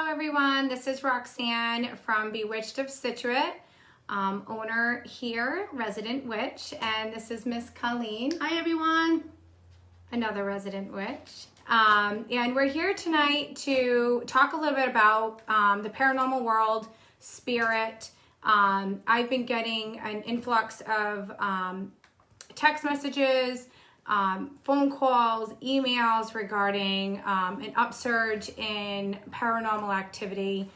everyone, this is Roxanne from Bewitched of Scituate, owner here, resident witch, and this is Miss Colleen. Hi everyone. Another resident witch. And we're here tonight to talk a little bit about the paranormal world, spirit. I've been getting an influx of text messages, phone calls, emails regarding an upsurge in paranormal activity,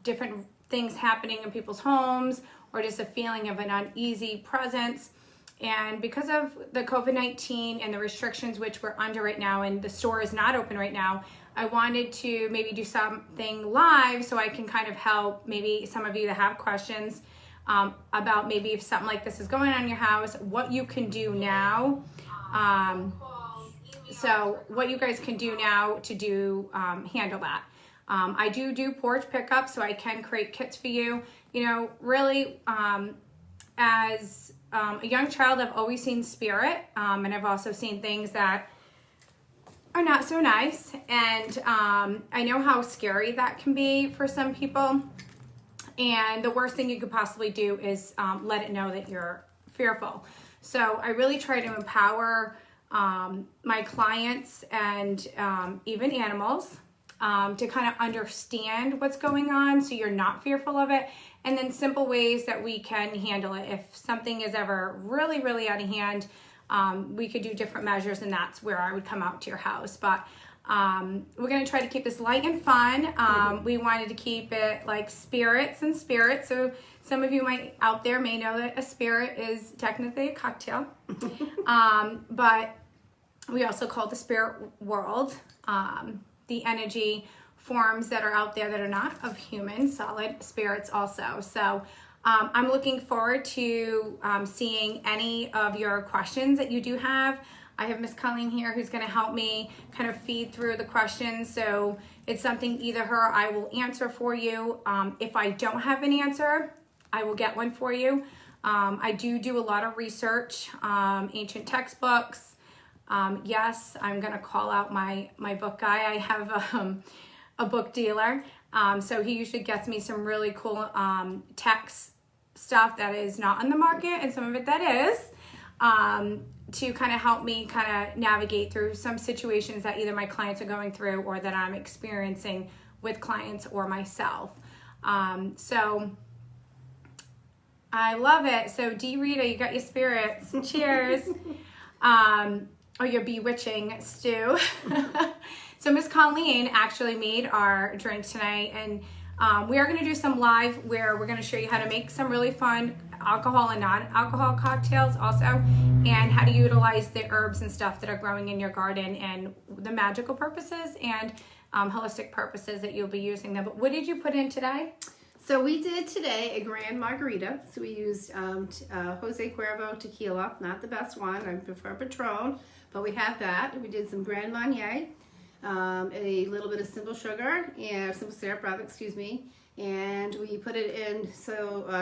different things happening in people's homes, or just a feeling of an uneasy presence. And because of the COVID-19 and the restrictions which we're under right now, and the store is not open right now, I wanted to maybe do something live so I can kind of help maybe some of you that have questions about maybe if something like this is going on in your house, what you can do now. So what you guys can do now to do handle that. I do porch pickup, so I can create kits for you. Really, as a young child, I've always seen spirit, and I've also seen things that are not so nice. And I know how scary that can be for some people. And the worst thing you could possibly do is let it know that you're fearful. So I really try to empower my clients and even animals to kind of understand what's going on so you're not fearful of it. And then simple ways that we can handle it. If something is ever really, really out of hand, we could do different measures, and that's where I would come out to your house. But we're going to try to keep this light and fun. We wanted to keep it like spirits and spirits. So some of you out there may know that a spirit is technically a cocktail. But we also call the spirit world the energy forms that are out there that are not of human, solid spirits also. So I'm looking forward to seeing any of your questions that you do have. I have Miss Colleen here who's going to help me kind of feed through the questions. So it's something either her or I will answer for you. If I don't have an answer, I will get one for you. I do a lot of research, ancient textbooks. Yes, I'm going to call out my book guy. I have a book dealer. So he usually gets me some really cool text stuff that is not on the market, and some of it that is. To kind of help me kind of navigate through some situations that either my clients are going through or that I'm experiencing with clients or myself. So I love it. So D. Rita, you got your spirits. Cheers. Or your bewitching stew. So Miss Colleen actually made our drink tonight, and we are going to do some live where we're going to show you how to make some really fun alcohol and non-alcohol cocktails also, and how to utilize the herbs and stuff that are growing in your garden and the magical purposes and holistic purposes that you'll be using them. But what did you put in today? So we did today a grand margarita. So we used Jose Cuervo tequila, not the best one. I prefer Patron, but we have that. We did some Grand Marnier, a little bit of simple sugar and simple syrup, rather, excuse me. And we put it in,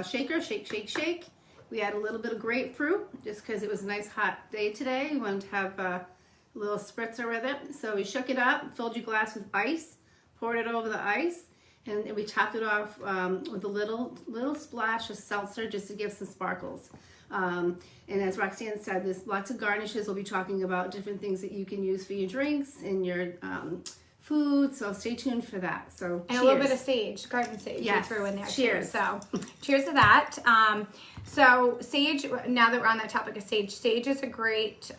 shaker, shake. We add a little bit of grapefruit, just because it was a nice hot day today. We wanted to have a little spritzer with it. So we shook it up, filled your glass with ice, poured it over the ice, and we topped it off with a little splash of seltzer just to give some sparkles. And as Roxanne said, there's lots of garnishes. We'll be talking about different things that you can use for your drinks and your food, so stay tuned for that. So and cheers. A little bit of sage, garden sage. Yes. We threw in there. Cheers. So cheers to that. So sage, now that we're on that topic of sage is a great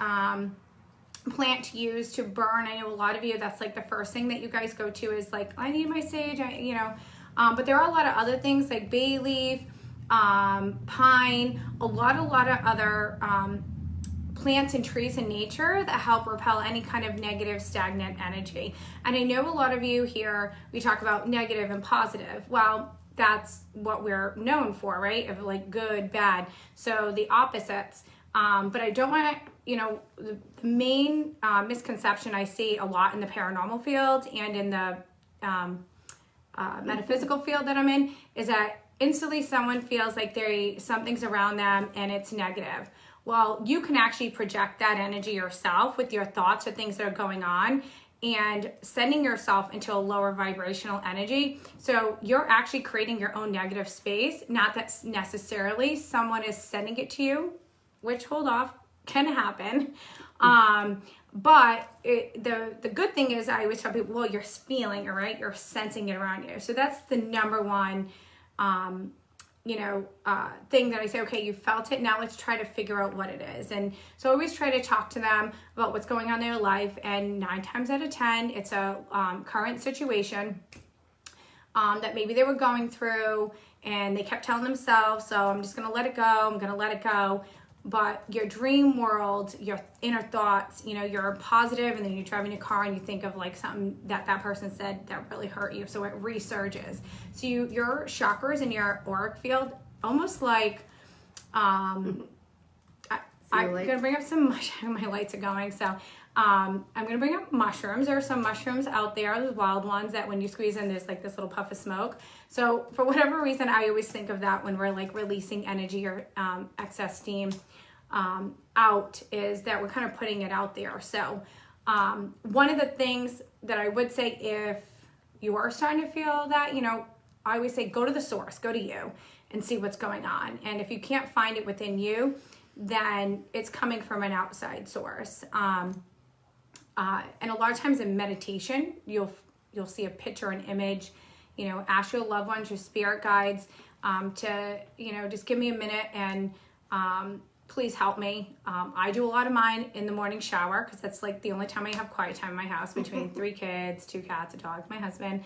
plant to use to burn. I know a lot of you, that's like the first thing that you guys go to is like, I need my sage, but there are a lot of other things like bay leaf, pine, a lot of other plants and trees in nature that help repel any kind of negative stagnant energy. And I know a lot of you here, we talk about negative and positive. Well, that's what we're known for, right? Of like good, bad. So the opposites. But I don't want to, the main misconception I see a lot in the paranormal field and in the metaphysical field that I'm in is that instantly someone feels like something's around them and it's negative. Well, you can actually project that energy yourself with your thoughts or things that are going on and sending yourself into a lower vibrational energy. So you're actually creating your own negative space, not that necessarily someone is sending it to you, which, hold off, can happen. But the good thing is, I always tell people, well, you're feeling it, right? You're sensing it around you. So that's the number one, thing that I say, okay, you felt it. Now let's try to figure out what it is. And so I always try to talk to them about what's going on in their life. And 9 times out of 10, it's a current situation that maybe they were going through and they kept telling themselves, so I'm just going to let it go. I'm going to let it go. But your dream world, your inner thoughts, you're positive, and then you're driving a car and you think of like something that person said that really hurt you. So it resurges. So your chakras in your auric field, almost like, I'm going to bring up some, my lights are going. So I'm going to bring up mushrooms. There are some mushrooms out there, those wild ones that when you squeeze in, there's like this little puff of smoke. So for whatever reason, I always think of that when we're like releasing energy or excess steam out, is that we're kind of putting it out there. So one of the things that I would say, if you are starting to feel that, I always say, go to the source, go to you and see what's going on. And if you can't find it within you, then it's coming from an outside source. And a lot of times in meditation, you'll see a picture, an image, ask your loved ones, your spirit guides, to, just give me a minute and please help me. I do a lot of mine in the morning shower, because that's like the only time I have quiet time in my house, between 3 kids, 2 cats, a dog, my husband.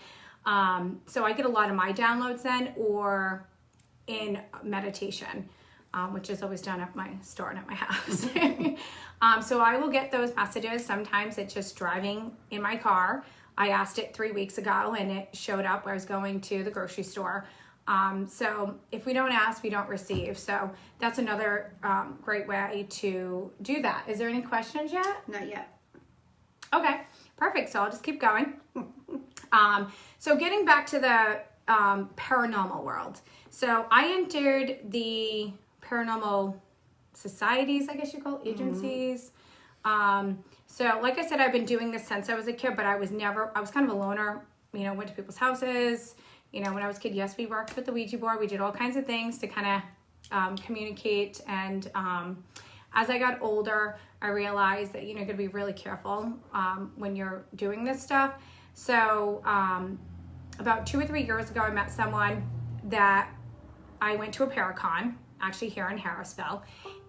So I get a lot of my downloads then, or in meditation. Which is always done at my store and at my house. So I will get those messages. Sometimes it's just driving in my car. I asked it 3 weeks ago and it showed up where I was going to the grocery store. So if we don't ask, we don't receive. So that's another great way to do that. Is there any questions yet? Not yet. Okay, perfect. So I'll just keep going. So getting back to the paranormal world. So I entered the paranormal societies, I guess you call it, agencies. So like I said, I've been doing this since I was a kid, but I was kind of a loner, went to people's houses. When I was a kid, yes, we worked with the Ouija board. We did all kinds of things to kind of communicate. And as I got older, I realized that, you're going to be really careful when you're doing this stuff. So about 2 or 3 years ago, I met someone that I went to a Paracon, actually here in Harrisville.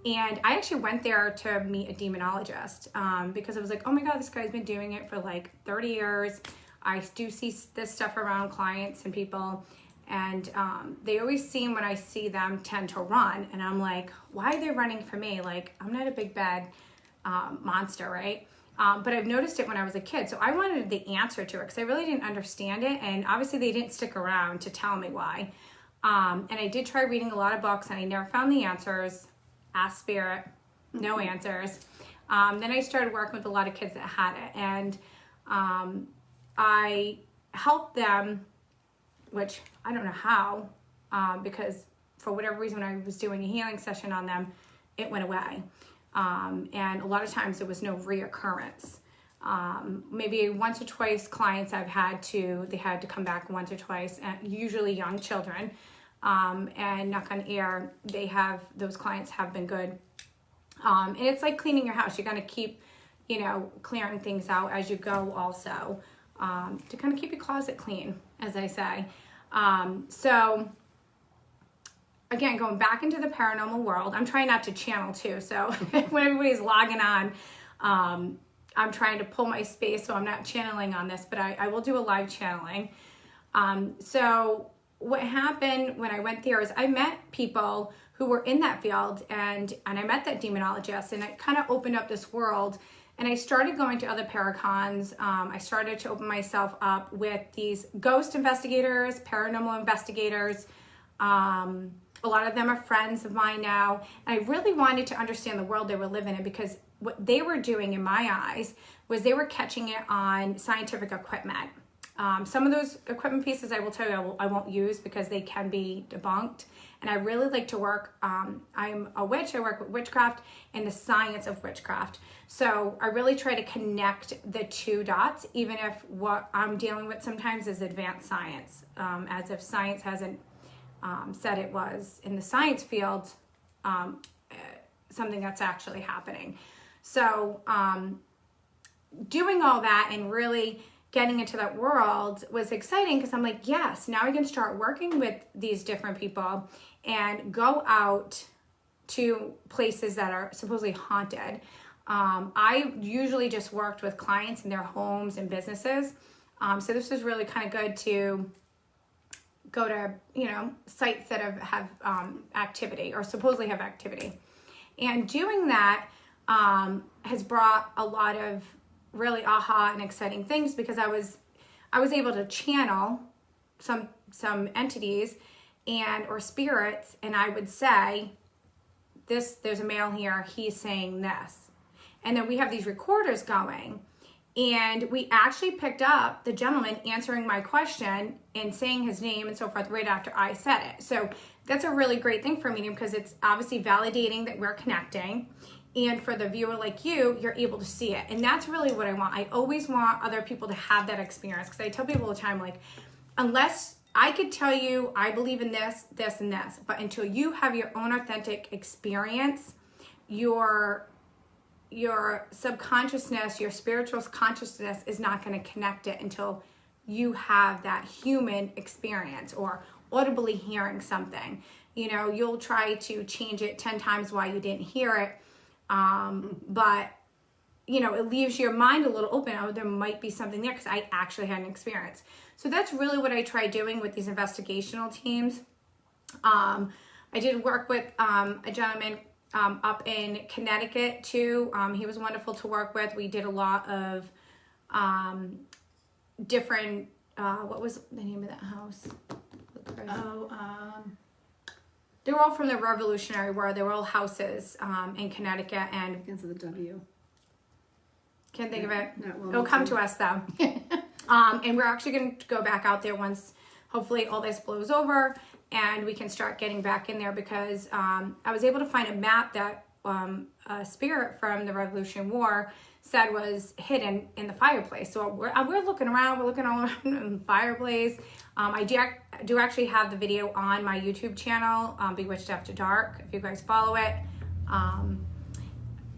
And I actually went there to meet a demonologist because I was like, oh my God, this guy's been doing it for like 30 years. I do see this stuff around clients and people. And they always seem, when I see them, tend to run. And I'm like, why are they running for me? Like, I'm not a big bad monster, right? But I've noticed it when I was a kid. So I wanted the answer to it because I really didn't understand it. And obviously they didn't stick around to tell me why. And I did try reading a lot of books and I never found the answers. Asked Spirit, no answers. Then I started working with a lot of kids that had it. And I helped them, which I don't know how, because for whatever reason, when I was doing a healing session on them, it went away. And a lot of times there was no reoccurrence. Maybe once or twice clients they had to come back once or twice, and usually young children. And knock on air, those clients have been good. And it's like cleaning your house. You're going to keep, clearing things out as you go also, to kind of keep your closet clean, as I say. So again, going back into the paranormal world, I'm trying not to channel too. So when everybody's logging on, I'm trying to pull my space so I'm not channeling on this, but I will do a live channeling. So what happened when I went there is I met people who were in that field, and I met that demonologist, and it kind of opened up this world. And I started going to other paracons. I started to open myself up with these ghost investigators, paranormal investigators. A lot of them are friends of mine now. And I really wanted to understand the world they were living in, because what they were doing in my eyes was they were catching it on scientific equipment. Some of those equipment pieces, I will tell you, I won't use because they can be debunked. And I really like to work, I'm a witch, I work with witchcraft and the science of witchcraft. So I really try to connect the two dots, even if what I'm dealing with sometimes is advanced science, as if science hasn't said it was in the science field, something that's actually happening. So doing all that and really getting into that world was exciting because I'm like, yes, now I can start working with these different people and go out to places that are supposedly haunted. I usually just worked with clients in their homes and businesses. So this was really kind of good to go to, sites that have activity or supposedly have activity. And doing that has brought a lot of really aha and exciting things because I was able to channel some entities or spirits, and I would say, there's a male here, he's saying this. And then we have these recorders going, and we actually picked up the gentleman answering my question and saying his name and so forth right after I said it. So that's a really great thing for me because it's obviously validating that we're connecting. And for the viewer like you, you're able to see it. And that's really what I want. I always want other people to have that experience. Because I tell people all the time, like, unless I could tell you I believe in this, this, and this, but until you have your own authentic experience, your subconsciousness, your spiritual consciousness is not going to connect it until you have that human experience or audibly hearing something. You'll try to change it 10 times why you didn't hear it. But it leaves your mind a little open. Oh, there might be something there because I actually had an experience. So that's really what I try doing with these investigational teams. I did work with a gentleman up in Connecticut too. He was wonderful to work with. We did a lot of different, what was the name of that house? They were all from the Revolutionary War. They were all houses in Connecticut, and Begins with a W. can't think of it. Not It'll come to us though. And we're actually going to go back out there once, hopefully, all this blows over, and we can start getting back in there because I was able to find a map that a spirit from the Revolutionary War said was hidden in the fireplace. So we're looking around. We're looking all around in the fireplace. I do actually have the video on my YouTube channel, Bewitched After Dark, if you guys follow it.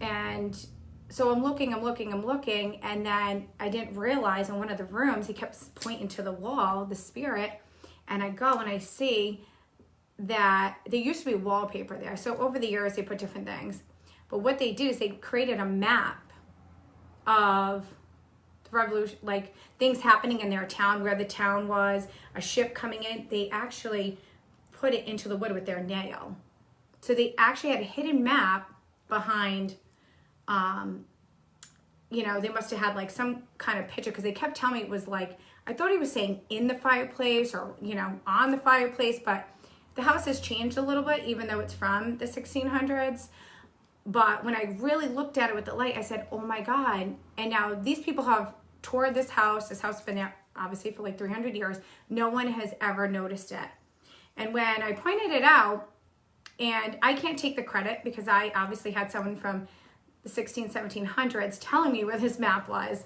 And so I'm looking, and then I didn't realize in one of the rooms, he kept pointing to the wall, the spirit, and I go and I see that there used to be wallpaper there. So over the years, they put different things. But what they did is they created a map of the revolution, like things happening in their town, where the town was, a ship coming in. They actually put it into the wood with their nail. So they actually had a hidden map behind, they must have had like some kind of picture, because they kept telling me it was like, I thought he was saying in the fireplace or, on the fireplace, but the house has changed a little bit, even though it's from the 1600s. But when I really looked at it with the light, I said, oh my God. And now these people have toured this house. This house has been there obviously for like 300 years. No one has ever noticed it. And when I pointed it out, and I can't take the credit because I obviously had someone from the 1700s telling me where this map was.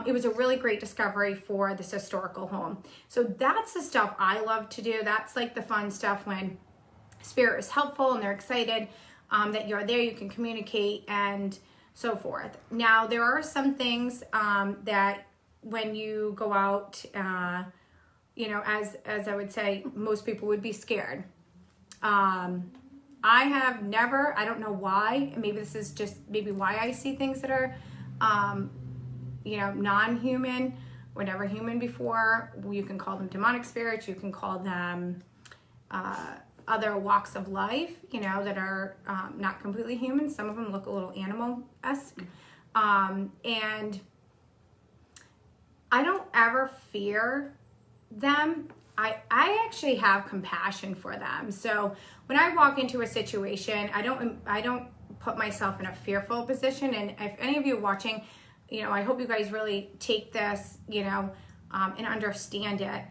It was a really great discovery for this historical home. So that's the stuff I love to do. That's like the fun stuff when spirit is helpful and they're excited that you're there, you can communicate and so forth. Now, there are some things that when you go out, as I would say, most people would be scared. I have never, I don't know why, maybe this is just maybe why I see things that are, non-human, or never human before. You can call them demonic spirits, you can call them other walks of life, that are not completely human. Some of them look a little animal-esque. And I don't ever fear them. I actually have compassion for them. So when I walk into a situation, I don't put myself in a fearful position. And if any of you are watching, I hope you guys really take this, and understand it.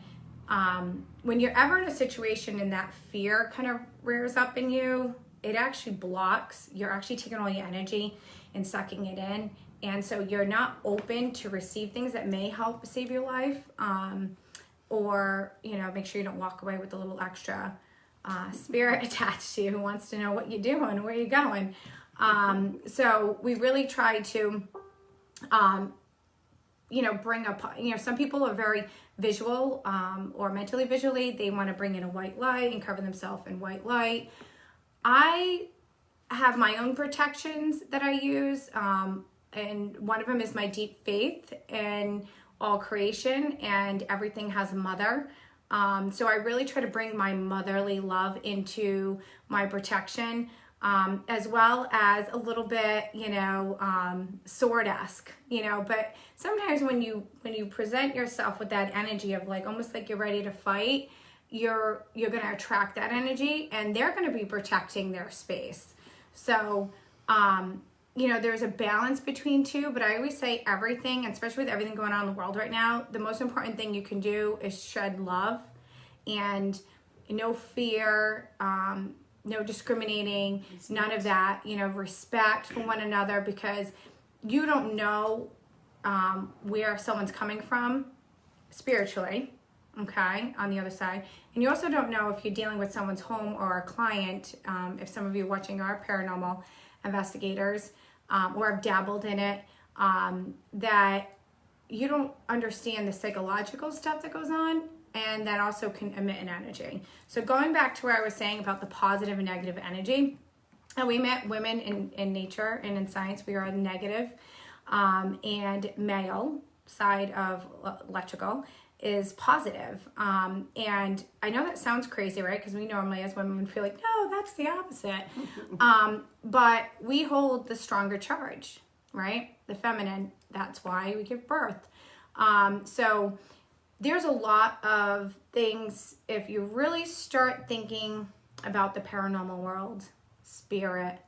When you're ever in a situation and that fear kind of rears up in you, it actually blocks. You're actually taking all your energy and sucking it in. And so you're not open to receive things that may help save your life, or, make sure you don't walk away with a little extra spirit attached to you who wants to know what you're doing, where you're going. So we really try to, bring up, some people are very visual, or mentally visually, they want to bring in a white light and cover themselves in white light. I have my own protections that I use, and one of them is my deep faith in all creation, and everything has a mother. So I really try to bring my motherly love into my protection, as well as a little bit, sword-esque, but sometimes when you present yourself with that energy of like, almost like you're ready to fight, you're going to attract that energy, and they're going to be protecting their space. So, there's a balance between two, but I always say everything, especially with everything going on in the world right now, the most important thing you can do is shed love, and no fear, no discriminating, none of that, respect for one another, because you don't know where someone's coming from spiritually, okay, on the other side. And you also don't know if you're dealing with someone's home or a client, if some of you watching are paranormal investigators, or have dabbled in it, that you don't understand the psychological stuff that goes on, and that also can emit an energy. So going back to where I was saying about the positive and negative energy, and we met women in nature and in science, we are the negative, and male side of electrical is positive. And I know that sounds crazy, right? Because we normally as women feel like, no, that's the opposite. But we hold the stronger charge, right? The feminine, that's why we give birth. So there's a lot of things, if you really start thinking about the paranormal world, spirit,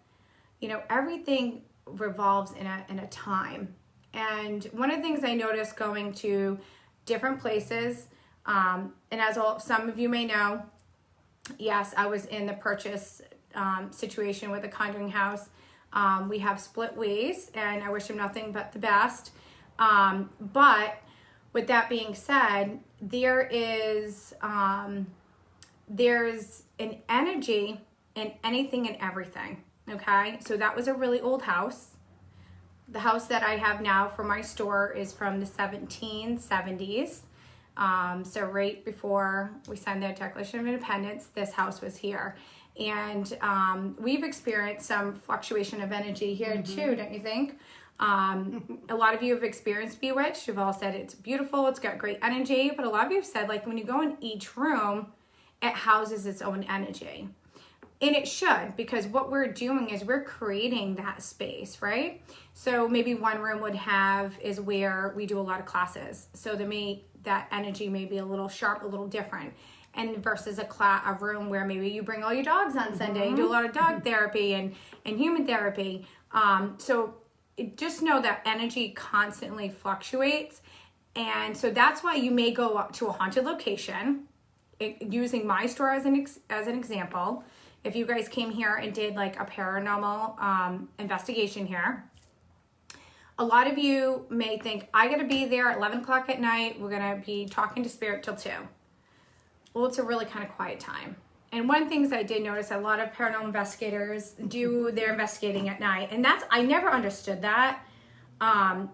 everything revolves in a time. And one of the things I noticed going to different places, and as some of you may know, yes, I was in the purchase situation with a conjuring house. We have split ways, and I wish them nothing but the best. But with that being said, there's an energy in anything and everything, okay? So that was a really old house. The house that I have now for my store is from the 1770s. So right before we signed the Declaration of Independence, this house was here. And we've experienced some fluctuation of energy here too, don't you think? A lot of you have experienced Bewitched. You've all said it's beautiful, it's got great energy, but a lot of you have said, like, when you go in each room, it houses its own energy. And it should, because what we're doing is we're creating that space, right? So maybe one room is where we do a lot of classes. So that energy may be a little sharp, a little different. And versus a room where maybe you bring all your dogs on Sunday and do a lot of dog therapy and human therapy. So just know that energy constantly fluctuates. And so that's why you may go up to a haunted location, using my store as an example. If you guys came here and did like a paranormal investigation here, a lot of you may think, I gotta be there at 11 o'clock at night, we're gonna be talking to spirit till 2. Well, it's a really kind of quiet time. And one of the things I did notice, a lot of paranormal investigators do their investigating at night. And I never understood that.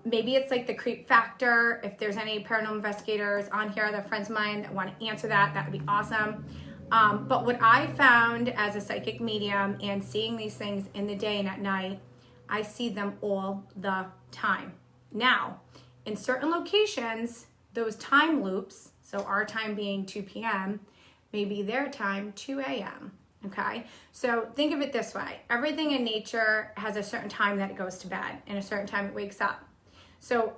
Maybe it's like the creep factor. If there's any paranormal investigators on here, they're friends of mine that want to answer that would be awesome. But what I found as a psychic medium and seeing these things in the day and at night, I see them all the time. Now, in certain locations, those time loops, so our time being 2 p.m., maybe their time 2 a.m., okay? So think of it this way. Everything in nature has a certain time that it goes to bed and a certain time it wakes up. So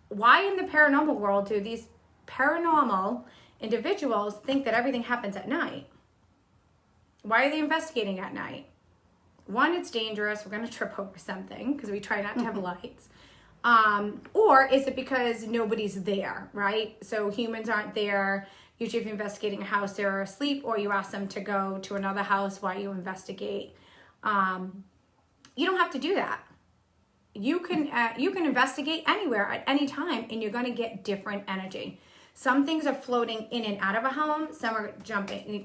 why in the paranormal world do these paranormal individuals think that everything happens at night? Why are they investigating at night? One, it's dangerous. We're going to trip over something because we try not to have lights. Or is it because nobody's there, right? So humans aren't there. Usually if you're investigating a house, they're asleep, or you ask them to go to another house while you investigate. You don't have to do that. You can investigate anywhere at any time, and you're going to get different energy. Some things are floating in and out of a home. Some are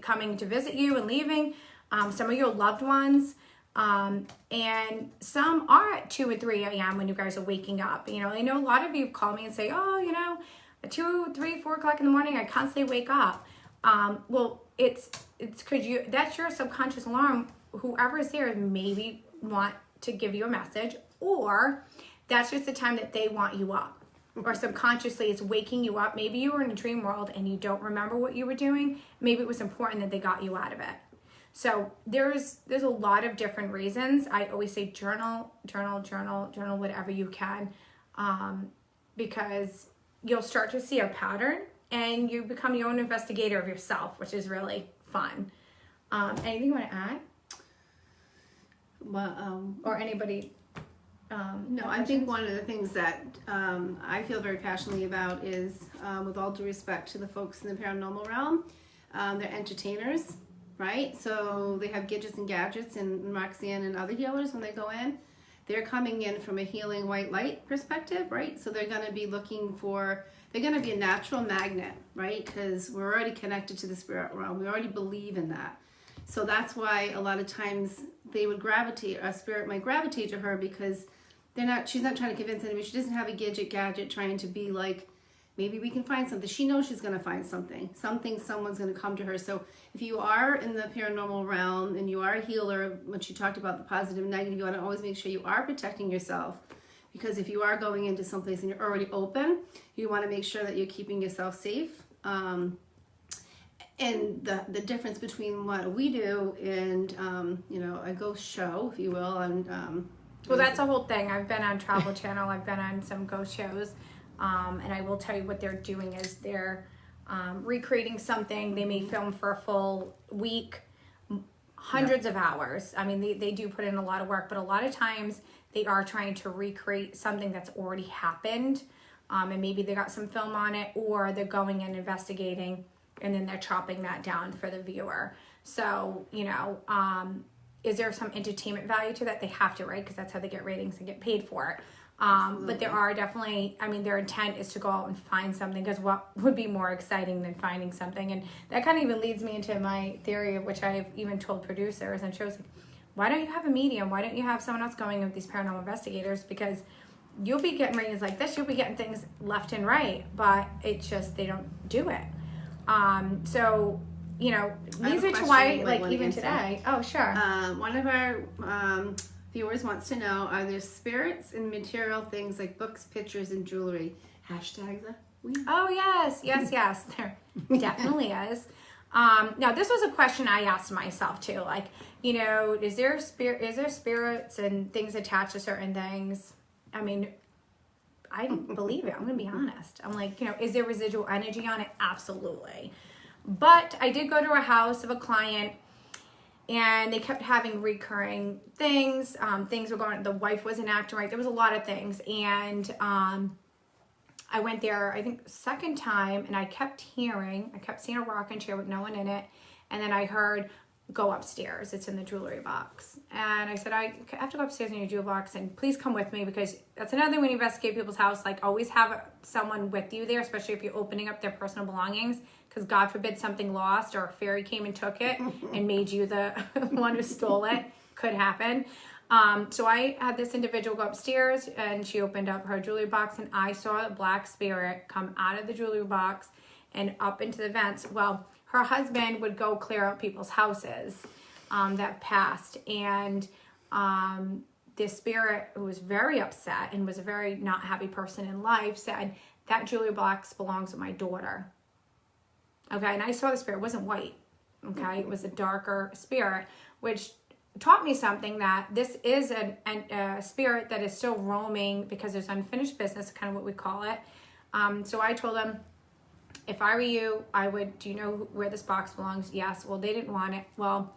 coming to visit you and leaving. Some are your loved ones. And some are at 2 and 3 a.m. when you guys are waking up. You know, I know a lot of you call me and say, oh, you know, at 2, 3, 4 o'clock in the morning, I constantly wake up. Well, it's because that's your subconscious alarm. Whoever's there maybe want to give you a message, or that's just the time that they want you up. Or subconsciously it's waking you up. Maybe you were in a dream world and you don't remember what you were doing. Maybe it was important that they got you out of it. So there's a lot of different reasons. I always say journal whatever you can, because you'll start to see a pattern and you become your own investigator of yourself, which is really fun. Anything you want to add? Well, or anybody? No, I think one of the things that I feel very passionately about is, with all due respect to the folks in the paranormal realm, they're entertainers, right? So they have gadgets and gadgets, and Roxanne and other healers, when they go in, they're coming in from a healing white light perspective, right? So they're going to be they're going to be a natural magnet, right? Because we're already connected to the spirit realm. We already believe in that. So that's why a lot of times they would gravitate, a spirit might gravitate to her, because she's not trying to convince anybody. She doesn't have a gadget trying to be like, maybe we can find something. She knows she's going to find something. Someone's going to come to her. So if you are in the paranormal realm and you are a healer, when she talked about the positive and negative, you want to always make sure you are protecting yourself. Because if you are going into someplace and you're already open, you want to make sure that you're keeping yourself safe. And the difference between what we do and, a ghost show, if you will, and well, that's a whole thing. I've been on Travel Channel. I've been on some ghost shows. And I will tell you what they're doing is they're recreating something. They may film for a full week, hundreds of hours. I mean, they do put in a lot of work, but a lot of times they are trying to recreate something that's already happened. And maybe they got some film on it, or they're going and investigating, and then they're chopping that down for the viewer. So, is there some entertainment value to that? They have to, right? Because that's how they get ratings and get paid for it. But there are definitely, their intent is to go out and find something, because what would be more exciting than finding something? And that kind of even leads me into my theory, of which I've even told producers and shows, like, why don't you have a medium? Why don't you have someone else going with these paranormal investigators? Because you'll be getting ratings like this, you'll be getting things left and right, but it's just, they don't do it. So, leads me to why, like, even today. Oh, sure. One of our viewers wants to know, are there spirits in material things like books, pictures, and jewelry? Hashtag the we. Oh, yes. There definitely is. Now, this was a question I asked myself too. Like, is there spirits and things attached to certain things? I don't believe it. I'm going to be honest. I'm like, is there residual energy on it? Absolutely. But I did go to a house of a client, and they kept having recurring things. Things were going, the wife wasn't acting right. There was a lot of things. And I went there, I think, second time, and I kept seeing a rocking chair with no one in it. And then I heard, go upstairs. It's in the jewelry box. And I said, I have to go upstairs in your jewelry box, and please come with me, because that's another thing when you investigate people's house. Like, always have someone with you there, especially if you're opening up their personal belongings, because God forbid something lost or a fairy came and took it and made you the one who stole it. Could happen. So I had this individual go upstairs, and she opened up her jewelry box, and I saw a black spirit come out of the jewelry box and up into the vents. Well, her husband would go clear out people's houses that passed, and this spirit, who was very upset and was a very not happy person in life, said, that jewelry box belongs to my daughter. Okay, and I saw the spirit. It wasn't white. Okay, it was a darker spirit, which taught me something, that this is a spirit that is still roaming, because there's unfinished business, kind of what we call it. So I told them, if I were you, do you know where this box belongs? Yes. Well, they didn't want it. Well,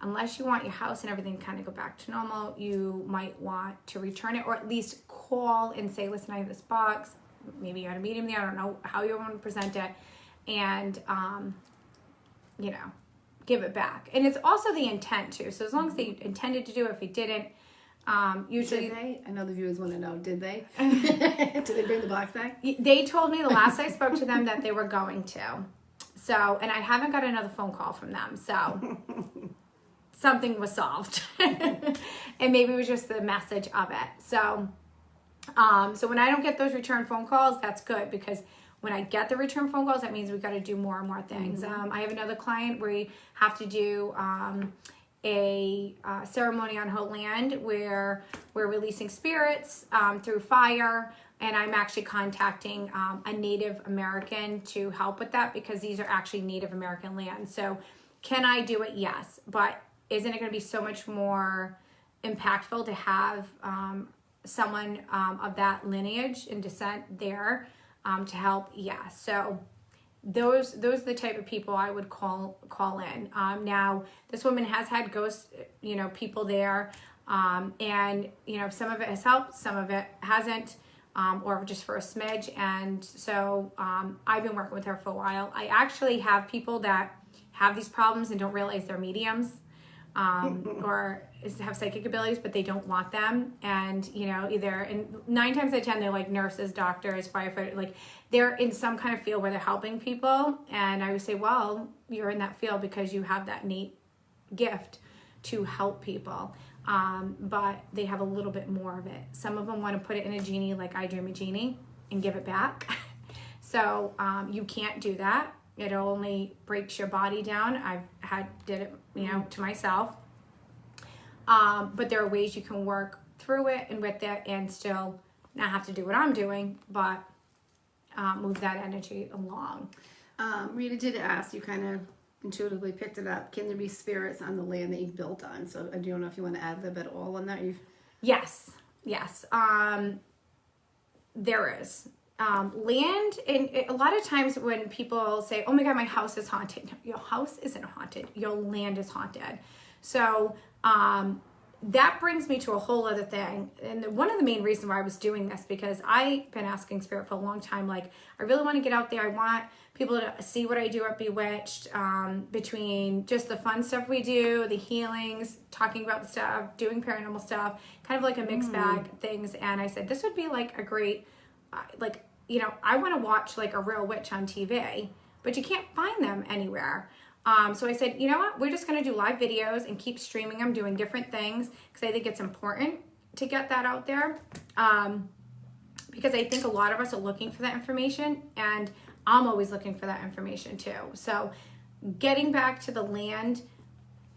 unless you want your house and everything to kind of go back to normal, you might want to return it, or at least call and say, listen, I have this box. Maybe you had a medium there. I don't know how you want to present it. And, you know, give it back. And it's also the intent too. So as long as they intended to do it, if they didn't, usually... Did they? I know the viewers want to know, did they? Did they bring the box back? They told me the last I spoke to them that they were going to. So, and I haven't got another phone call from them. So something was solved. And maybe it was just the message of it. So, so when I don't get those return phone calls, that's good, because when I get the return phone calls, that means we got to do more and more things. I have another client where we have to do a ceremony on her land where we're releasing spirits through fire, and I'm actually contacting a Native American to help with that, because these are actually Native American lands. So can I do it? Yes. But isn't it going to be so much more impactful to have someone of that lineage and descent there to help? Yeah. So those are the type of people I would call in. Now, this woman has had ghost, people there, and some of it has helped, some of it hasn't, or just for a smidge. And so I've been working with her for a while. I actually have people that have these problems and don't realize they're mediums, or have psychic abilities, but they don't want them. And, and 9 times out of 10, they're like nurses, doctors, firefighters, like they're in some kind of field where they're helping people. And I would say, well, you're in that field because you have that innate gift to help people. But they have a little bit more of it. Some of them want to put it in a genie, like I Dream a Genie, and give it back. So you can't do that. It only breaks your body down. Did it, to myself. But there are ways you can work through it and with it and still not have to do what I'm doing, but move that energy along. Rita did ask, you kind of intuitively picked it up, can there be spirits on the land that you've built on? So I don't know if you want to add a little bit all on that. Yes. There is. Land, and a lot of times when people say, oh my God, my house is haunted. No, your house isn't haunted. Your land is haunted. So that brings me to a whole other thing. And one of the main reasons why I was doing this, because I've been asking Spirit for a long time, like, I really want to get out there. I want people to see what I do at Bewitched, between just the fun stuff we do, the healings, talking about the stuff, doing paranormal stuff, kind of like a mixed bag things. And I said, this would be like a great, I want to watch like a real witch on TV, but you can't find them anywhere. So I said, you know what, we're just going to do live videos and keep streaming them, doing different things, because I think it's important to get that out there. Because I think a lot of us are looking for that information, and I'm always looking for that information too. So getting back to the land,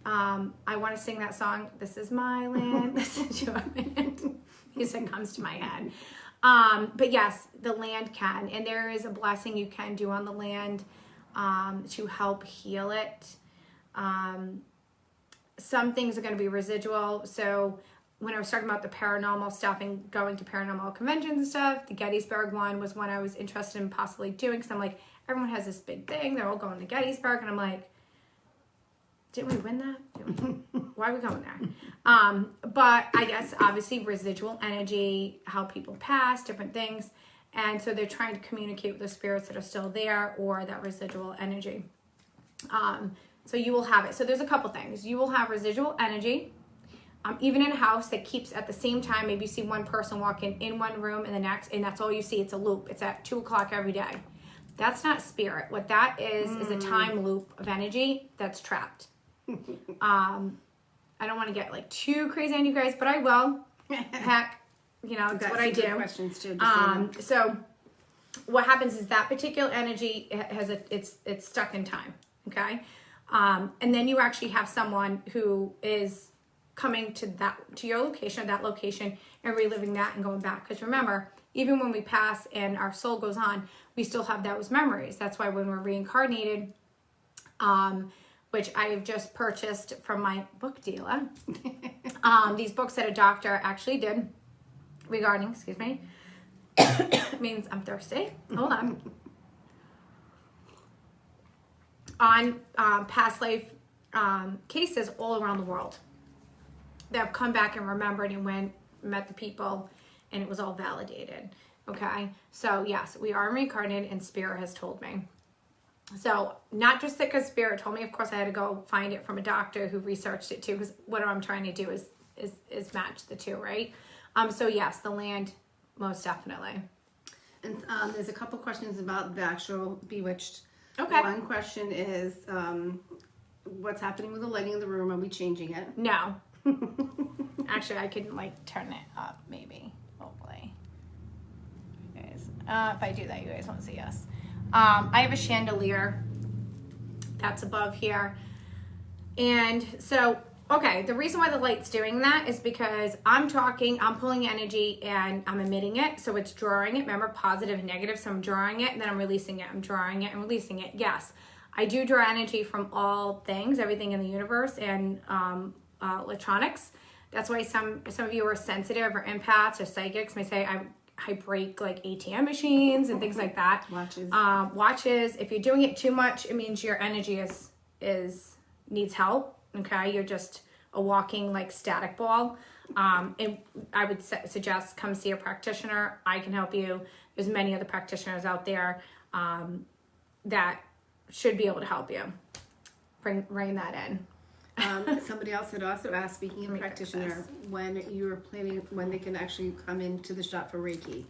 I want to sing that song, This Is My Land, This Is Your Land. Music comes to my head. But yes, the land can, and there is a blessing you can do on the land to help heal it. Some things are going to be residual. So when I was talking about the paranormal stuff and going to paranormal conventions and stuff, the Gettysburg one was one I was interested in possibly doing, because I'm like, everyone has this big thing. They're all going to Gettysburg. And I'm like, didn't we win that? Why are we going there? But I guess obviously residual energy, how people pass, different things. And so they're trying to communicate with the spirits that are still there, or that residual energy. So you will have it. So there's a couple things. You will have residual energy, even in a house that keeps at the same time. Maybe you see one person walking in one room and the next, and that's all you see. It's a loop. It's at 2:00 every day. That's not spirit. What that is a time loop of energy that's trapped. I don't want to get like too crazy on you guys, but I will. Heck, it's what I do. Questions too. So what happens is that particular energy it's stuck in time. Okay. And then you actually have someone who is coming to your location, that location, and reliving that and going back. Because remember, even when we pass and our soul goes on, we still have those memories. That's why when we're reincarnated, which I have just purchased from my book dealer, these books that a doctor actually did regarding, excuse me, means I'm thirsty. Hold on. On past life cases all around the world that have come back and remembered and met the people, and it was all validated. Okay, so yes, we are reincarnated, and Spirit has told me. So not just because Spirit told me, of course I had to go find it from a doctor who researched it too, because what I'm trying to do is match the two, right? So yes, the land, most definitely. And there's a couple questions about the actual Bewitched. Okay. One question is, what's happening with the lighting in the room? Are we changing it? No. Actually, I could turn it up maybe, hopefully. You guys, if I do that, you guys won't see us. I have a chandelier that's above here. And so, okay, the reason why the light's doing that is because I'm pulling energy and I'm emitting it. So it's drawing it. Remember, positive and negative. So I'm drawing it and then I'm releasing it. I'm drawing it and releasing it. Yes, I do draw energy from all things, everything in the universe, and electronics. That's why some of you are sensitive or empaths or psychics may say I break like ATM machines and things like that. Watches. If you're doing it too much, it means your energy needs help. Okay, you're just a walking like static ball. And I would suggest come see a practitioner. I can help you. There's many other practitioners out there that should be able to help you. Bring that in. Somebody else had also asked, speaking of practitioner, when you were planning, when they can actually come into the shop for Reiki.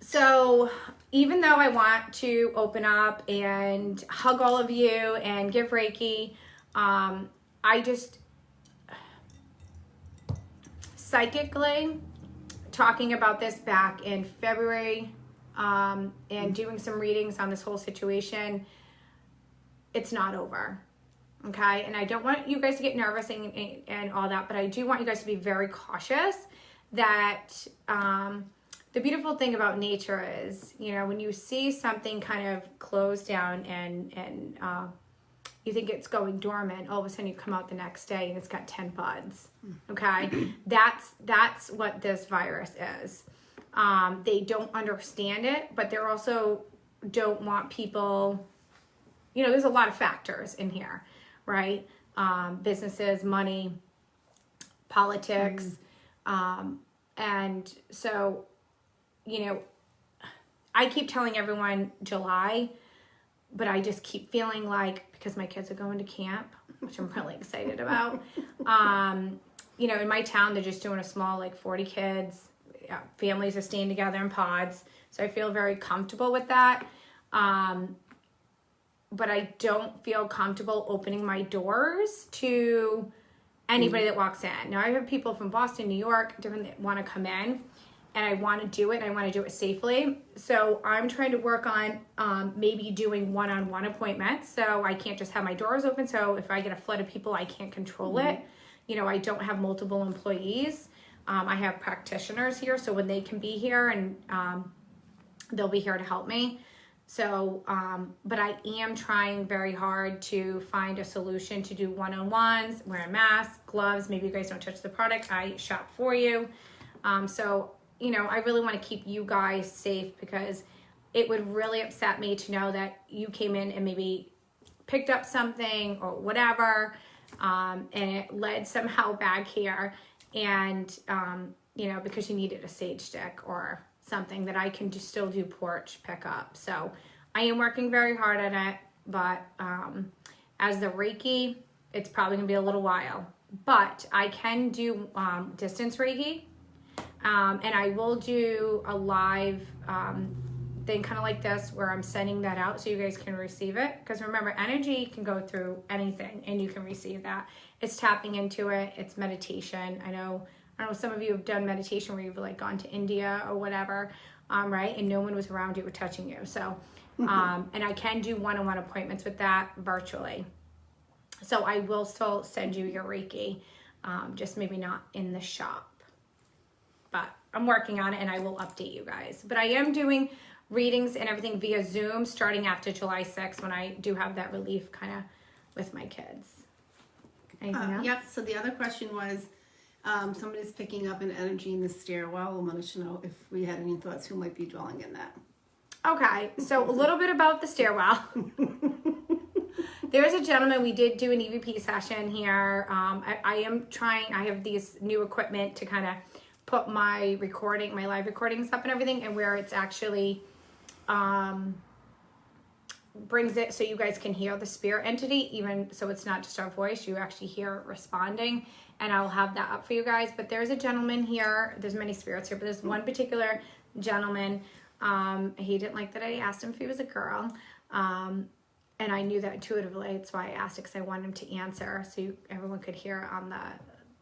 So even though I want to open up and hug all of you and give Reiki, I just psychically talking about this back in February and doing some readings on this whole situation, it's not over. Okay, and I don't want you guys to get nervous and all that, but I do want you guys to be very cautious that the beautiful thing about nature is, when you see something kind of close down and you think it's going dormant, all of a sudden you come out the next day and it's got 10 buds. Okay, that's what this virus is. They don't understand it, but they're also don't want people, there's a lot of factors in here. Right? Businesses, money, politics. And so, I keep telling everyone July, but I just keep feeling like, because my kids are going to camp, which I'm really excited about. In my town, they're just doing a small, 40 kids. Families are staying together in pods. So I feel very comfortable with that. But I don't feel comfortable opening my doors to anybody that walks in. Now, I have people from Boston, New York, different that want to come in, and I want to do it, and I want to do it safely. So I'm trying to work on maybe doing one-on-one appointments. So I can't just have my doors open. So if I get a flood of people, I can't control it. I don't have multiple employees. I have practitioners here, so when they can be here, and they'll be here to help me. So, but I am trying very hard to find a solution to do one-on-ones, wear a mask, gloves. Maybe you guys don't touch the product. I shop for you. So, I really want to keep you guys safe, because it would really upset me to know that you came in and maybe picked up something or whatever, and it led somehow back here, and, because you needed a sage stick or something that I can still do porch pickup. So I am working very hard on it, but as the Reiki, it's probably gonna be a little while, but I can do distance Reiki, and I will do a live thing kind of like this where I'm sending that out so you guys can receive it, because remember, energy can go through anything and you can receive that. It's tapping into it. It's meditation. I know some of you have done meditation where you've gone to India or whatever, right? And no one was around you or touching you. So, and I can do one-on-one appointments with that virtually. So I will still send you your Reiki, just maybe not in the shop. But I'm working on it and I will update you guys. But I am doing readings and everything via Zoom starting after July 6th, when I do have that relief kind of with my kids. Anything else? Yep. So the other question was, somebody's picking up an energy in the stairwell and wanted to know if we had any thoughts who might be dwelling in that. Okay, so a little bit about the stairwell. There's a gentleman, we did do an EVP session here. I am trying, I have these new equipment to kind of put my live recordings up and everything, and where it's actually brings it so you guys can hear the spirit entity, even so it's not just our voice, you actually hear it responding, and I'll have that up for you guys. But there's a gentleman here, there's many spirits here, but there's one particular gentleman. He didn't like that I asked him if he was a girl, and I knew that intuitively. That's why I asked it, because I wanted him to answer so everyone could hear it on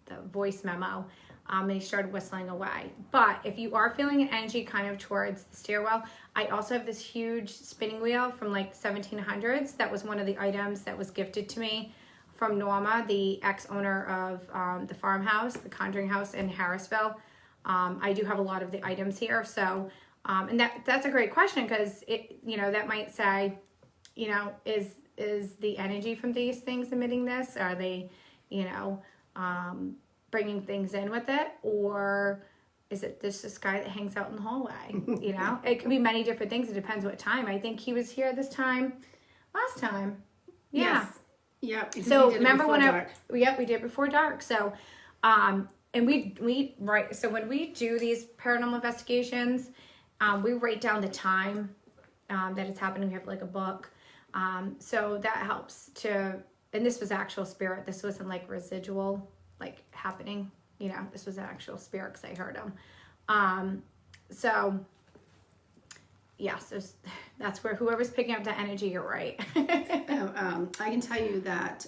the voice memo. And he started whistling away. But if you are feeling an energy kind of towards the stairwell, I also have this huge spinning wheel from like 1700s. That was one of the items that was gifted to me from Norma, the ex-owner of the farmhouse, the Conjuring House in Harrisville. I do have a lot of the items here. So, and that's a great question, because it, that might say, is the energy from these things emitting this? Are they, bringing things in with it, or is it this guy that hangs out in the hallway? It could be many different things. It depends what time. I think he was here this time last time. Yeah. Yes. Yep. So remember when we did it before dark. So and we write, so when we do these paranormal investigations, we write down the time that it's happening. We have like a book, so that helps to, and this was actual spirit, this wasn't like residual like happening, this was an actual spirit, because I heard him. So yes, that's where whoever's picking up the energy, you're right. I can tell you that,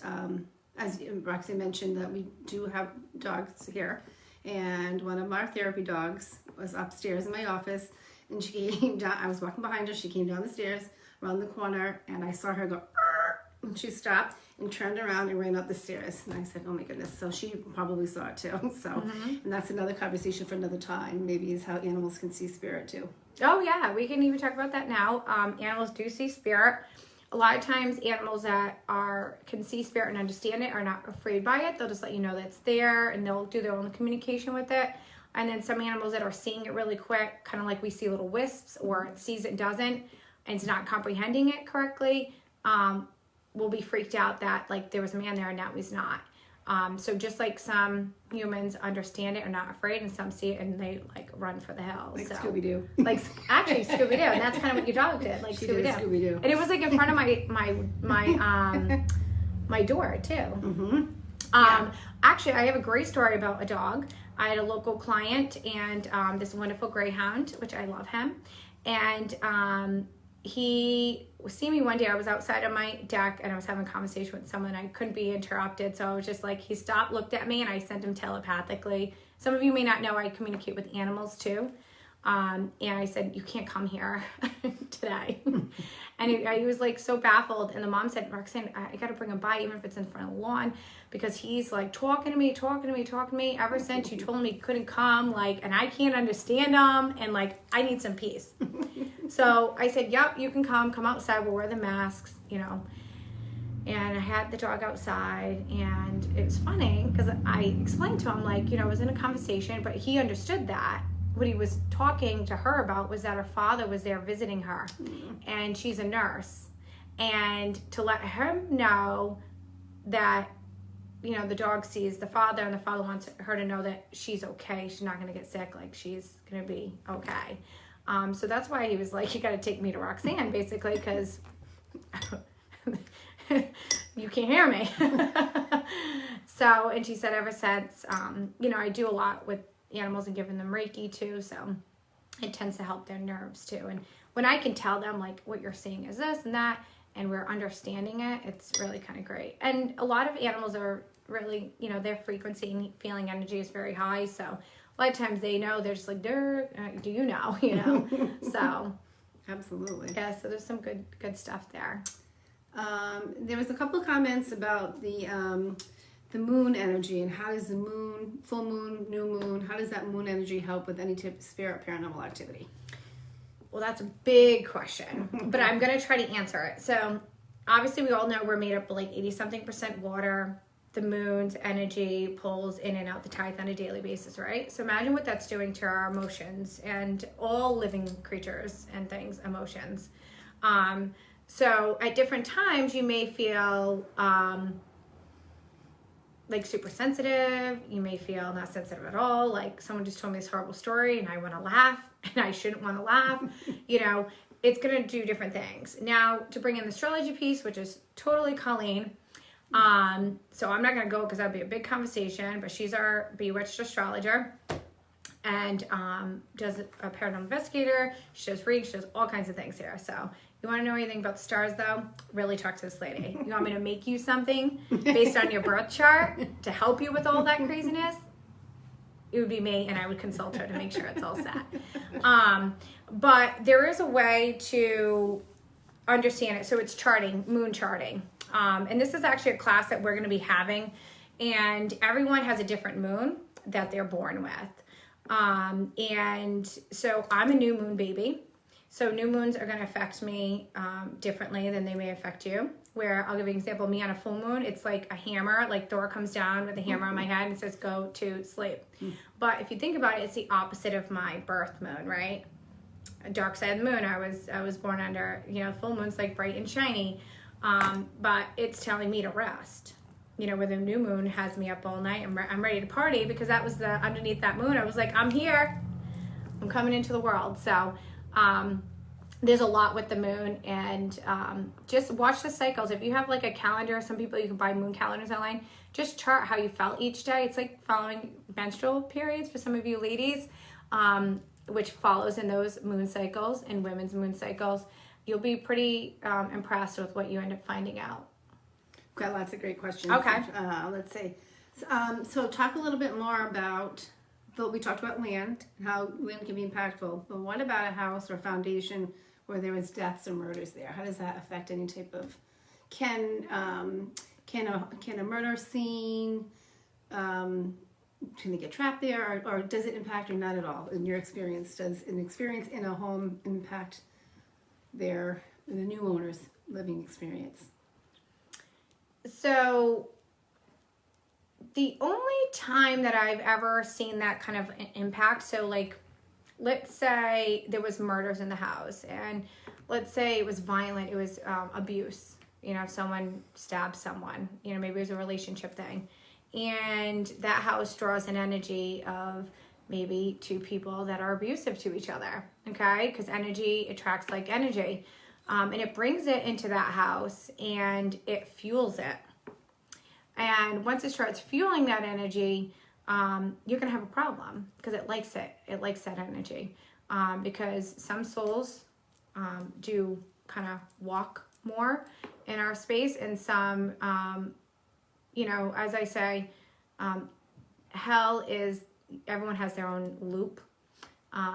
as Roxanne mentioned, that we do have dogs here, and one of our therapy dogs was upstairs in my office, and she came down. I was walking behind her. She came down the stairs, around the corner, and I saw her go, "Arr!" And she stopped and turned around and ran up the stairs. And I said, oh my goodness. So she probably saw it too. So, and that's another conversation for another time. Maybe is how animals can see spirit too. Oh yeah, we can even talk about that now. Animals do see spirit. A lot of times animals that can see spirit and understand it are not afraid by it. They'll just let you know that it's there, and they'll do their own communication with it. And then some animals that are seeing it really quick, kind of like we see little wisps, or it sees it and doesn't, and it's not comprehending it correctly, will be freaked out that like there was a man there and now he's not. So just like some humans understand it, are not afraid, and some see it and they like run for the hills. Like so, Scooby-Doo. Like actually Scooby-Doo, and that's kind of what your dog did, like Scooby-Doo. And it was like in front of my door too. Yeah. Actually, I have a great story about a dog. I had a local client, and this wonderful greyhound, which I love him, and he was seeing me one day. I was outside on my deck and I was having a conversation with someone. I couldn't be interrupted, so I was just like, he stopped, looked at me, and I sent him telepathically. Some of you may not know I communicate with animals too. And I said, you can't come here today. And he was like so baffled. And the mom said, Roxanne, I got to bring him by, even if it's in front of the lawn, because he's like talking to me ever since you told me he couldn't come, like, and I can't understand him, and like, I need some peace. So I said, yep, you can come outside, we'll wear the masks, And I had the dog outside, and it was funny because I explained to him, like, I was in a conversation, but he understood that. What he was talking to her about was that her father was there visiting her, and she's a nurse. And to let him know that, the dog sees the father, and the father wants her to know that she's okay. She's not going to get sick. Like, she's going to be okay. So that's why he was like, you got to take me to Roxanne, basically, because you can't hear me. So, and she said ever since, I do a lot with animals and giving them Reiki too, so it tends to help their nerves too. And when I can tell them, like, what you're seeing is this and that, and we're understanding it, it's really kind of great. And a lot of animals are really, their frequency and feeling energy is very high, so a lot of times they know, they're just like, do you know, so Absolutely. Yeah, so there's some good stuff there. There was a couple of comments about the moon energy, and how does the moon, full moon, new moon, how does that moon energy help with any type of spirit paranormal activity? Well, that's a big question, but I'm going to try to answer it. So obviously we all know we're made up of like 80-something% water. The moon's energy pulls in and out the tides on a daily basis, right? So imagine what that's doing to our emotions, and all living creatures and things, emotions. So at different times, you may feel like super sensitive. You may feel not sensitive at all. Like someone just told me this horrible story and I want to laugh and I shouldn't want to laugh. You know, it's going to do different things. Now, to bring in the astrology piece, which is totally Colleen. So I'm not going to go because that'd be a big conversation, but she's our bewitched astrologer and does a paranormal investigator. She does readings. She does all kinds of things here. So you want to know anything about the stars, though? Really talk to this lady. You want me to make you something based on your birth chart to help you with all that craziness? It would be me, and I would consult her to make sure it's all set. But there is a way to understand it. So it's charting, moon charting. And this is actually a class that we're going to be having. And everyone has a different moon that they're born with. And so I'm a new moon baby. So new moons are going to affect me differently than they may affect you. Where I'll give you an example, me on a full moon, it's like a hammer, like Thor comes down with a hammer on my head and says, go to sleep. But if you think about it, it's the opposite of my birth moon, right? A dark side of the moon, I was born under, you know, full moon's like bright and shiny. But it's telling me to rest. You know, where the new moon has me up all night. I'm ready to party because that was the underneath that moon. I was like, I'm here. I'm coming into the world. So there's a lot with the moon, and just watch the cycles. If you have like a calendar, some people you can buy moon calendars online. Just chart how you felt each day. It's like following menstrual periods for some of you ladies, which follows in those moon cycles and women's moon cycles. You'll be pretty impressed with what you end up finding out. Got lots of great questions. Okay. Let's see. So talk a little bit more about, we talked about land, how land can be impactful, but what about a house or foundation where there was deaths or murders there? How does that affect any type of, can a murder scene, can they get trapped there, or does it impact or not at all? In your experience, does an experience in a home impact the new owner's living experience? So the only time that I've ever seen that kind of impact, so like, let's say there was murders in the house, and let's say it was violent, it was abuse, you know, someone stabbed someone, you know, maybe it was a relationship thing, and that house draws an energy of maybe two people that are abusive to each other, okay? Because energy attracts like energy. And it brings it into that house and it fuels it. And once it starts fueling that energy, you're going to have a problem because it likes it. It likes that energy. Because some souls do kind of walk more in our space, and some, you know, as I say, hell is, everyone has their own loop.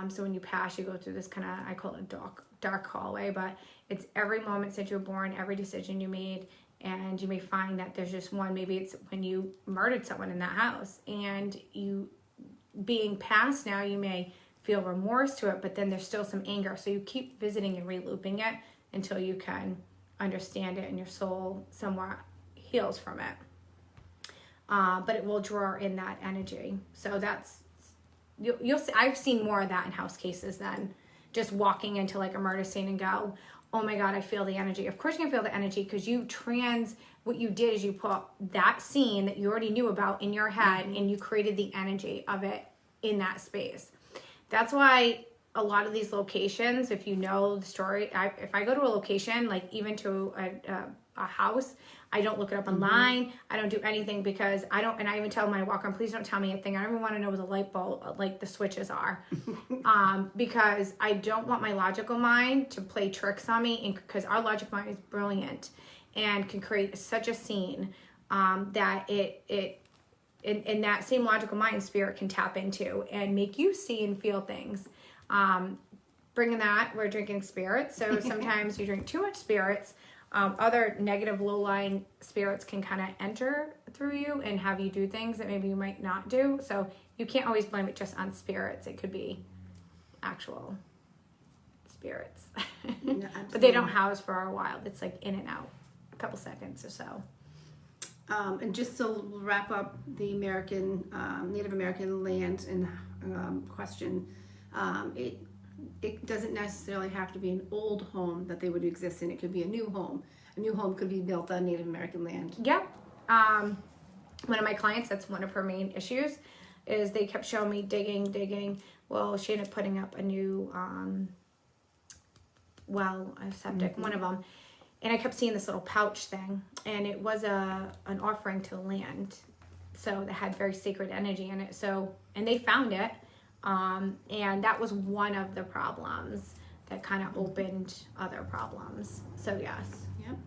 So when you pass, you go through this kind of, I call it a dark hallway, but it's every moment since you were born, every decision you made, and you may find that there's just one, maybe it's when you murdered someone in that house, and you being passed now, you may feel remorse to it, but then there's still some anger. So you keep visiting and re-looping it until you can understand it and your soul somewhat heals from it. But it will draw in that energy. So that's, you'll see, I've seen more of that in house cases than just walking into like a murder scene and go, oh my God, I feel the energy. Of course you can feel the energy because what you did is you put that scene that you already knew about in your head, and you created the energy of it in that space. That's why a lot of these locations, if you know the story, if I go to a location, like even to a house, I don't look it up online. I don't do anything because I even tell them when I walk on, please don't tell me a thing. I don't even want to know where the light bulb, like the switches are. Because I don't want my logical mind to play tricks on me, and because our logic mind is brilliant and can create such a scene that in that same logical mind, spirit can tap into and make you see and feel things. Bringing that, we're drinking spirits. So sometimes you drink too much spirits. Other negative low-lying spirits can kind of enter through you and have you do things that maybe you might not do. So you can't always blame it just on spirits. It could be actual spirits. No, but they don't house for a while. It's like in and out, a couple seconds or so. And just to wrap up the Native American land and question, it doesn't necessarily have to be an old home that they would exist in. It could be a new home. A new home could be built on Native American land. Yep. One of my clients, that's one of her main issues, is they kept showing me digging. Well, she ended up putting up a new a septic, one of them. And I kept seeing this little pouch thing, and it was an offering to the land. So that had very sacred energy in it. So, and they found it. And that was one of the problems that kind of opened other problems. So yes. Yep.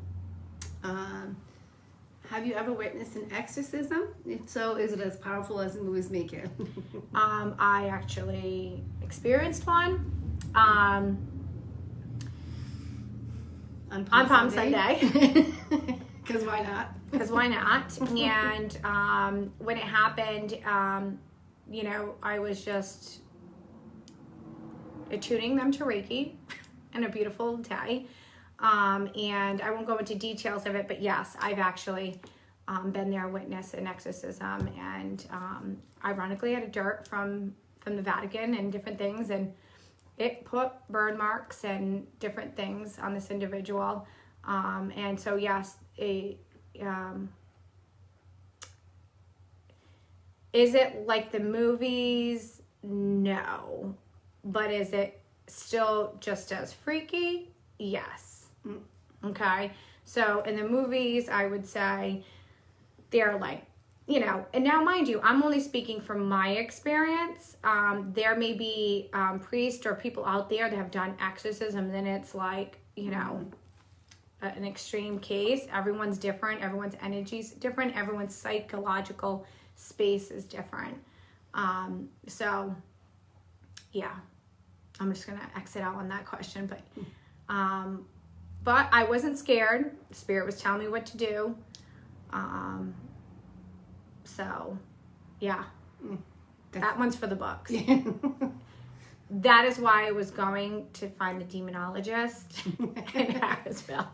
Have you ever witnessed an exorcism? If so, is it as powerful as the movies make it? I actually experienced one. On Palm Sunday. Because why not? Because why not? And when it happened, I was just attuning them to Reiki on a beautiful day. And I won't go into details of it, but yes, I've actually been there, witnessed an exorcism, and ironically had a dirt from the Vatican and different things, and it put burn marks and different things on this individual. And so yes, is it like the movies? No. But is it still just as freaky? Yes. Okay. So in the movies, I would say they're like, and now mind you, I'm only speaking from my experience. There may be priests or people out there that have done exorcism, and it's like, an extreme case. Everyone's different. Everyone's energy's different. Everyone's psychological space is different. So yeah, I'm just going to exit out on that question, but I wasn't scared. Spirit was telling me what to do. So yeah, that one's for the books. That is why I was going to find a demonologist in Harrisville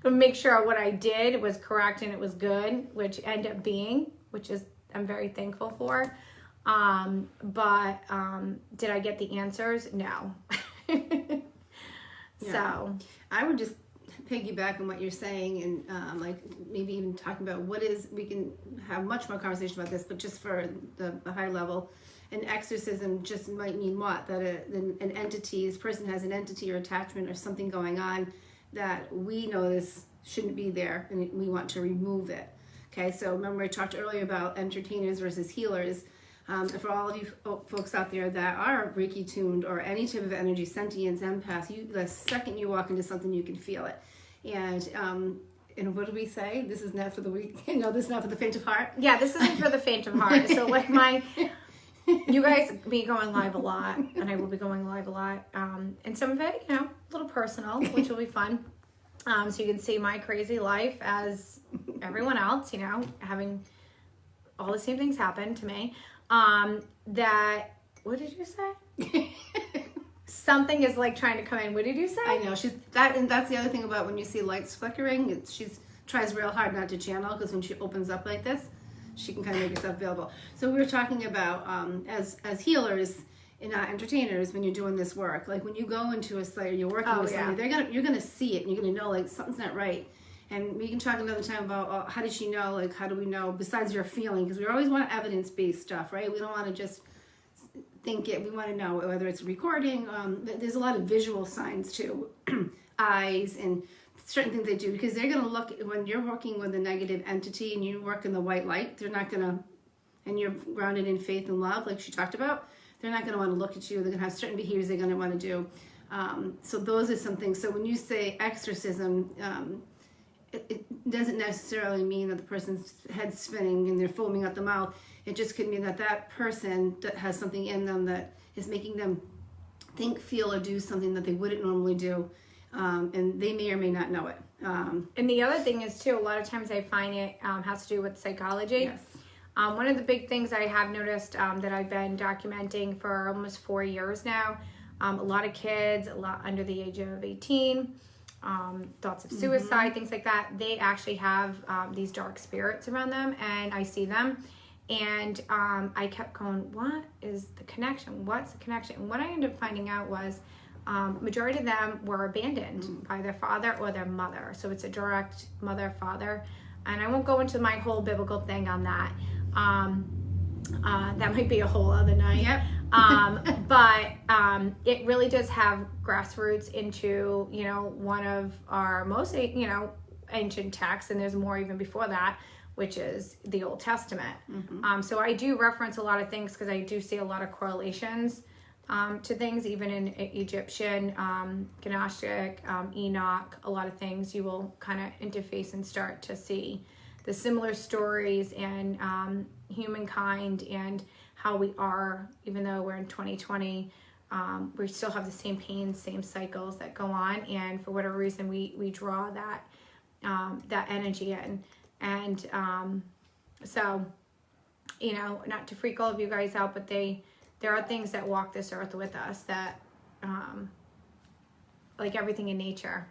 to make sure what I did was correct and it was good, which ended up being, which is I'm very thankful for. But did I get the answers? No. So I would just piggyback on what you're saying, and maybe even talking about we can have much more conversation about this, but just for the high level, an exorcism just might mean what? That an entity, this person has an entity or attachment or something going on that we notice shouldn't be there, and we want to remove it. Okay, so remember I talked earlier about entertainers versus healers. For all of you folks out there that are Reiki tuned or any type of energy, sentience, empath, the second you walk into something, you can feel it. And what do we say? This is not for the weak. No, this is not for the faint of heart. Yeah, this isn't for the faint of heart. So like you guys be going live a lot, and I will be going live a lot. And some of it, a little personal, which will be fun. So you can see my crazy life as everyone else, having all the same things happen to me. What did you say? Something is like trying to come in. What did you say? I know and that's the other thing about when you see lights flickering. She tries real hard not to channel, because when she opens up like this, she can kind of make herself available. So we were talking about as healers and entertainers, when you're doing this work, like when you go into a site or you're working with somebody, you're gonna see it, and you're gonna know like something's not right. And we can talk another time about how did she know? Like, how do we know besides your feeling? Because we always want evidence-based stuff, right? We don't want to just think it. We want to know whether it's recording. There's a lot of visual signs too, eyes and certain things they do, because they're going to look when you're working with a negative entity and you work in the white light. They're not going to, and you're grounded in faith and love, like she talked about. They're not going to want to look at you. They're going to have certain behaviors they're going to want to do. So those are some things. So when you say exorcism, it doesn't necessarily mean that the person's head's spinning and they're foaming at the mouth. It just could mean that person that has something in them that is making them think, feel, or do something that they wouldn't normally do. And they may or may not know it. And the other thing is, too, a lot of times I find it has to do with psychology. Yes. One of the big things I have noticed that I've been documenting for almost 4 years now, a lot of kids, a lot under the age of 18, thoughts of suicide, things like that, they actually have these dark spirits around them, and I see them. And I kept going, what is the connection? What's the connection? And what I ended up finding out was majority of them were abandoned by their father or their mother. So it's a direct mother-father. And I won't go into my whole biblical thing on that. That might be a whole other night. Yep. But it really does have grassroots into, you know, one of our most, you know, ancient texts, and there's more even before that, which is the Old Testament. So I do reference a lot of things because I do see a lot of correlations to things, even in Egyptian, Gnostic, Enoch, a lot of things you will kind of interface and start to see the similar stories and humankind and how we are, even though we're in 2020, we still have the same pains, same cycles that go on, and for whatever reason we draw that that energy in. And so, you know, not to freak all of you guys out, but there are things that walk this earth with us that, like everything in nature,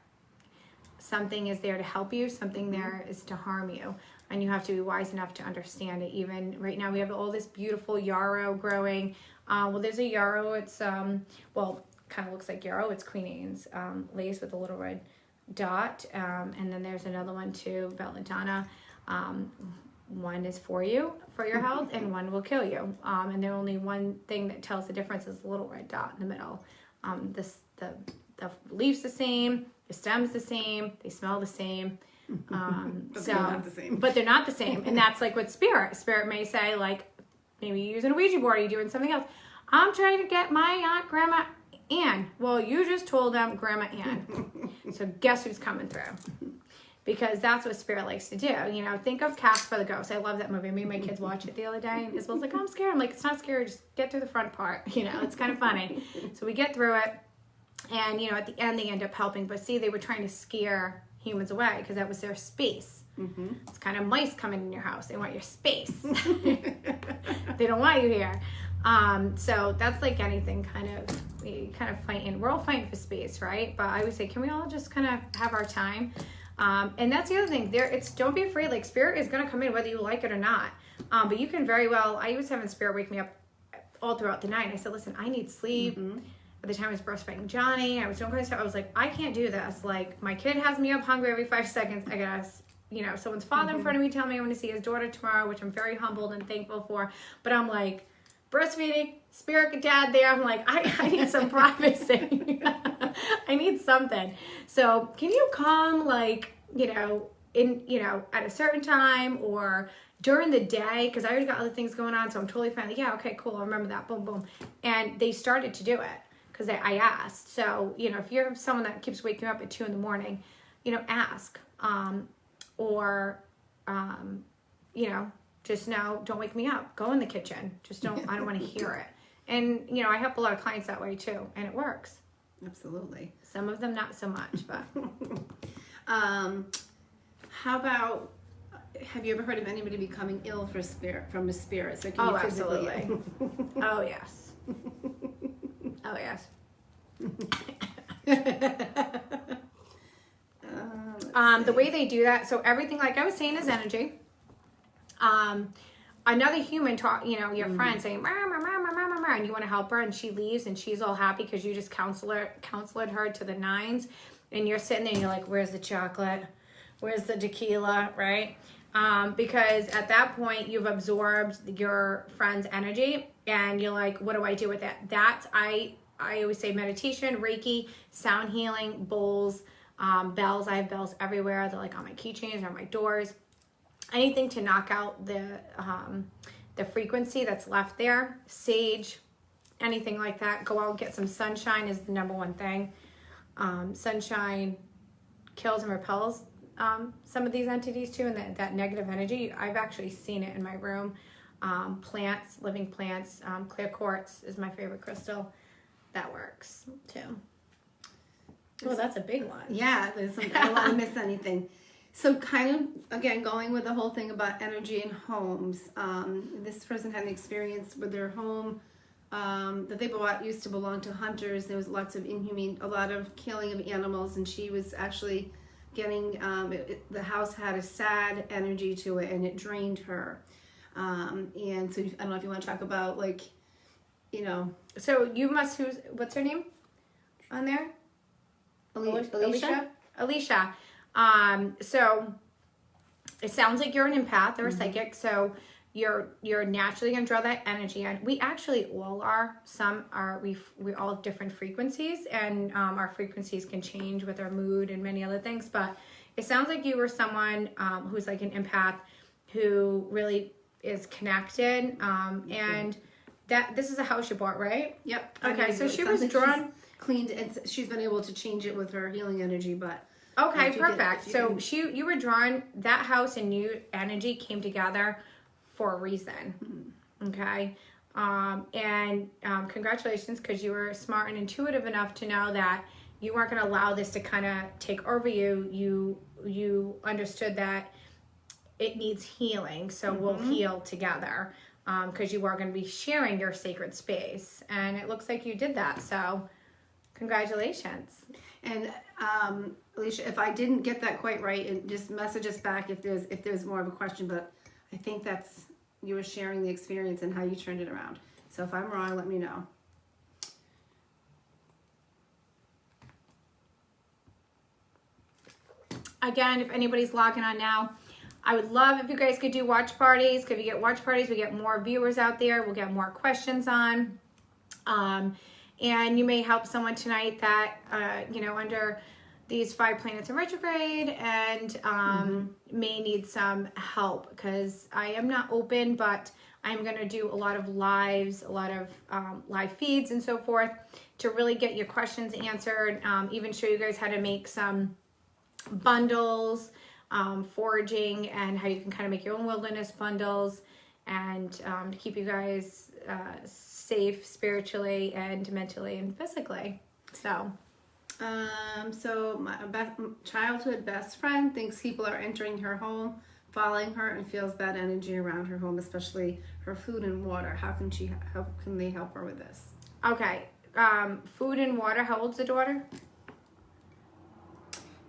something is there to help you, something there is to harm you. And you have to be wise enough to understand it. Even right now, we have all this beautiful yarrow growing. Well, there's a yarrow. It's, well, kind of looks like yarrow. It's Queen Anne's lace with a little red dot. And then there's another one too, belladonna. One is for you, for your health, and one will kill you. And the only one thing that tells the difference is the little red dot in the middle. The leaf's the same, the stem's the same, they smell the same. But they're not the same. But they're not the same. And that's like with spirit may say, like, maybe you're using a Ouija board, or you're doing something else. I'm trying to get my aunt, Grandma Ann. Well, you just told them Grandma Ann. So guess who's coming through? Because that's what spirit likes to do. You know, think of Casper the Ghost. I love that movie. Me and my kids watched it the other day, and Isabel's like, oh, I'm scared. I'm like, it's not scary. Just get through the front part. You know, it's kind of funny. So we get through it, and, you know, at the end, they end up helping. But see, they were trying to scare humans away because that was their space. It's kind of mice coming in your house. They want your space. They don't want you here. So that's like anything, we kind of fighting. We're all fighting for space, right? But I would say, can we all just kind of have our time? And that's the other thing. Don't be afraid. Like, spirit is going to come in whether you like it or not. But you can very well. I was having spirit wake me up all throughout the night. I said, listen, I need sleep. At the time I was breastfeeding Johnny. I was doing kind of stuff. I was like, I can't do this. Like, my kid has me up hungry every 5 seconds. I gotta, you know, someone's father in front of me telling me I'm going to see his daughter tomorrow, which I'm very humbled and thankful for. But I'm like, breastfeeding, spirit dad there. I'm like, I need some privacy. I need something. So can you come, like, you know, at a certain time or during the day? Because I already got other things going on. So I'm totally fine. Like, yeah, okay, cool. I remember that. Boom, boom. And they started to do it because I asked. So, you know, if you're someone that keeps waking up at 2 a.m, you know, ask. You know, just now, don't wake me up. Go in the kitchen. Just I don't want to hear it. And, you know, I help a lot of clients that way too. And it works. Absolutely. Some of them not so much, but. How about, have you ever heard of anybody becoming ill from a spirit? So can you physically? Absolutely. Oh, yes. Oh, yes. The way they do that, so everything, like I was saying, is energy. Another human talk, you know, your friend saying, rah, rah, rah, rah, rah, rah, and you want to help her, and she leaves, and she's all happy because you just counseled her to the nines, and you're sitting there, and you're like, where's the chocolate? Where's the tequila, right? Because at that point, you've absorbed your friend's energy, and you're like, what do I do with that? That's, I always say meditation, Reiki, sound healing, bowls, bells. I have bells everywhere. They're like on my keychains or on my doors. Anything to knock out the frequency that's left there. Sage, anything like that. Go out and get some sunshine is the number one thing. Sunshine kills and repels some of these entities too, and that negative energy. I've actually seen it in my room. Plants, living plants, clear quartz is my favorite crystal. That works too. Oh, that's a big one. Yeah, I don't want to miss anything. So kind of, again, going with the whole thing about energy in homes. This person had an experience with their home that they bought used to belong to hunters. There was lots of a lot of killing of animals, and she was actually getting, the house had a sad energy to it, and it drained her. And so I don't know if you want to talk about like, you know. So you must, what's her name on there? Alicia? Alicia. So it sounds like you're an empath or a psychic. So you're naturally going to draw that energy in. We actually all are. Some are, we all have different frequencies, and our frequencies can change with our mood and many other things. But it sounds like you were someone who's like an empath who really is connected. And that this is a house you bought, right? Yep. Okay, so she was like drawn. Cleaned, and she's been able to change it with her healing energy, but. Okay, perfect. So you were drawn, that house and you energy came together for a reason. Okay. And congratulations, because you were smart and intuitive enough to know that you weren't going to allow this to kind of take over you. You understood that it needs healing, so we'll heal together, because you are going to be sharing your sacred space, and it looks like you did that. So congratulations. And Alicia, if I didn't get that quite right, and just message us back if there's more of a question. But I think that's, you were sharing the experience and how you turned it around. So if I'm wrong, let me know. Again, if anybody's logging on now, I would love if you guys could do watch parties. Because if you get watch parties, we get more viewers out there. We'll get more questions on. And you may help someone tonight that, under these 5 planets in retrograde and may need some help, because I am not open, but I'm going to do a lot of lives, a lot of live feeds and so forth to really get your questions answered, even show you guys how to make some bundles, foraging, and how you can kind of make your own wilderness bundles, and to keep you guys safe spiritually and mentally and physically. So my childhood best friend thinks people are entering her home, following her, and feels bad energy around her home, especially her food and water. How can they help her with this? Okay. Food and water. How old's the daughter?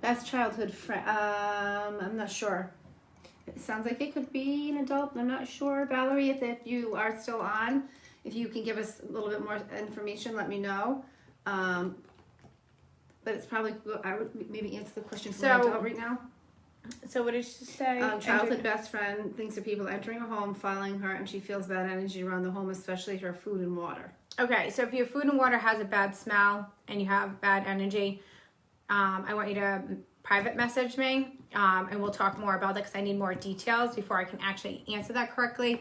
Best childhood friend. I'm not sure. It sounds like it could be an adult. I'm not sure. Valerie, if you are still on, if you can give us a little bit more information, let me know. But it's probably, I would maybe answer the question for an adult right now. So what did she say? Childhood best friend thinks of people entering her home, following her, and she feels bad energy around the home, especially her food and water. Okay, so if your food and water has a bad smell and you have bad energy, I want you to private message me, and we'll talk more about that, because I need more details before I can actually answer that correctly.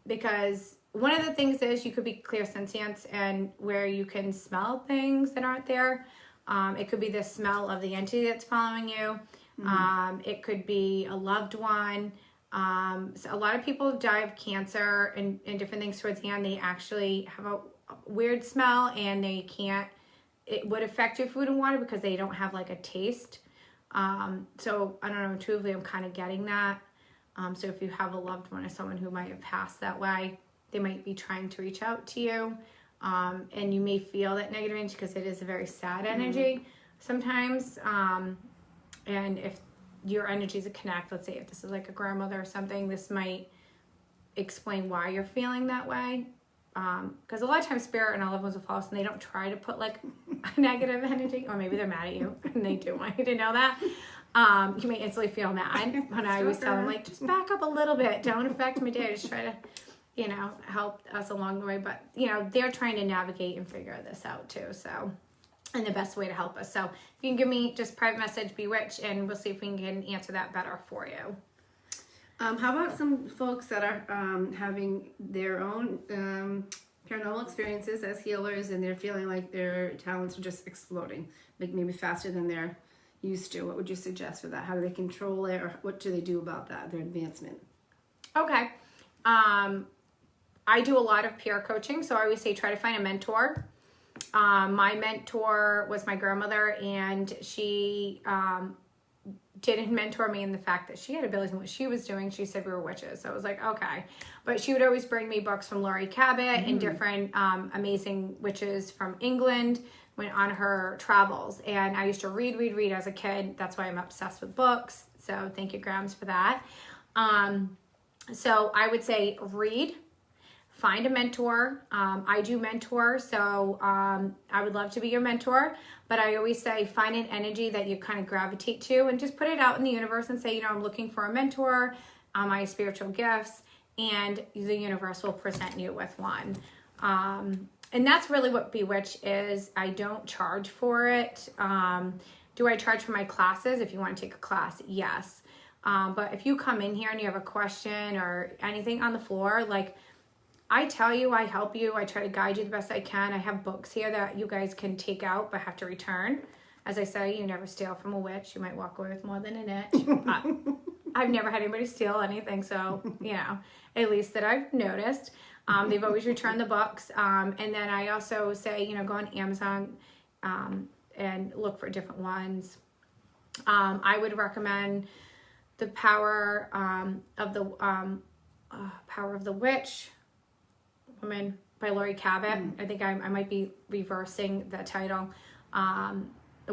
Because one of the things is you could be clairsentient, and where you can smell things that aren't there. It could be the smell of the entity that's following you. It could be a loved one. So a lot of people die of cancer and different things towards the end. They actually have a weird smell, and they can't, it would affect your food and water because they don't have like a taste. So I don't know, intuitively I'm kind of getting that. So if you have a loved one or someone who might have passed that way, they might be trying to reach out to you. And you may feel that negative energy because it is a very sad energy sometimes. And if your energies connect, let's say if this is like a grandmother or something, this might explain why you're feeling that way. Because a lot of times spirit and our loved ones will follow us, and they don't try to put like a negative energy, or maybe they're mad at you and they do want you to know that. You may instantly feel mad when I always tell them, like, just back up a little bit, don't affect my day, just try to, help us along the way. But they're trying to navigate and figure this out too, so, and the best way to help us. So if you can give me just private message Bewitch, and we'll see if we can answer that better for you. How about some folks that are having their own paranormal experiences as healers, and they're feeling like their talents are just exploding, like maybe faster than they're used to? What would you suggest for that? How do they control it, or what do they do about that, their advancement? Okay. I do a lot of peer coaching, so I always say try to find a mentor. My mentor was my grandmother, and she didn't mentor me in the fact that she had abilities in what she was doing. She said we were witches, so I was like, okay. But she would always bring me books from Laurie Cabot and different amazing witches from England went on her travels, and I used to read as a kid. That's why I'm obsessed with books, so thank you, Grams, for that. So I would say read, find a mentor. I do mentor, so I would love to be your mentor. But I always say find an energy that you kind of gravitate to and just put it out in the universe and say, I'm looking for a mentor, my spiritual gifts, and the universe will present you with one. And that's really what Bewitch is. I don't charge for it. Do I charge for my classes? If you want to take a class, yes. But if you come in here and you have a question or anything on the floor, like I tell you, I help you. I try to guide you the best I can. I have books here that you guys can take out but have to return. As I say, you never steal from a witch. You might walk away with more than an itch. I've never had anybody steal anything, so, at least that I've noticed. They've always returned the books. And then I also say, go on Amazon and look for different ones. I would recommend The Power of the Witch Woman by Lori Cabot. I think I might be reversing the title. A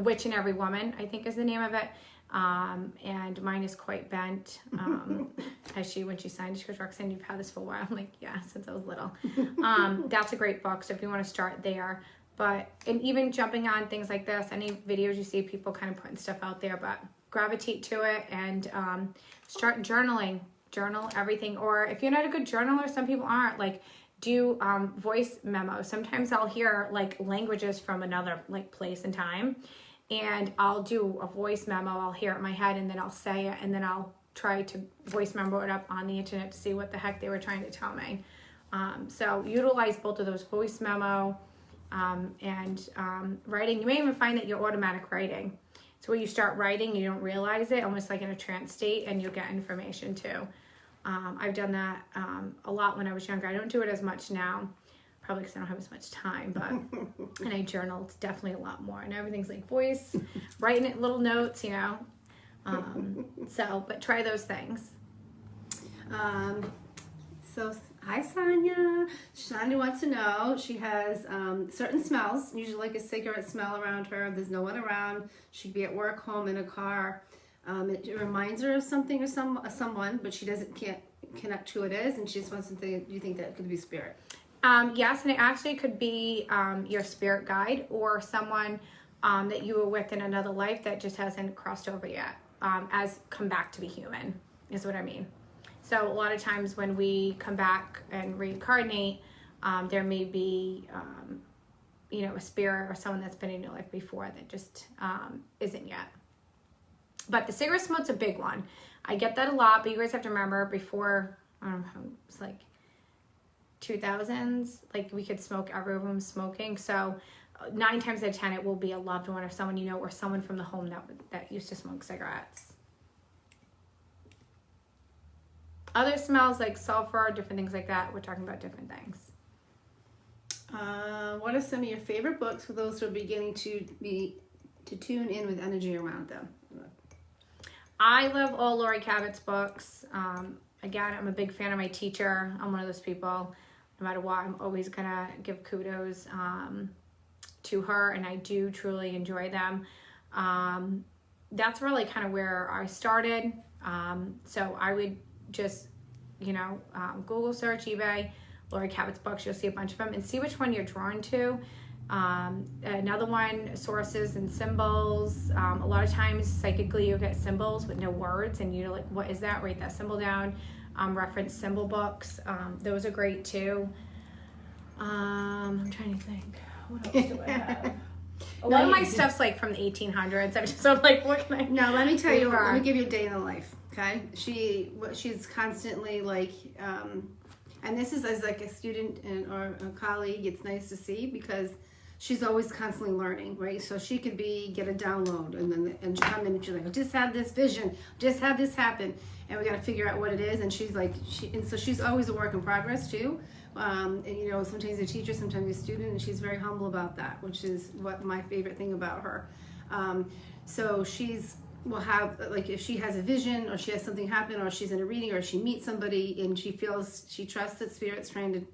Witch in Every Woman, I think is the name of it. And mine is quite bent. When she signed it, she goes, Roxanne, you've had this for a while. I'm like, yeah, since I was little. That's a great book. So if you want to start there, and even jumping on things like this, any videos you see people kind of putting stuff out there, but gravitate to it and start journaling. Journal everything. Or if you're not a good journaler, some people aren't, like do voice memos. Sometimes I'll hear like languages from another like place and time, and I'll do a voice memo. I'll hear it in my head and then I'll say it, and then I'll try to voice memo it up on the internet to see what the heck they were trying to tell me. So utilize both of those, voice memo and writing. You may even find that you're automatic writing. So when you start writing, you don't realize it, almost like in a trance state, and you'll get information too. I've done that a lot when I was younger. I don't do it as much now, probably because I don't have as much time, but and I journaled definitely a lot more. And everything's like voice, writing it, little notes, but try those things. So hi, Sonia. Sonia wants to know, she has certain smells, usually like a cigarette smell around her. There's no one around. She could be at work, home, in a car. It reminds her of something or someone, but she can't connect who it is, and she just wants to think, do you think that could be spirit? Yes, and it actually could be your spirit guide or someone that you were with in another life that just hasn't crossed over yet, as come back to be human, is what I mean. So a lot of times when we come back and reincarnate, there may be, a spirit or someone that's been in your life before that just isn't yet. But the cigarette smoke's a big one. I get that a lot, but you guys have to remember before, I don't know, it's like 2000s, like we could smoke, everyone was smoking. So 9 times out of 10, it will be a loved one or someone you know, or someone from the home that used to smoke cigarettes. Other smells like sulfur, different things like that. We're talking about different things. What are some of your favorite books for those who are beginning to tune in with energy around them? I love all Lori Cabot's books. Again, I'm a big fan of my teacher. I'm one of those people, no matter what, I'm always gonna give kudos to her, and I do truly enjoy them. That's really kind of where I started. So I would just, Google search, eBay, Lori Cabot's books. You'll see a bunch of them and see which one you're drawn to. Another one, sources and symbols. A lot of times psychically you'll get symbols with no words and you're like, what is that? Write that symbol down. Reference symbol books. Those are great too. I'm trying to think. What else do I have? A lot of my stuff's like from the 1800s. I'm like, what can I? No, let me tell you. Let me give you a day in the life. Okay, she's constantly like, and this is as like a student or a colleague. It's nice to see because she's always constantly learning, right? So she could get a download and come in and she's like, I just had this vision, just had this happen, and we got to figure out what it is. And she's like, so she's always a work in progress too. And sometimes a teacher, sometimes a student, and she's very humble about that, which is what my favorite thing about her. So will have, like, if she has a vision or she has something happen or she's in a reading or she meets somebody and she trusts that spirit's trying to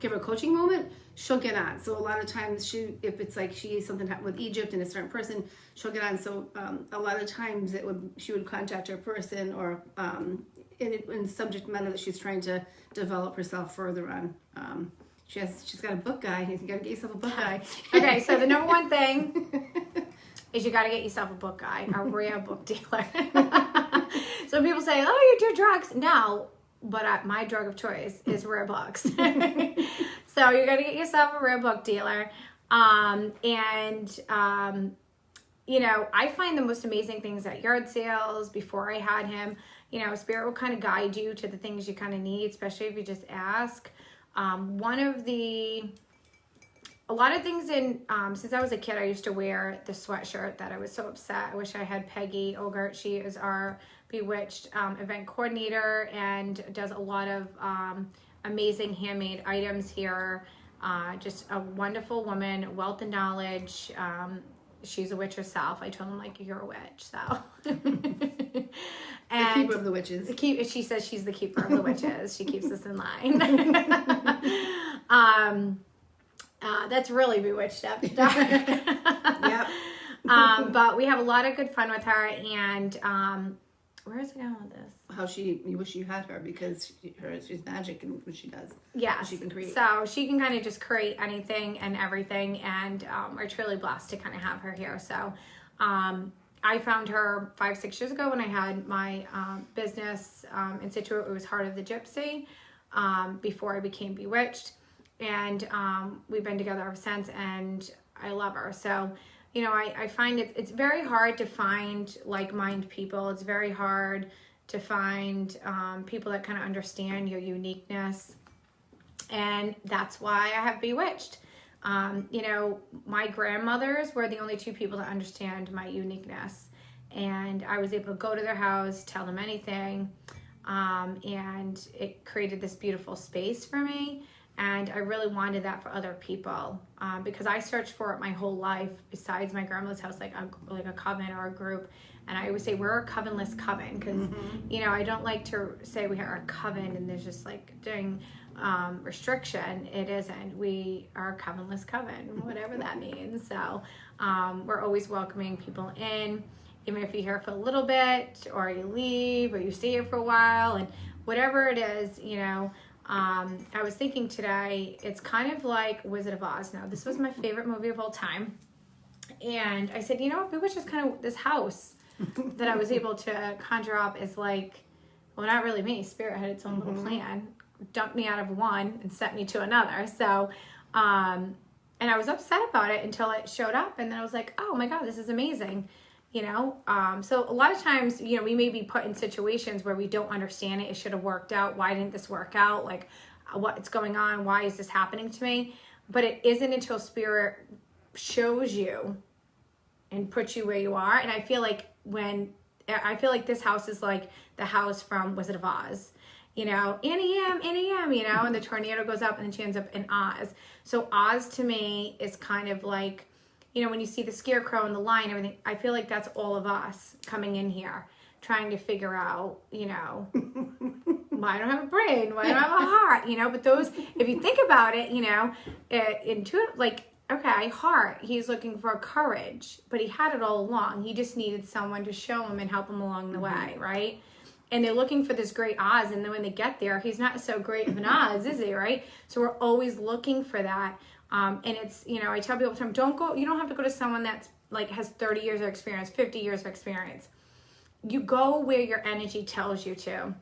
give her a coaching moment, she'll get on. So a lot of times if it's like something happened with Egypt and a certain person, she'll get on. So a lot of times she would contact her person or in subject matter that she's trying to develop herself further on. She's got a book guy. You got to get yourself a book guy. Okay, so the number one thing is you got to get yourself a book guy, a rare book dealer. So people say, oh, you do drugs. No, but my drug of choice is rare books. So you got to get yourself a rare book dealer. You know, I find the most amazing things at yard sales. Before I had him, you know, Spirit will kind of guide you to the things you kind of need, especially if you just ask. A lot of things since I was a kid, I used to wear the sweatshirt that I was so upset. I wish I had Peggy Ogert. She is our Bewitched event coordinator and does a lot of amazing handmade items here. Just a wonderful woman, wealth of knowledge. She's a witch herself. I told him, like, you're a witch, so. And the keeper of the witches. She says she's the keeper of the witches. She keeps us in line. That's really bewitched up stuff. Yep. But we have a lot of good fun with her, and where is it going with this? You wish you had her because she's magic in what she does. Yeah, she can create. So she can kind of just create anything and everything, and we're truly blessed to kind of have her here. So I found her 5-6 years ago when I had my business in Situate. It was Heart of the Gypsy before I became Bewitched, and we've been together ever since, and I love her. So, you know, I find it's very hard to find like-minded people. It's very hard to find people that kind of understand your uniqueness. And that's why I have Bewitched. You know, my grandmothers were the only two people that understand my uniqueness. And I was able to go to their house, tell them anything. And it created this beautiful space for me. And I really wanted that for other people because I searched for it my whole life besides my grandmother's house, like a coven or a group. And I always say we're a covenless coven because, you know, I don't like to say we are a coven and there's just like doing restriction. It isn't. We are a covenless coven, whatever that means. So we're always welcoming people in, even if you're here for a little bit or you leave or you stay here for a while and whatever it is, you know. I was thinking today, it's kind of like Wizard of Oz. Now, this was my favorite movie of all time. And I said, you know what, Bewitched is kind of this house that I was able to conjure up is like, well, not really me. Spirit had its own little plan, dumped me out of one and sent me to another. So, and I was upset about it until it showed up. And then I was like, oh my God, this is amazing. You know, so a lot of times, you know, we may be put in situations where we don't understand it. It should have worked out. Why didn't this work out? Like, what's going on? Why is this happening to me? But it isn't until Spirit shows you and puts you where you are. And I feel like this house is like the house from Wizard of Oz. You know, Annie M, you know, and the tornado goes up and then she ends up in Oz. So Oz to me is kind of like, you know, when you see the scarecrow and the lion and everything, I feel like that's all of us coming in here trying to figure out, you know, why I don't have a brain, why I don't have a heart, you know, but those, if you think about it, you know, like, okay, heart, he's looking for courage, but he had it all along. He just needed someone to show him and help him along the way, right? And they're looking for this great Oz, and then when they get there, he's not so great of an Oz, is he, right? So we're always looking for that. And it's, you know, I tell people all the time, you don't have to go to someone that's like has 30 years of experience, 50 years of experience. You go where your energy tells you to.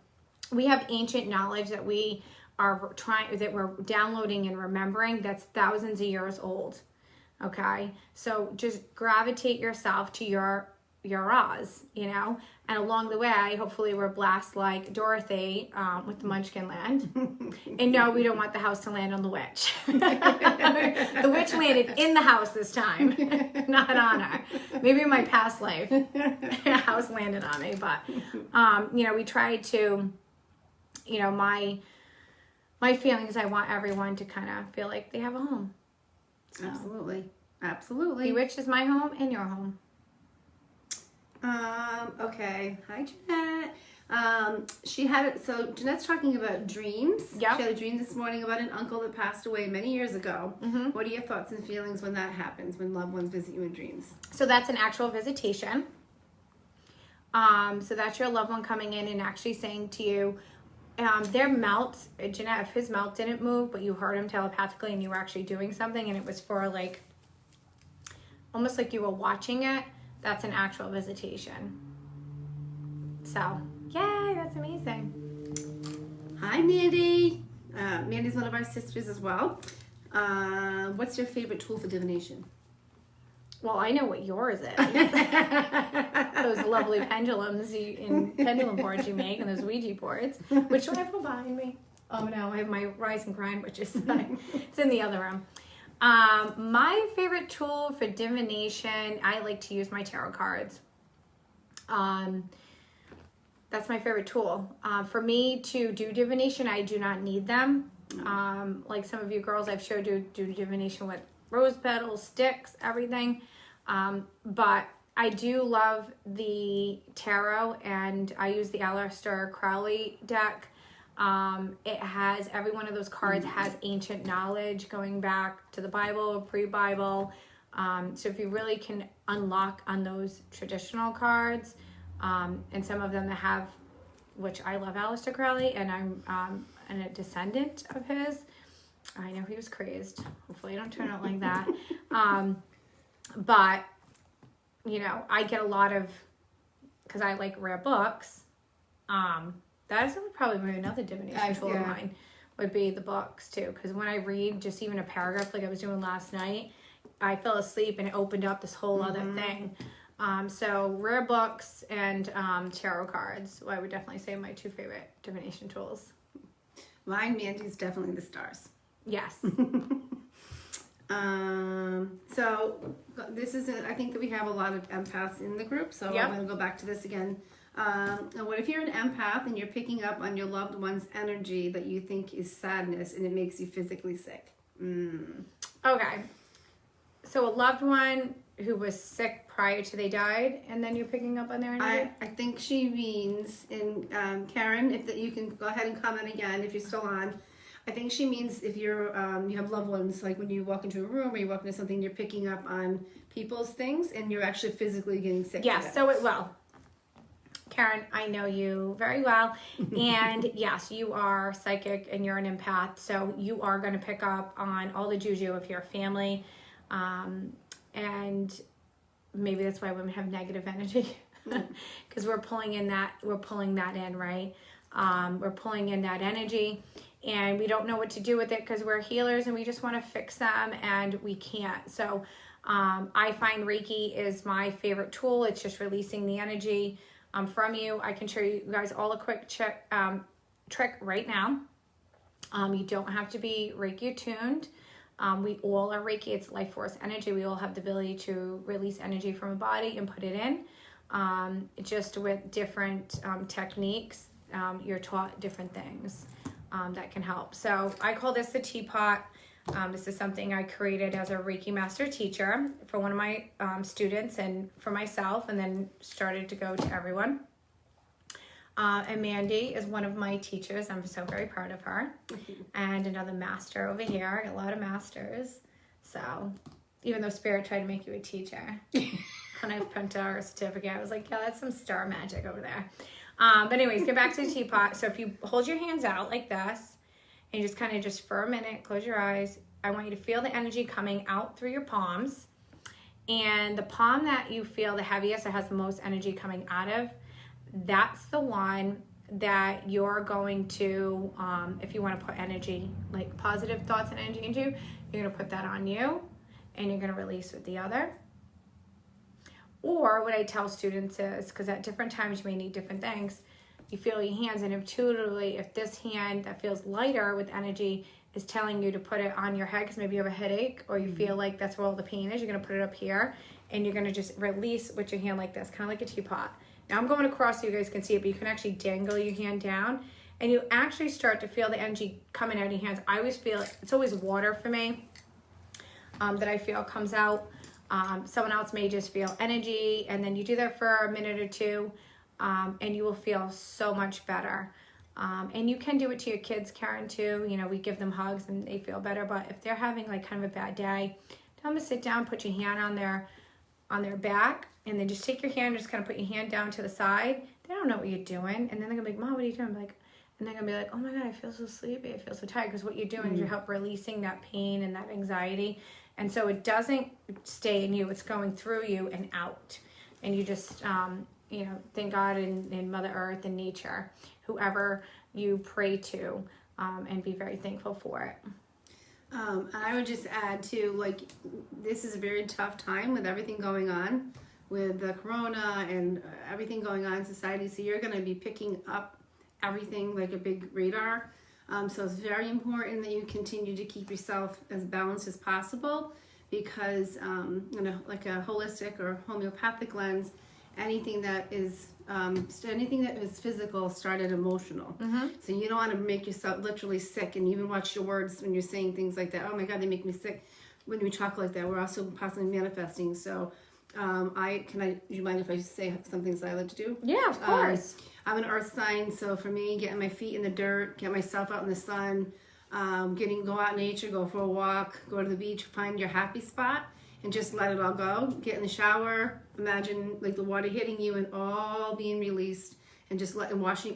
We have ancient knowledge that we're downloading and remembering that's thousands of years old. Okay. So just gravitate yourself to your Oz, you know, and along the way, hopefully we're blessed like Dorothy with the Munchkin Land. And no, we don't want the house to land on the witch. The witch landed in the house this time, not on her. Maybe in my past life, a house landed on me. But, you know, we tried to, you know, my feeling is I want everyone to kind of feel like they have a home. So, Absolutely. Bewitched is my home and your home. Okay. Hi, Jeanette. She had it. So Jeanette's talking about dreams. Yep. She had a dream this morning about an uncle that passed away many years ago. Mm-hmm. What are your thoughts and feelings when that happens, when loved ones visit you in dreams? So that's an actual visitation. So that's your loved one coming in and actually saying to you, their mouth, Jeanette, if his mouth didn't move, but you heard him telepathically and you were actually doing something and it was for like, almost like you were watching it, that's an actual visitation. So, yay, that's amazing. Hi, Mandy. Mandy's one of our sisters as well. What's your favorite tool for divination? Well, I know what yours is. Those lovely pendulums and pendulum boards you make and those Ouija boards. Which one I put behind me? Oh no, I have my Rise and Grind, which is it's in the other room. My favorite tool for divination, I like to use my tarot cards. That's my favorite tool. For me to do divination, I do not need them. Like some of you girls I've showed you do divination with rose petals, sticks, everything. But I do love the tarot, and I use the Aleister Crowley deck. It has, every one of those cards has ancient knowledge going back to the Bible, pre-Bible. So if you really can unlock on those traditional cards, and some of them that have, which I love Aleister Crowley, and I'm a descendant of his. I know he was crazed. Hopefully I don't turn out like that. But, you know, I get a lot of, because I like rare books. That is probably be another divination tool of mine, would be the books too. Because when I read just even a paragraph like I was doing last night, I fell asleep and it opened up this whole other thing. So rare books and tarot cards, I would definitely say my two favorite divination tools. Mine, Mandy's definitely the stars. Yes. So this is, I think that we have a lot of empaths in the group, so I'm going to go back to this again. What if you're an empath and you're picking up on your loved one's energy that you think is sadness and it makes you physically sick? Okay. So a loved one who was sick prior to they died, and then you're picking up on their energy? I think she means, and Karen, if you can go ahead and comment again if you're still on. I think she means if you're you have loved ones, like when you walk into a room or you walk into something, you're picking up on people's things and you're actually physically getting sick. Yes, so it will. Karen, I know you very well. And yes, you are psychic and you're an empath. So you are going to pick up on all the juju of your family. And maybe that's why women have negative energy. Because we're pulling that in, right? We're pulling in that energy. And we don't know what to do with it because we're healers and we just want to fix them and we can't. So I find Reiki is my favorite tool. It's just releasing the energy from you. I can show you guys all a quick trick right now. You don't have to be Reiki attuned. We all are Reiki. It's life force energy. We all have the ability to release energy from a body and put it in. Just with different techniques, you're taught different things that can help. So I call this the teapot. This is something I created as a Reiki master teacher for one of my students and for myself, and then started to go to everyone. And Mandy is one of my teachers. I'm so very proud of her. And another master over here. I got a lot of masters. So even though Spirit tried to make you a teacher, when I printed our certificate, I was like, yeah, that's some star magic over there. But anyways, get back to the teapot. So if you hold your hands out like this, and just kind of just for a minute, close your eyes. I want you to feel the energy coming out through your palms. And the palm that you feel the heaviest, that has the most energy coming out of, that's the one that you're going to, if you want to put energy, like positive thoughts and energy into, you're going to put that on you and you're going to release with the other. Or what I tell students is, because at different times you may need different things, you feel your hands, and intuitively, if this hand that feels lighter with energy is telling you to put it on your head because maybe you have a headache or you feel like that's where all the pain is, you're going to put it up here and you're going to just release with your hand like this, kind of like a teapot. Now I'm going across so you guys can see it, but you can actually dangle your hand down and you actually start to feel the energy coming out of your hands. I always feel it's always water for me that I feel comes out. Someone else may just feel energy, and then you do that for a minute or two, and you will feel so much better. And you can do it to your kids, Karen, too. You know, we give them hugs and they feel better. But if they're having like kind of a bad day, tell them to sit down, put your hand on their back, and then just take your hand, just kind of put your hand down to the side. They don't know what you're doing, and then they're gonna be like, "Mom, what are you doing?" I'm like, and they're gonna be like, "Oh my God, I feel so sleepy. I feel so tired." Because what you're doing is you're help releasing that pain and that anxiety, and so it doesn't stay in you. It's going through you and out, and you just you know, thank God and Mother Earth and nature, whoever you pray to, and be very thankful for it. I would just add too, like, this is a very tough time with everything going on with the corona and everything going on in society. So you're going to be picking up everything like a big radar. So it's very important that you continue to keep yourself as balanced as possible, because you know, like a holistic or homeopathic lens, anything that is physical started emotional. So you don't want to make yourself literally sick, and even watch your words when you're saying things like that. Oh my God, they make me sick. When we talk like that, we're also possibly manifesting. So do you mind if I say some things that I like to do? Yeah, of course. I'm an earth sign, so for me, getting my feet in the dirt, get myself out in the sun, go out in nature, go for a walk, go to the beach, find your happy spot, and just let it all go. Get in the shower, imagine like the water hitting you and all being released, and just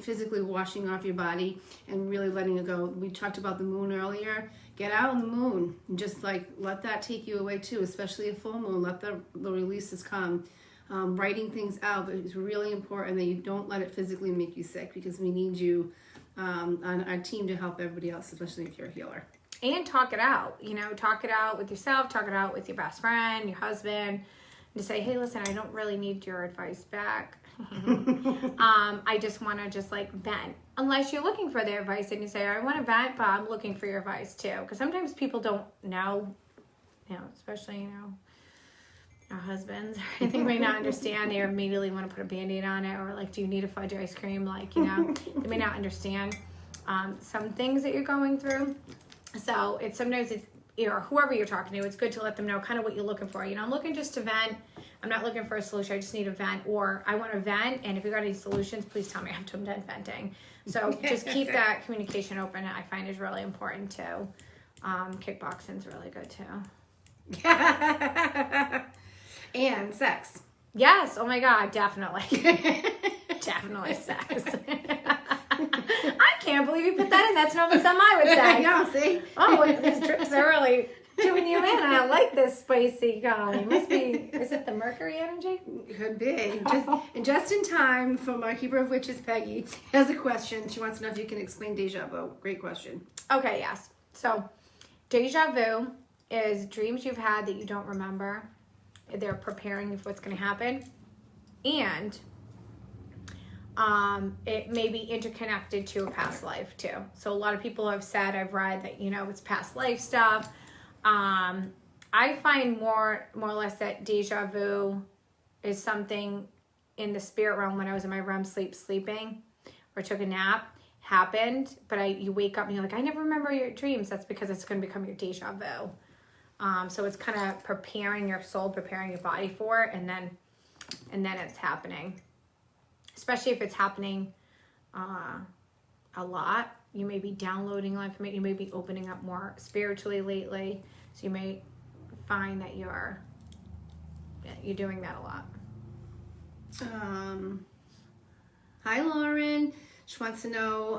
physically washing off your body and really letting it go. We talked about the moon earlier. Get out on the moon and just like let that take you away too, especially a full moon. Let the releases come. Writing things out, but it's really important that you don't let it physically make you sick, because we need you on our team to help everybody else, especially if you're a healer. And talk it out, you know, talk it out with yourself, talk it out with your best friend, your husband, to say, hey, listen, I don't really need your advice back. I just want to just like vent. Unless you're looking for their advice and you say, I want to vent, but I'm looking for your advice too. Because sometimes people don't know, you know, especially, you know, our husbands or anything may not understand. They immediately want to put a Band-Aid on it, or like, do you need a fudge ice cream? Like, you know, they may not understand some things that you're going through. So it's sometimes it's, you know, whoever you're talking to, it's good to let them know kind of what you're looking for. You know, I'm looking just to vent. I'm not looking for a solution. I just need a vent, or I want to vent. And if you've got any solutions, please tell me after I'm done venting. So just keep that communication open. I find is really important too. Kickboxing's really good too. And sex. Yes. Oh my God. Definitely. Definitely sex. I can't believe you put that in. That's normally something I would say. I know, see? Oh, these drips are really doing you in. I like this spicy golly. Must be, is it the mercury energy? Could be. Just in time for my Keeper of Witches, Peggy, has a question. She wants to know if you can explain deja vu. Great question. Okay, yes. So, deja vu is dreams you've had that you don't remember. They're preparing you for what's going to happen. And it may be interconnected to a past life too. So a lot of people have said, I've read that, you know, it's past life stuff. I find more or less that deja vu is something in the spirit realm when I was in my REM sleeping or took a nap happened, but you wake up and you're like, I never remember your dreams. That's because it's going to become your deja vu. So it's kind of preparing your soul, preparing your body for it, and then it's happening. Especially if it's happening a lot. You may be downloading information. You may be opening up more spiritually lately. So you may find that you're doing that a lot. Hi, Lauren. She wants to know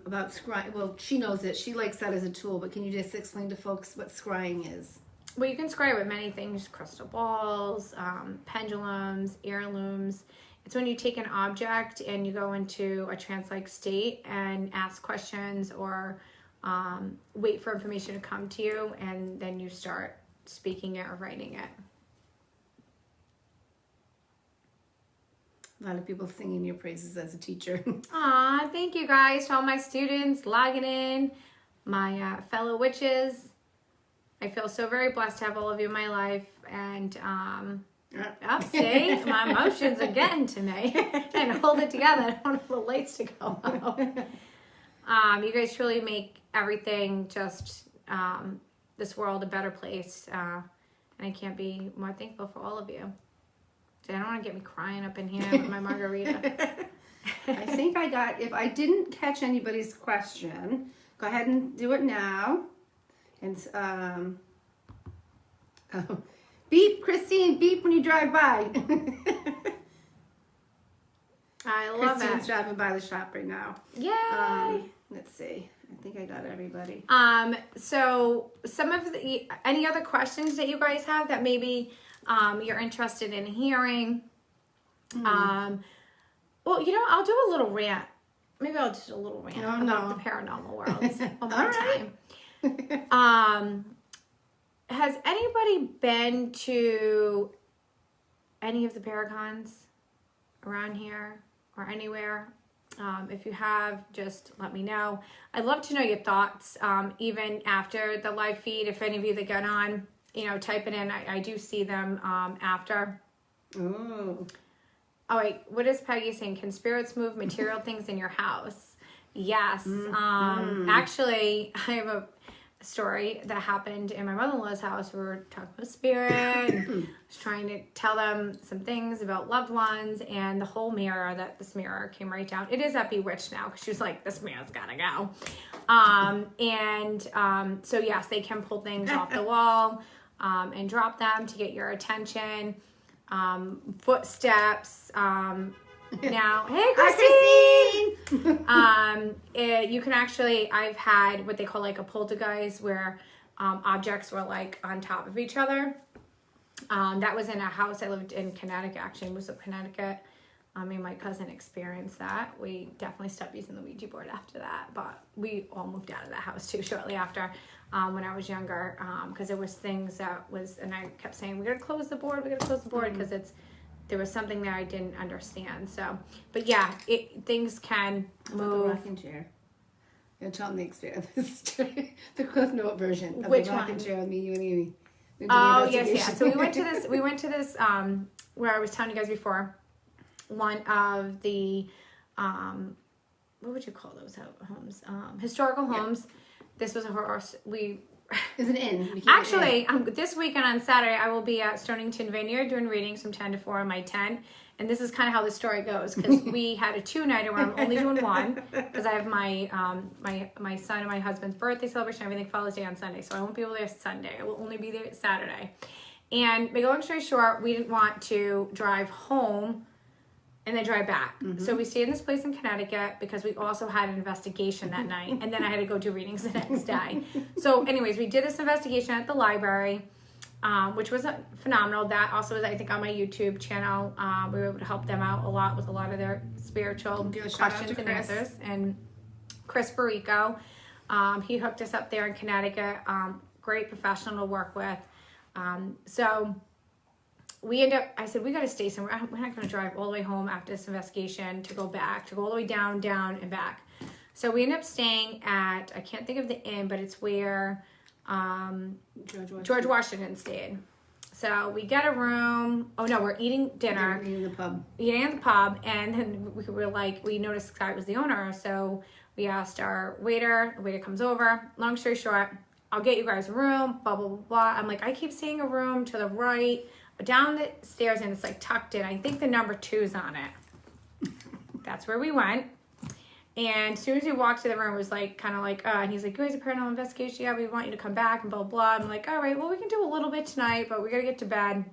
about scrying. Well, she knows it. She likes that as a tool, but can you just explain to folks what scrying is? Well, you can scry with many things. Crystal balls, pendulums, heirlooms. It's when you take an object and you go into a trance-like state and ask questions or wait for information to come to you, and then you start speaking it or writing it. A lot of people singing your praises as a teacher. Aw, thank you guys to all my students logging in, my fellow witches. I feel so very blessed to have all of you in my life, and see, my emotions are getting to me. And hold it together. I don't want the lights to go out. You guys truly make everything just this world a better place. And I can't be more thankful for all of you. So I don't want to get me crying up in here with my margarita. I think I got, if I didn't catch anybody's question, go ahead and do it now. And, beep, Christine, beep when you drive by. I love Christine's it. driving by the shop right now. Yay! Let's see. I think I got everybody. So some of any other questions that you guys have that maybe you're interested in hearing? Well, you know, I'll do a little rant. Maybe I'll do a little rant about the paranormal world one more time. Has anybody been to any of the Paracons around here or anywhere? If you have, just let me know. I'd love to know your thoughts, even after the live feed. If any of you that get on, you know, type it in. I do see them after. Ooh. Oh, wait. What is Peggy saying? Can spirits move material things in your house? Yes. Actually, I have a story that happened in my mother-in-law's house. We were talking about spirit and I was trying to tell them some things about loved ones, and the whole mirror, this mirror came right down. It is at Bewitched now because she was like, this mirror's gotta go. So yes, they can pull things off the wall and drop them to get your attention. Footsteps. Now, hey Christine! You can actually, I've had what they call like a poltergeist where objects were like on top of each other. That was in a house I lived in Connecticut, actually, was in Connecticut. Me and my cousin experienced that. We definitely stopped using the Ouija board after that, but we all moved out of that house too shortly after when I was younger, because there was things that was, and I kept saying, we gotta close the board because there was something that I didn't understand. So, but yeah, things can move. The rocking chair. You're telling the experience, the Cliff Note version of Which the rocking one? chair with me, you and Amy. Oh yes, yeah. So we went to this where I was telling you guys before. One of the what would you call those homes? Historical homes. Yeah. This was a horse. Is it in? Actually, this weekend on Saturday, I will be at Stonington Vineyard doing readings from 10 to 4 in my tent. And this is kind of how the story goes, because we had a 2-nighter where I'm only doing one, because I have my my son and my husband's birthday celebration. Everything Father's Day on Sunday, so I won't be able there Sunday. I will only be there Saturday. And make a long story short, we didn't want to drive home and then drive back. Mm-hmm. So we stayed in this place in Connecticut because we also had an investigation that night. And then I had to go do readings the next day. So anyways, we did this investigation at the library, which was phenomenal. That also was, I think, on my YouTube channel. We were able to help them out a lot with a lot of their spiritual questions and answers. And Chris Barrico, he hooked us up there in Connecticut. Great professional to work with. So we end up, I said, we got to stay somewhere. We're not going to drive all the way home after this investigation to go back, to go all the way down, and back. So we end up staying at, I can't think of the inn, but it's where George Washington stayed. So we get a room. Oh no, we're eating dinner. Eating at the pub. And then we were like, we noticed Scott was the owner. So we asked our waiter. The waiter comes over. Long story short, I'll get you guys a room, blah, blah, blah, blah. I'm like, I keep seeing a room to the right, down the stairs, and it's like tucked in. I think the number 2's on it. That's where we went. And as soon as we walked to the room, it was like, kind of like, and he's like, you guys, a paranormal investigation? Yeah, we want you to come back and blah, blah. I'm like, all right, well, we can do a little bit tonight, but we got to get to bed.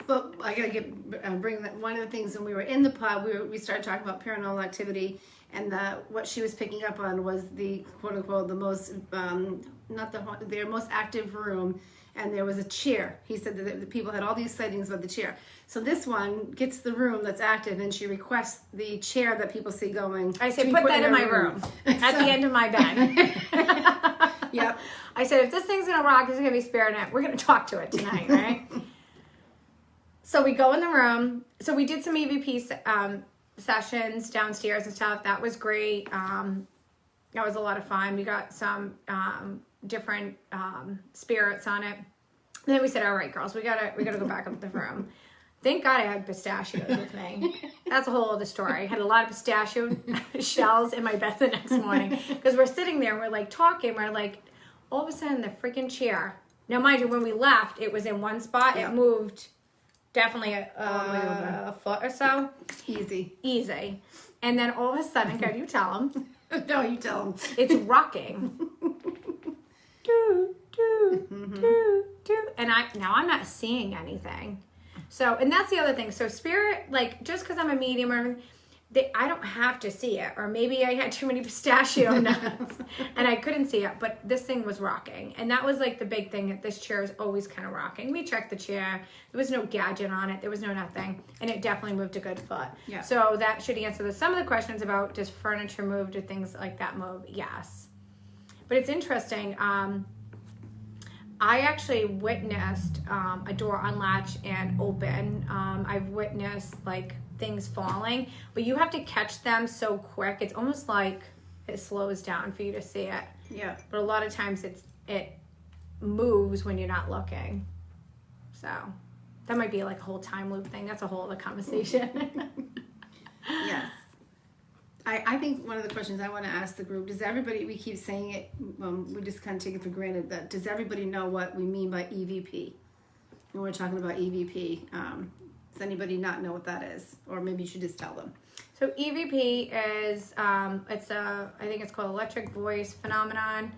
Well, I got to bring that. One of the things when we were in the pub, we started talking about paranormal activity, and what she was picking up on was the quote unquote the most their most active room, and there was a chair. He said that the people had all these sightings about the chair. So this one gets the room that's active, and she requests the chair that people see going. I said, put that in my room at the end of my bed. Yep. I said, if this thing's gonna rock, there's gonna be spirit in it. We're gonna talk to it tonight, right? So we go in the room. So we did some EVP sessions downstairs and stuff. That was great. That was a lot of fun. We got some different spirits on it. And then we said, all right, girls, we gotta go back up to the room. Thank God I had pistachios with me. That's a whole other story. I had a lot of pistachio shells in my bed the next morning because we're sitting there, we're like talking, we're like, all of a sudden the freaking chair Now, mind you, when we left, it was in one spot. Yeah. It moved definitely All the way over. a foot or so. Easy. And then all of a sudden, can you tell them? No, you tell them. It's rocking. Do, do, do, do. And I'm not seeing anything. So, and that's the other thing. So spirit, like, just because I'm a medium, I don't have to see it. Or maybe I had too many pistachio nuts and I couldn't see it. But this thing was rocking. And that was like the big thing, that this chair is always kind of rocking. We checked the chair. There was no gadget on it. There was no nothing. And it definitely moved a good foot. Yeah. So that should answer some of the questions about, does furniture move? Do things like that move? Yes. But it's interesting. I actually witnessed a door unlatch and open. I've witnessed like things falling, but you have to catch them so quick. It's almost like it slows down for you to see it. Yeah. But a lot of times it moves when you're not looking. So that might be like a whole time loop thing. That's a whole other conversation. Yes. I think one of the questions I want to ask the group, does everybody, we keep saying it, we just kind of take it for granted, that does everybody know what we mean by EVP? When we're talking about EVP, does anybody not know what that is? Or maybe you should just tell them. So EVP is, I think it's called electric voice phenomenon.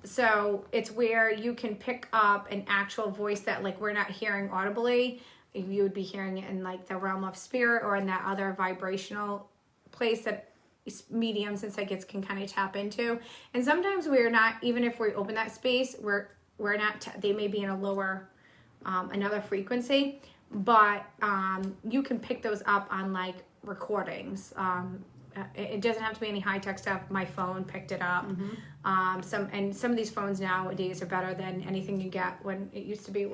So it's where you can pick up an actual voice that like we're not hearing audibly. You would be hearing it in like the realm of spirit or in that other vibrational place that mediums and psychics can kind of tap into. And sometimes we're not, even if we open that space, we're not, they may be in a lower, another frequency, but you can pick those up on like recordings. It doesn't have to be any high-tech stuff. My phone picked it up. Mm-hmm. Some of these phones nowadays are better than anything you get when it used to be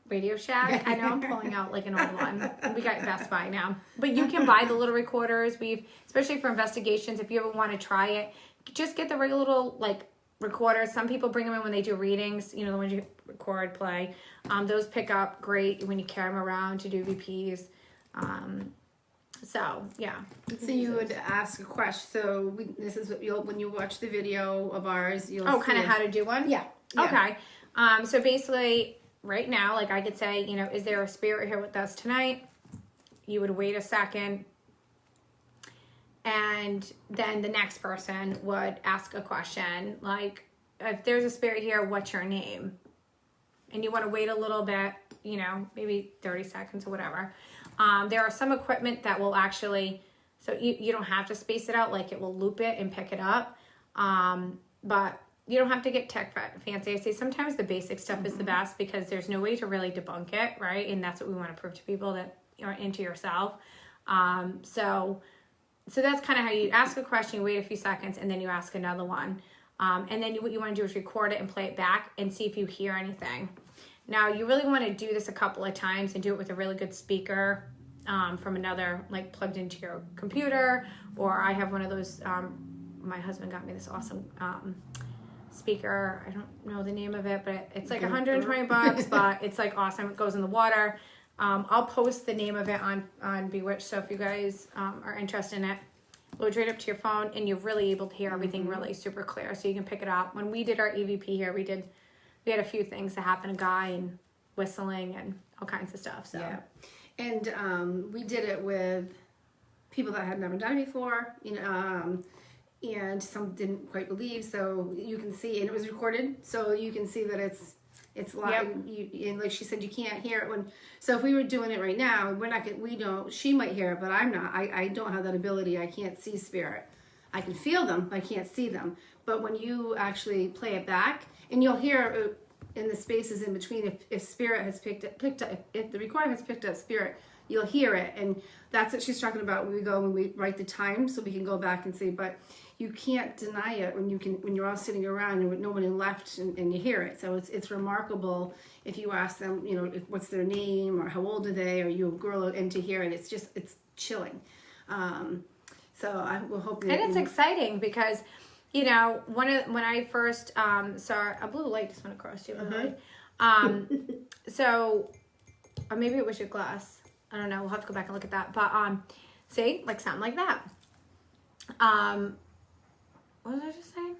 Radio Shack. I know I'm pulling out like an old one. We got Best Buy now. But you can buy the little recorders. Especially for investigations, if you ever want to try it, just get the regular little like recorders. Some people bring them in when they do readings, the ones you record, play. Those pick up great when you carry them around to do VPs. So, yeah. So you would ask a question. So this is what when you watch the video of ours, you'll kind of how to do one? Yeah. Okay. So basically, right now, like I could say, is there a spirit here with us tonight? You would wait a second. And then the next person would ask a question. Like, if there's a spirit here, what's your name? And you want to wait a little bit, maybe 30 seconds or whatever. There are some equipment that will actually, so you don't have to space it out, like it will loop it and pick it up. But you don't have to get tech fancy. I say sometimes the basic stuff is the best because there's no way to really debunk it, right? And that's what we want to prove to people, that you're into yourself. So that's kind of how you ask a question, you wait a few seconds, and then you ask another one. And then what you want to do is record it and play it back and see if you hear anything. Now, you really want to do this a couple of times and do it with a really good speaker from another, like plugged into your computer. Or I have one of those, my husband got me this awesome speaker. I don't know the name of it, but it's like $120, but it's like awesome. It goes in the water. I'll post the name of it on Bewitched. So if you guys are interested in it, load right up to your phone and you're really able to hear everything really super clear. So you can pick it up. When we did our EVP here, we had a few things that happened, a guy and whistling and all kinds of stuff. So yeah. And we did it with people that had never done it before, and some didn't quite believe. So you can see, and it was recorded, so you can see that it's live. Yep. And like she said, you can't hear it so if we were doing it right now, she might hear it, but I'm not. I don't have that ability. I can't see spirit. I can feel them, I can't see them. But when you actually play it back, and you'll hear in the spaces in between, if spirit has picked up, if the recorder has picked up spirit, you'll hear it. And that's what she's talking about when we write the time, so we can go back and see. But you can't deny it when you're all sitting around and with nobody left and you hear it. So it's remarkable if you ask them, what's their name or how old are they, or you a girl, and to hear it, it's chilling. So I will hope that. And it's exciting because, when I first saw a blue light just went across you. So, or maybe it was your glass. I don't know. We'll have to go back and look at that. But see, like something like that. What was I just saying?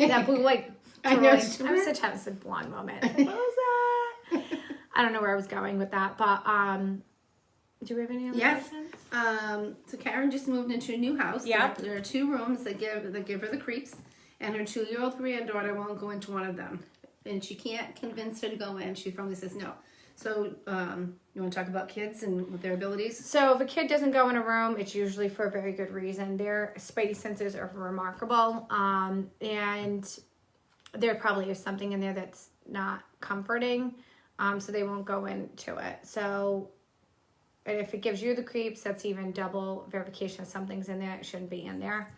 That blue light I know. I was such a blonde moment. Like, what was that? I don't know where I was going with that, but do we have any other questions? So Karen just moved into a new house. Yep. There are 2 rooms that give her the creeps, and her 2-year-old granddaughter won't go into one of them, and she can't convince her to go in. She firmly says no. So you want to talk about kids and their abilities? So if a kid doesn't go in a room, it's usually for a very good reason. Their spidey senses are remarkable, and there probably is something in there that's not comforting, so they won't go into it. So if it gives you the creeps, that's even double verification of something's in there. It shouldn't be in there.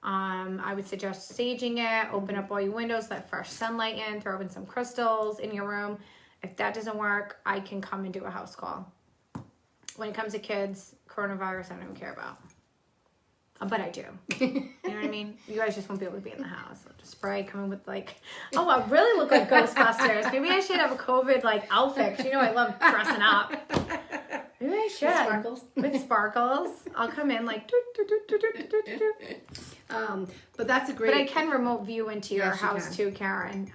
I would suggest saging it, open up all your windows, let fresh sunlight in, throw in some crystals in your room. If that doesn't work, I can come and do a house call. When it comes to kids, coronavirus, I don't even care about. But I do. You know what I mean? You guys just won't be able to be in the house. I'll just spray coming with like, oh, I really look like Ghostbusters. Maybe I should have a COVID like outfit. You know I love dressing up. Maybe I should. With sparkles. With sparkles. I'll come in like. But that's a great. But I can remote view into your house too, Karen.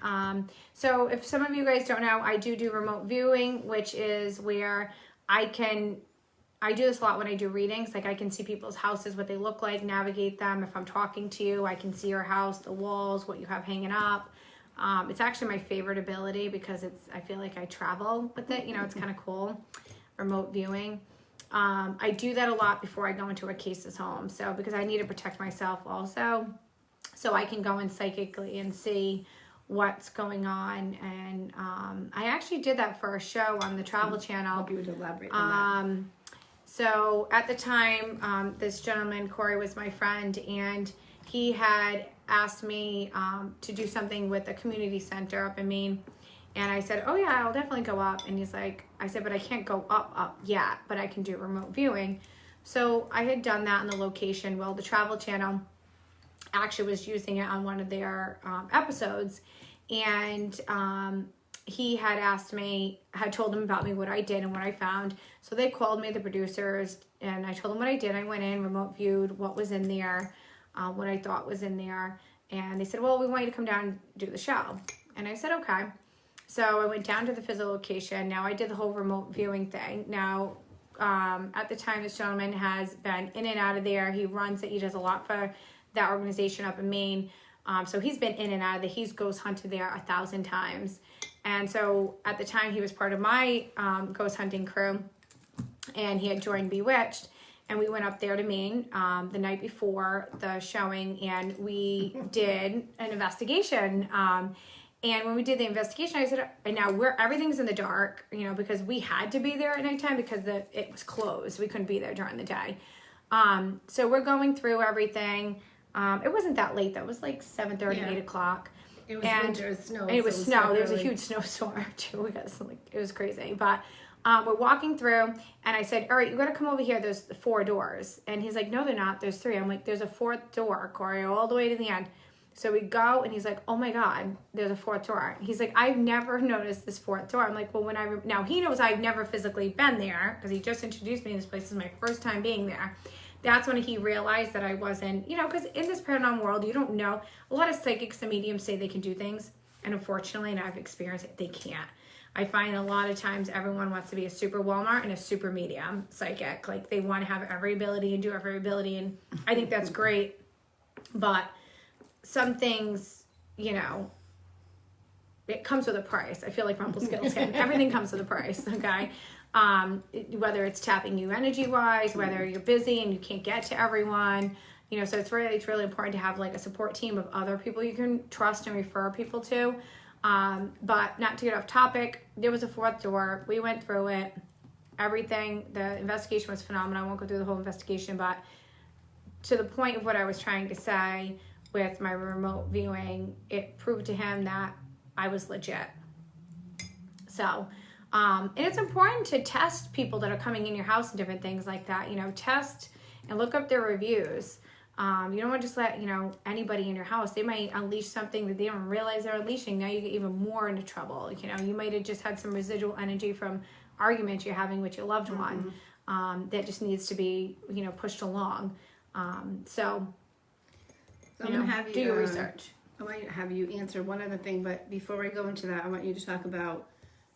So if some of you guys don't know, I do remote viewing, which is where I do this a lot when I do readings. Like I can see people's houses, what they look like, navigate them. If I'm talking to you, I can see your house, the walls, what you have hanging up. It's actually my favorite ability because I feel like I travel with it. You know, it's kind of cool. Remote viewing. I do that a lot before I go into a case's home. So because I need to protect myself also. So I can go in psychically and see what's going on. And I actually did that for a show on the Travel Channel. I hope you would elaborate on that. So at the time, this gentleman, Corey, was my friend, and he had asked me to do something with a community center up in Maine. And I said, oh yeah, I'll definitely go up. And he's like, I said, but I can't go up yet, but I can do remote viewing. So I had done that in the location. Well, the Travel Channel actually was using it on one of their episodes. And he had told them about me, what I did and what I found. So they called me, the producers, and I told them what I did. I went in, remote viewed what was in there, what I thought was in there. And they said, well, we want you to come down and do the show. And I said, okay. So I went down to the physical location. Now I did the whole remote viewing thing. Now, at the time, this gentleman has been in and out of there. He runs it. He does a lot for that organization up in Maine. So he's been in and out of there. He's ghost hunted there 1,000 times. And so at the time, he was part of my ghost hunting crew. And he had joined Bewitched. And we went up there to Maine the night before the showing. And we did an investigation. And when we did the investigation, I said, and now everything's in the dark, you know, because we had to be there at nighttime because it was closed. We couldn't be there during the day. So we're going through everything. It wasn't that late though. It was like 7:30, 8 o'clock. It was winter, snow. And it was snow. There was a huge snowstorm too. Because it was crazy. But we're walking through, and I said, all right, you got to come over here. There's 4 doors. And he's like, no, they're not. There's 3. I'm like, there's a 4th door, Corey, all the way to the end. So we go, and he's like, oh my God, there's a 4th door. He's like, I've never noticed this 4th door. I'm like, well, now he knows I've never physically been there because he just introduced me to this place. This is my first time being there. That's when he realized that I wasn't, you know, because in this paranormal world, you don't know. A lot of psychics and mediums say they can do things. And unfortunately, and I've experienced it, they can't. I find a lot of times everyone wants to be a super Walmart and a super medium psychic. Like they want to have every ability and do every ability. And I think that's great. But some things, you know, it comes with a price. I feel like Rumpelstiltskin. Everything comes with a price, okay? Whether it's tapping you energy-wise, whether you're busy and you can't get to everyone, you know, so it's really important to have like a support team of other people you can trust and refer people to. But not to get off topic, there was a 4th door. We went through it. Everything, the investigation was phenomenal. I won't go through the whole investigation, but to the point of what I was trying to say with my remote viewing, it proved to him that I was legit. So, and it's important to test people that are coming in your house and different things like that. You know, test and look up their reviews. You don't want to just let, you know, anybody in your house. They might unleash something that they don't realize they're unleashing. Now you get even more into trouble. You know, you might have just had some residual energy from arguments you're having with your loved one that just needs to be, you know, pushed along. So I'm gonna have you do your research. I might have you answer one other thing, but before I go into that, I want you to talk about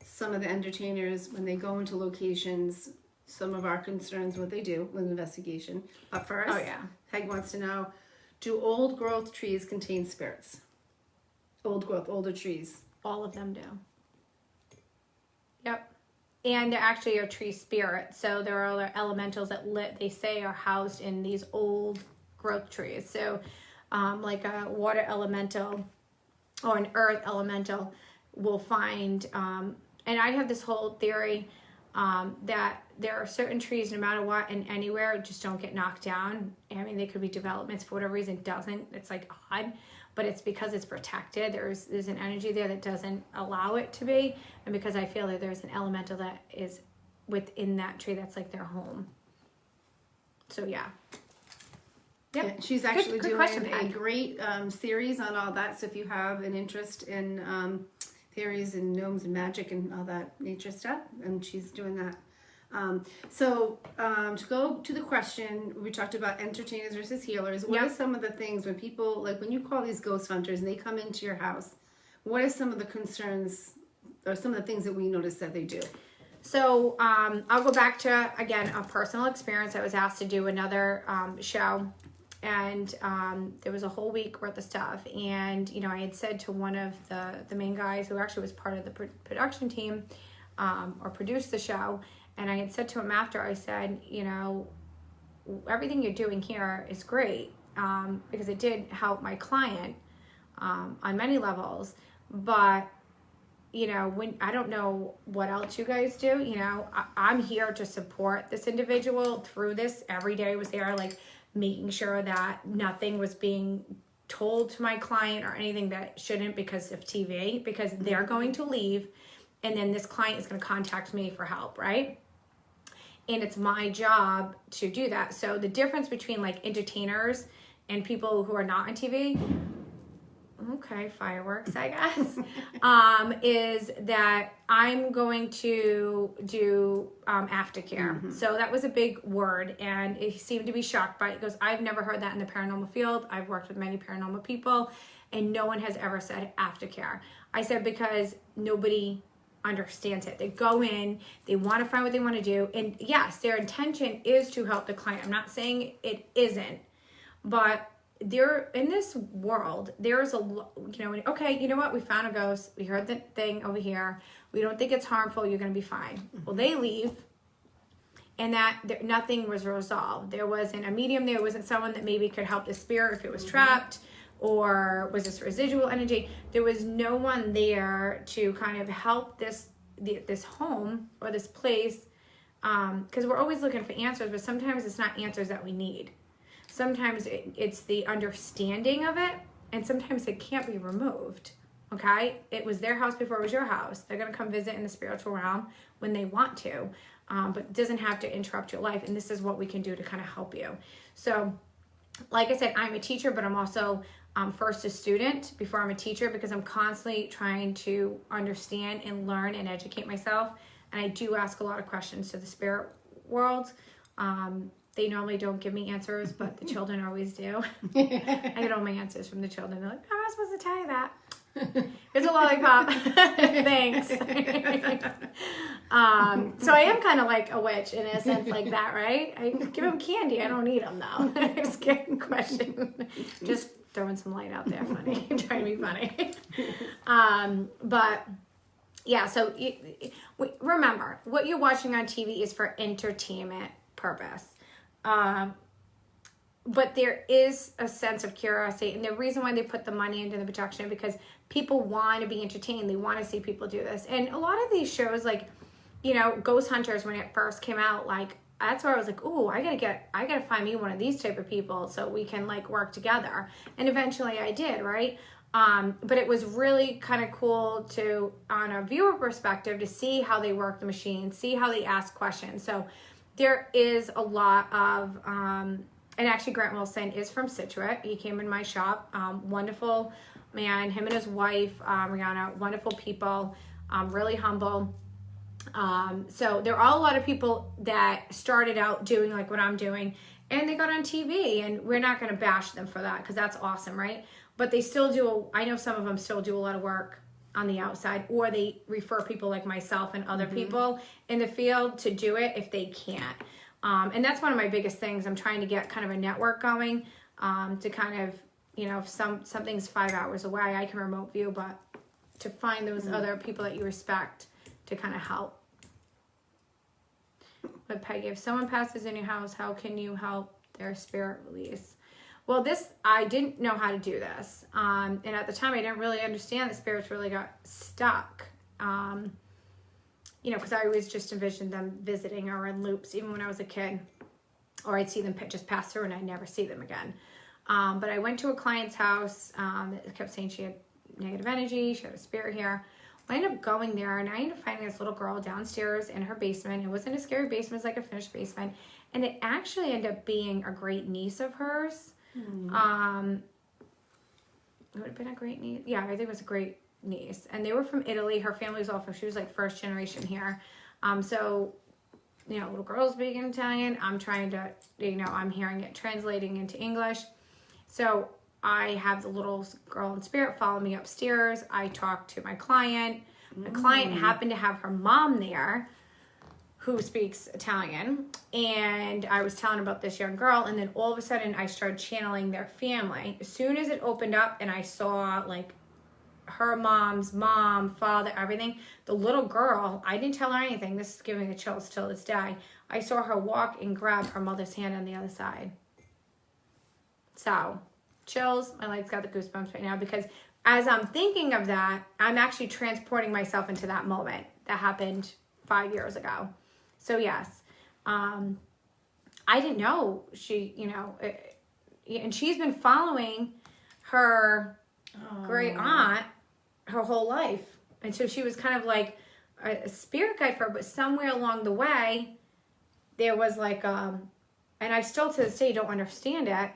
some of the entertainers when they go into locations, some of our concerns, what they do with investigation. But first, Peg wants to know, do old growth trees contain spirits? Old growth, older trees. All of them do. Yep. And there actually are tree spirits. So there are other elementals that they say are housed in these old growth trees. So like a water elemental or an earth elemental will find, and I have this whole theory that there are certain trees, no matter what and anywhere, just don't get knocked down. I mean, they could be developments for whatever reason, doesn't. It's like odd, but it's because it's protected. There's an energy there that doesn't allow it to be, and because I feel that there's an elemental that is within that tree that's like their home. So yeah. Yep. Yeah, she's actually good doing question, a great series on all that. So if you have an interest in theories and gnomes and magic and all that nature stuff, and she's doing that. To go to the question, we talked about entertainers versus healers. What are some of the things when people, like when you call these ghost hunters and they come into your house, what are some of the concerns or some of the things that we notice that they do? So I'll go back to, again, a personal experience. I was asked to do another show, and there was a whole week worth of stuff. And, you know, I had said to one of the main guys who actually was part of the production team or produced the show, and I had said to him after, I said, you know, everything you're doing here is great because it did help my client on many levels. But, you know, when I don't know what else you guys do, you know, I'm here to support this individual through this. Every day I was there, like making sure that nothing was being told to my client or anything that shouldn't because of TV, because they're going to leave and then this client is going to contact me for help, right? And it's my job to do that. So the difference between like entertainers and people who are not on TV, okay, fireworks, I guess, is that I'm going to do aftercare. Mm-hmm. So that was a big word, and he seemed to be shocked by it. He goes, I've never heard that in the paranormal field. I've worked with many paranormal people, and no one has ever said aftercare. I said, because nobody understands it. They go in, they want to find what they want to do, and yes, their intention is to help the client. I'm not saying it isn't, but there in this world, there's a, you know, okay, you know what, we found a ghost, we heard the thing over here, we don't think it's harmful, you're going to be fine. Mm-hmm. Well, they leave, and nothing was resolved. There wasn't a medium, there wasn't someone that maybe could help the spirit if it was trapped, or was this residual energy. There was no one there to kind of help this home or this place, because we're always looking for answers, but sometimes it's not answers that we need. Sometimes it's the understanding of it, and sometimes it can't be removed, okay? It was their house before it was your house. They're going to come visit in the spiritual realm when they want to, but it doesn't have to interrupt your life, and this is what we can do to kind of help you. So, like I said, I'm a teacher, but I'm also first a student before I'm a teacher, because I'm constantly trying to understand and learn and educate myself, and I do ask a lot of questions to the spirit world. They normally don't give me answers, but the children always do. I get all my answers from the children. They're like, how am I supposed to tell you that? It's a lollipop. Thanks. So I am kind of like a witch in a sense like that, right? I give them candy. I don't eat them, though. Just kidding. Question. Just throwing some light out there. Funny. Trying to be funny. But yeah, so remember, what you're watching on TV is for entertainment purpose. But there is a sense of curiosity, and the reason why they put the money into the production, because people want to be entertained. They want to see people do this. And a lot of these shows, like, you know, Ghost Hunters, when it first came out, like, that's where I was like, oh, I gotta find me one of these type of people so we can like work together. And eventually I did, right? But it was really kind of cool to, on a viewer perspective, to see how they work the machine, see how they ask questions. So there is a lot of, and actually Grant Wilson is from Situate. He came in my shop, wonderful man, him and his wife, Rihanna, wonderful people, really humble. So there are a lot of people that started out doing like what I'm doing, and they got on TV, and we're not going to bash them for that, because that's awesome, right? but they still do, I know some of them still do a lot of work on the outside, or they refer people like myself and other people in the field to do it if they can't. And that's one of my biggest things. I'm trying to get kind of a network going, to kind of, you know, if something's 5 hours away, I can remote view, but to find those other people that you respect to kind of help. But Peggy, if someone passes in your house, how can you help their spirit release? Well, I didn't know how to do this. And at the time, I didn't really understand that spirits really got stuck. You know, because I always just envisioned them visiting or in loops, even when I was a kid. Or I'd see them just pass through and I'd never see them again. But I went to a client's house that kept saying she had negative energy, she had a spirit here. I ended up going there and I ended up finding this little girl downstairs in her basement. It wasn't a scary basement, it was like a finished basement. And it actually ended up being a great niece of hers. It would have been a great niece. Yeah, I think it was a great niece. And they were from Italy. Her family was all she was like first generation here. So, you know, little girl's speaking Italian. I'm trying to, you know, I'm hearing it translating into English. So I have the little girl in spirit follow me upstairs. I talked to my client. The client happened to have her mom there who speaks Italian. And I was telling her about this young girl. And then all of a sudden I started channeling their family. As soon as it opened up and I saw like her mom's mom, father, everything, the little girl, I didn't tell her anything. This is giving me the chills till this day. I saw her walk and grab her mother's hand on the other side. So, chills. My leg's got the goosebumps right now because as I'm thinking of that, I'm actually transporting myself into that moment that happened 5 years ago. So yes, I didn't know she, you know, and she's been following her great aunt her whole life. And so she was kind of like a spirit guide for her, but somewhere along the way, there was like, and I still to this day don't understand it.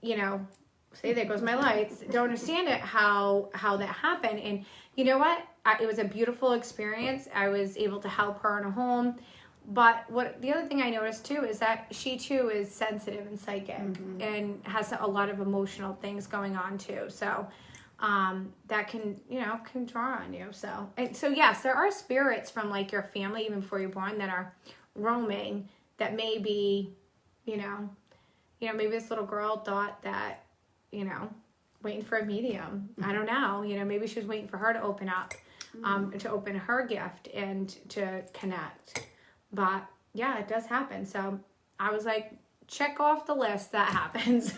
You know, say there goes my lights. Don't understand it, how that happened. And you know what? It was a beautiful experience. I was able to help her in a home. But the other thing I noticed too is that she too is sensitive and psychic and has a lot of emotional things going on too. So that can, you know, can draw on you. So yes, there are spirits from like your family even before you're born that are roaming that may be, you know, maybe this little girl thought that, you know, waiting for a medium. I don't know. You know, maybe she was waiting for her to open up, to open her gift and to connect. But yeah, it does happen. So I was like, check off the list that happens.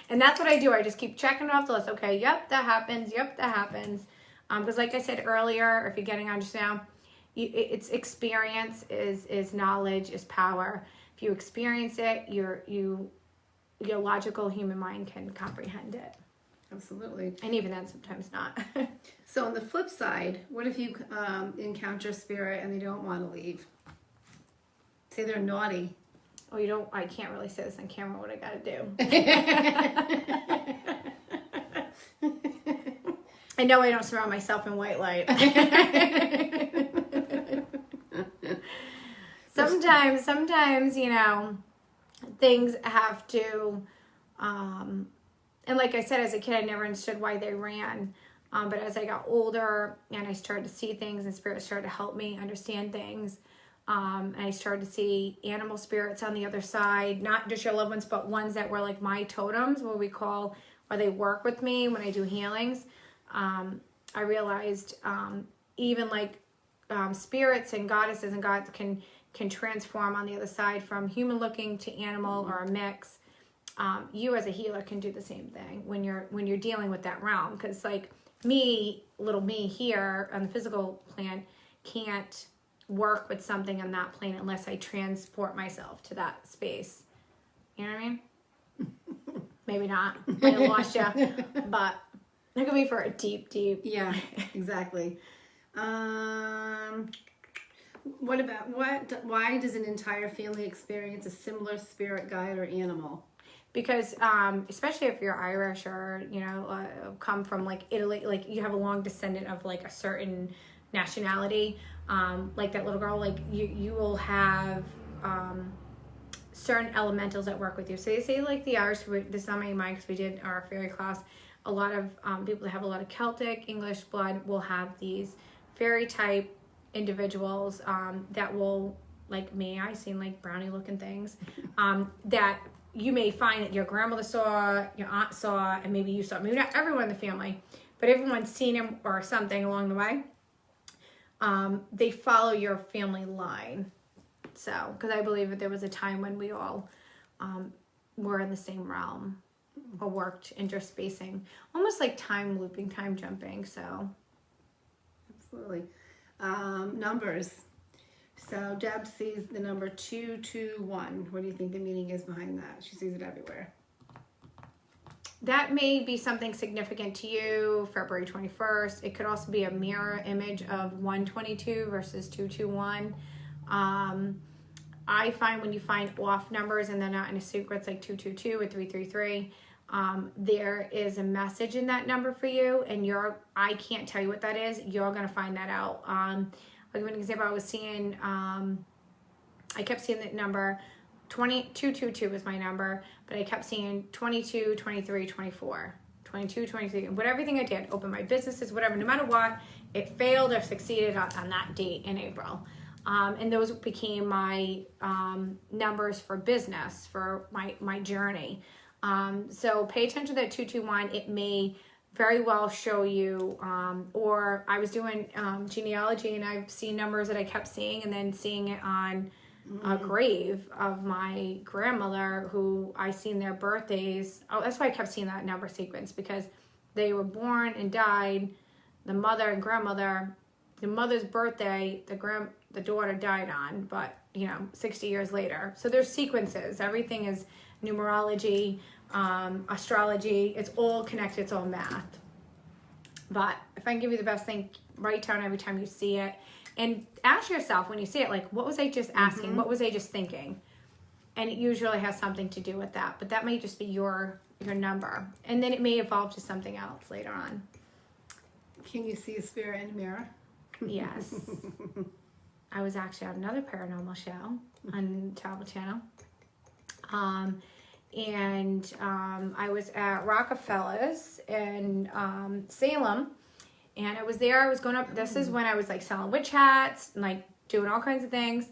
And that's what I do. I just keep checking off the list. Okay, yep, that happens. Yep, that happens. Because like I said earlier, if you're getting on just now, it's experience is knowledge, is power. If you experience it, your logical human mind can comprehend it. Absolutely. And even then, sometimes not. So on the flip side, what if you encounter a spirit and they don't want to leave? Say they're naughty. Oh, I can't really say this on camera what I got to do. I know I don't surround myself in white light. Sometimes, you know, things have to, and like I said, as a kid, I never understood why they ran. But as I got older and I started to see things and spirits started to help me understand things, and I started to see animal spirits on the other side, not just your loved ones, but ones that were like my totems, or they work with me when I do healings. I realized even like spirits and goddesses and gods can transform on the other side from human looking to animal or a mix. You as a healer can do the same thing when you're dealing with that realm, because like little me here on the physical plane can't work with something on that plane unless I transport myself to that space. You know what I mean? Maybe not. I lost you, but that could be for a deep. Yeah, exactly. Why does an entire family experience a similar spirit guide or animal? Because especially if you're Irish or, you know, come from like Italy, like you have a long descendant of like a certain nationality, like that little girl, like you will have certain elementals that work with you. So they say like the Irish, this is not my mind because we did our fairy class. A lot of people that have a lot of Celtic, English blood will have these fairy type individuals that will, like me, I seen like brownie looking things that you may find that your grandmother saw, your aunt saw, and maybe you saw. Maybe not everyone in the family, but everyone's seen him or something along the way. They follow your family line. So, because I believe that there was a time when we all were in the same realm or worked interspacing, almost like time looping, time jumping. So, absolutely. Numbers. So Deb sees the number 221. What do you think the meaning is behind that? She sees it everywhere. That may be something significant to you, February 21st. It could also be a mirror image of 122 versus 221. I find when you find off numbers and they're not in a sequence like 222 or 333, there is a message in that number for you, and I can't tell you what that is. You're going to find that out. I'll give you an example. I kept seeing that number 222 was my number, but I kept seeing 22, 23, 24, 22, 23, and everything I did, open my businesses, whatever, no matter what, it failed or succeeded on that date in April. And those became my numbers for business, for my journey. So pay attention to that 221. It may very well show you, or I was doing genealogy and I've seen numbers that I kept seeing, and then seeing it on a grave of my grandmother who I seen their birthdays. Oh, that's why I kept seeing that number sequence, because they were born and died. The mother and grandmother, the mother's birthday, the daughter died on, but 60 years later. So there's sequences. Everything is numerology, astrology. It's all connected. It's all math. But if I can give you the best thing, write down every time you see it. And ask yourself when you see it, like, what was I just asking? Mm-hmm. What was I just thinking? And it usually has something to do with that. But that may just be your number. And then it may evolve to something else later on. Can you see a spirit in a mirror? Yes. I was actually on another paranormal show on Travel Channel. I was at Rockefeller's in Salem. And I was there, I was going up, this is when I was like selling witch hats and like doing all kinds of things.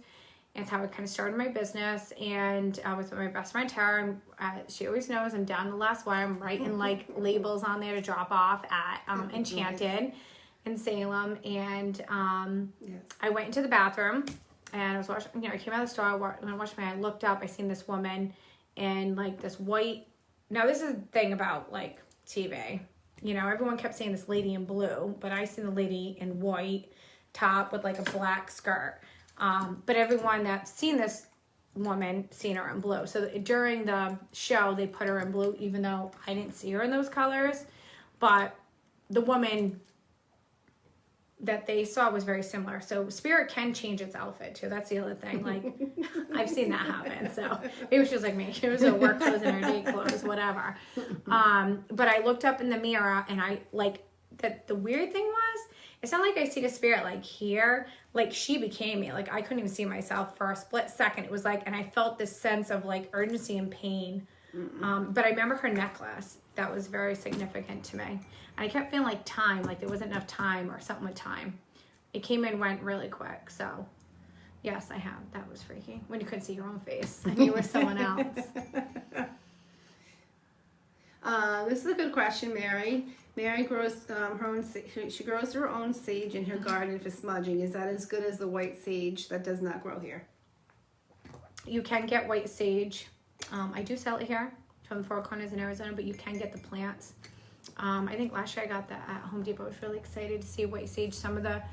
And it's how I kind of started my business. And I was with my best friend Tara, and she always knows I'm down the last one. I'm writing like labels on there to drop off at Enchanted in Salem. And I went into the bathroom and I was washing, I came out of the store, when I washed my hair, I looked up, I seen this woman in like this white, now this is the thing about like TV. Everyone kept saying this lady in blue, but I seen the lady in white top with like a black skirt. But everyone that's seen this woman seen her in blue. So during the show, they put her in blue, even though I didn't see her in those colors. But the woman that they saw was very similar. So spirit can change its outfit too. That's the other thing. Like I've seen that happen. So maybe she was like me. She was her work clothes and her date clothes, whatever. But I looked up in the mirror and I like that. The weird thing was, it's not like I see the spirit like here, like she became me. Like I couldn't even see myself for a split second. It was like, and I felt this sense of like urgency and pain. But I remember her necklace. That was very significant to me. And I kept feeling like time, like there wasn't enough time or something with time. It came and went really quick. So, yes, I have. That was freaky. When you couldn't see your own face and you were someone else. This is a good question, Mary. Mary grows her own. She grows her own sage in her garden for smudging. Is that as good as the white sage that does not grow here? You can get white sage. I do sell it here from Four Corners in Arizona, but you can get the plants. I think last year I got that at Home Depot. I was really excited to see white sage. Some of the,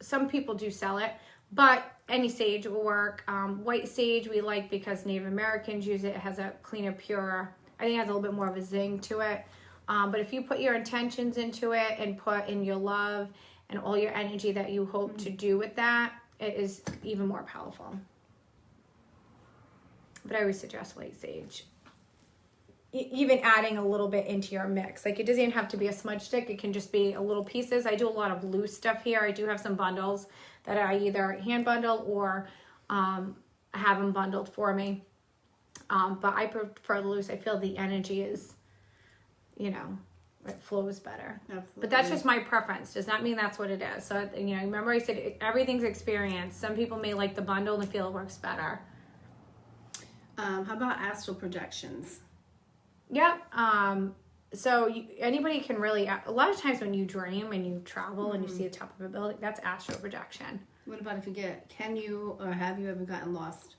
some people do sell it, but any sage will work. White sage we like because Native Americans use it. It has a cleaner, purer, I think it has a little bit more of a zing to it. But if you put your intentions into it and put in your love and all your energy that you hope to do with that, it is even more powerful. But I always suggest white sage. Even adding a little bit into your mix. Like it doesn't even have to be a smudge stick. It can just be a little pieces. I do a lot of loose stuff here. I do have some bundles that I either hand bundle or have them bundled for me. But I prefer the loose. I feel the energy is, it flows better. Absolutely. But that's just my preference. Does not mean that's what it is. So, remember I said everything's experience. Some people may like the bundle and feel it works better. How about astral projections? Yeah. So anybody can really, a lot of times when you dream and you travel and you see the top of a building, that's astral projection. What about if can you or have you ever gotten lost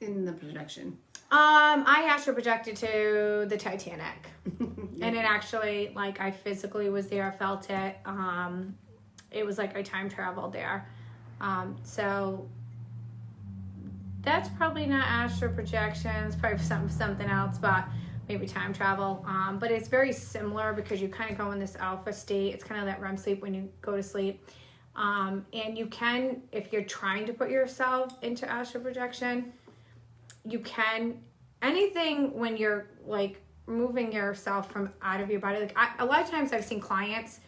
in the projection? I astral projected to the Titanic. Yeah. And it actually, like, I physically was there, felt it. It was like I time traveled there. So that's probably not astral projection. It's probably something else, but maybe time travel. But it's very similar because you kind of go in this alpha state. It's kind of that REM sleep when you go to sleep. And you can, if you're trying to put yourself into astral projection, you can, anything when you're like moving yourself from out of your body. Like a lot of times I've seen clients,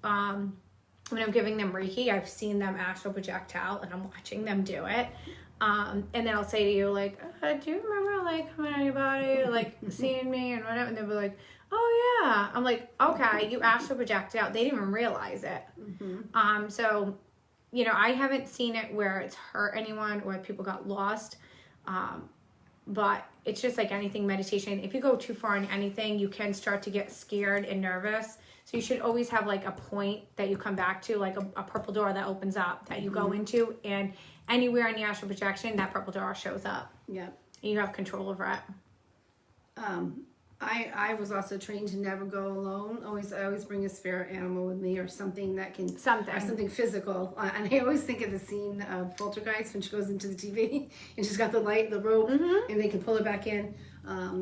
when I'm giving them Reiki, I've seen them astral project out and I'm watching them do it. And then I'll say to you, like, do you remember, like, coming out of your body, like, seeing me and whatever? And they'll be like, oh, yeah. I'm like, okay, you astral projected out. They didn't even realize it. Mm-hmm. So, I haven't seen it where it's hurt anyone or people got lost. But it's just like anything meditation. If you go too far in anything, you can start to get scared and nervous. So you should always have, like, a point that you come back to, like a purple door that opens up that you go into, and anywhere in the astral projection, that purple door shows up. Yeah. And you have control over it. I was also trained to never go alone. I always bring a spirit animal with me or something that can... Or something physical. And I always think of the scene of Poltergeist when she goes into the TV and she's got the light, the rope, and they can pull her back in.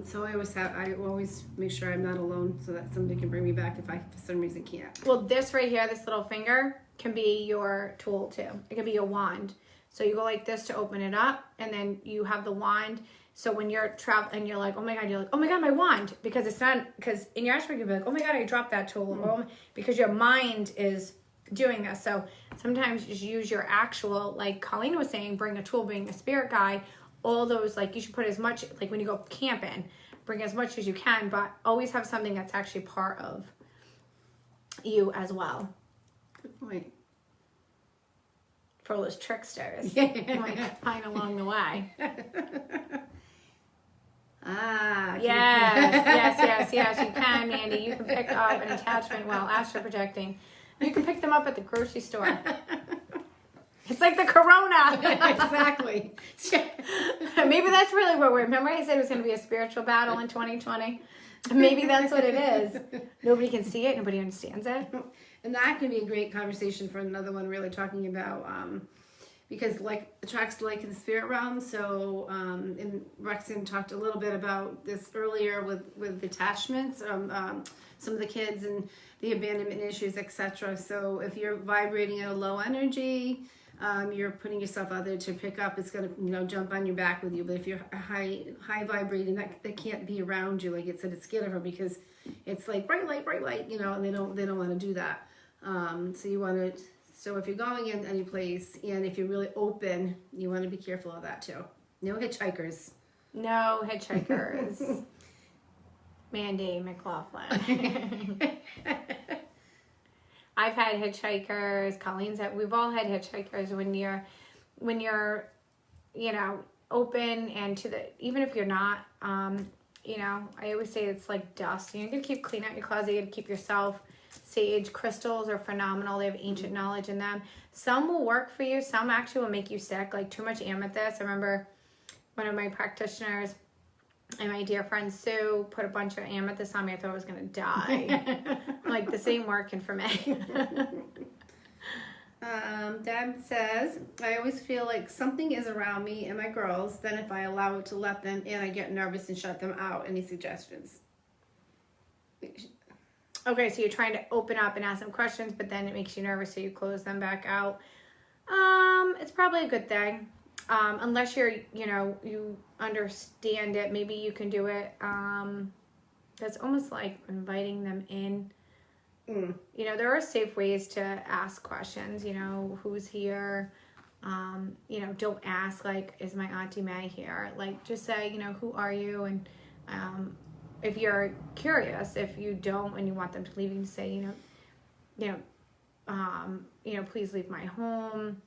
So I always make sure I'm not alone so that somebody can bring me back if I, for some reason, can't. Well, this right here, this little finger, can be your tool too. It can be your wand. So you go like this to open it up, and then you have the wand. So when you're traveling and you're like, oh my God, my wand. Because it's not, because in your astral, you'll be like, oh my God, I dropped that tool. Because your mind is doing this. So sometimes just use your actual, like Colleen was saying, bring a tool, bring a spirit guide. All those, like, you should put as much, like when you go camping, bring as much as you can, but always have something that's actually part of you as well. Good point. For those tricksters you might find along the way. Yes, you can, Mandy. You can pick up an attachment while astral projecting. You can pick them up at the grocery store. It's like the Corona. Exactly. Maybe that's really what remember I said it was going to be a spiritual battle in 2020? Maybe that's what it is. Nobody can see it. Nobody understands it. And that can be a great conversation for another one, really talking about, because like attracts like in the spirit realm. So, and Roxanne talked a little bit about this earlier with attachments, some of the kids and the abandonment issues, etc. So if you're vibrating at a low energy, you're putting yourself out there to pick up. It's gonna, jump on your back with you. But if you're high vibrating, that can't be around you. Like it said, it's scared of her because it's like bright light, and they don't want to do that. So you want to. So if you're going in any place and if you're really open, you want to be careful of that too. No hitchhikers. No hitchhikers. Mandy McLaughlin. I've had hitchhikers. Colleen's we've all had hitchhikers when you're, open and to the, even if you're not, I always say it's like dust. You're going to keep clean out your closet. You got to keep yourself. Sage crystals are phenomenal. They have ancient knowledge in them. Some will work for you. Some actually will make you sick, like too much amethyst. I remember one of my practitioners and my dear friend Sue put a bunch of amethyst on me. I thought I was going to die. I'm like, this ain't working for me. Deb says, I always feel like something is around me and my girls. Then if I allow it to let them in, I get nervous and shut them out. Any suggestions? Okay, so you're trying to open up and ask them questions, but then it makes you nervous, so you close them back out. It's probably a good thing. Unless you're, you understand it, maybe you can do it. That's almost like inviting them in. There are safe ways to ask questions, who's here, Don't ask, like, is my Auntie May here? Like, just say, who are you? And if you're curious, if you don't and you want them to leave, you can say, please leave my home.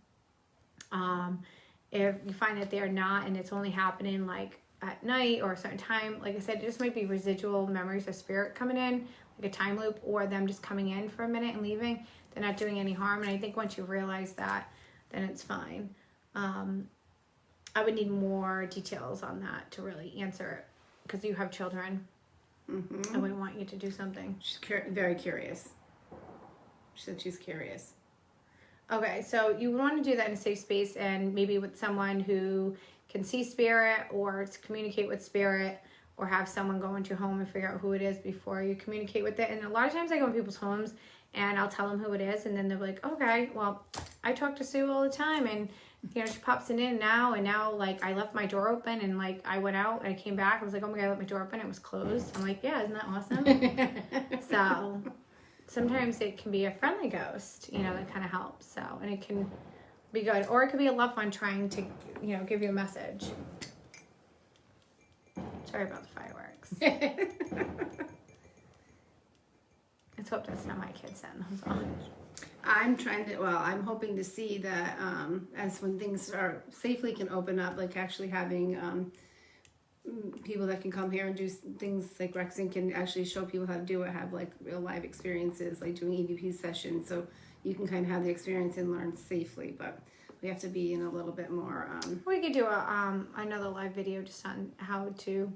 If you find that they're not and it's only happening like at night or a certain time, like I said, it just might be residual memories of spirit coming in, like a time loop, or them just coming in for a minute and leaving. They're not doing any harm. And I think once you realize that, then it's fine. I would need more details on that to really answer it, because you have children. I wouldn't want you to do something. She's very curious. She said she's curious. Okay, so you want to do that in a safe space, and maybe with someone who can see spirit or to communicate with spirit, or have someone go into your home and figure out who it is before you communicate with it. And a lot of times I go in people's homes and I'll tell them who it is, and then they're like, okay, well, I talk to Sue all the time, and she pops it in now, and now, like, I left my door open, and, like, I went out, and I came back, I was like, oh my God, I left my door open, it was closed. I'm like, yeah, isn't that awesome? So sometimes it can be a friendly ghost, that kind of helps. So, and it can be good, or it could be a loved one trying to, give you a message. Sorry about the fireworks. Let's hope that's not my kids then. I'm hoping to see that as when things are safely can open up, like actually having people that can come here and do things like Roxanne can actually show people how to do it, have like real live experiences, like doing EVP sessions, so you can kind of have the experience and learn safely. But we have to be in a little bit more. We could do another live video just on how to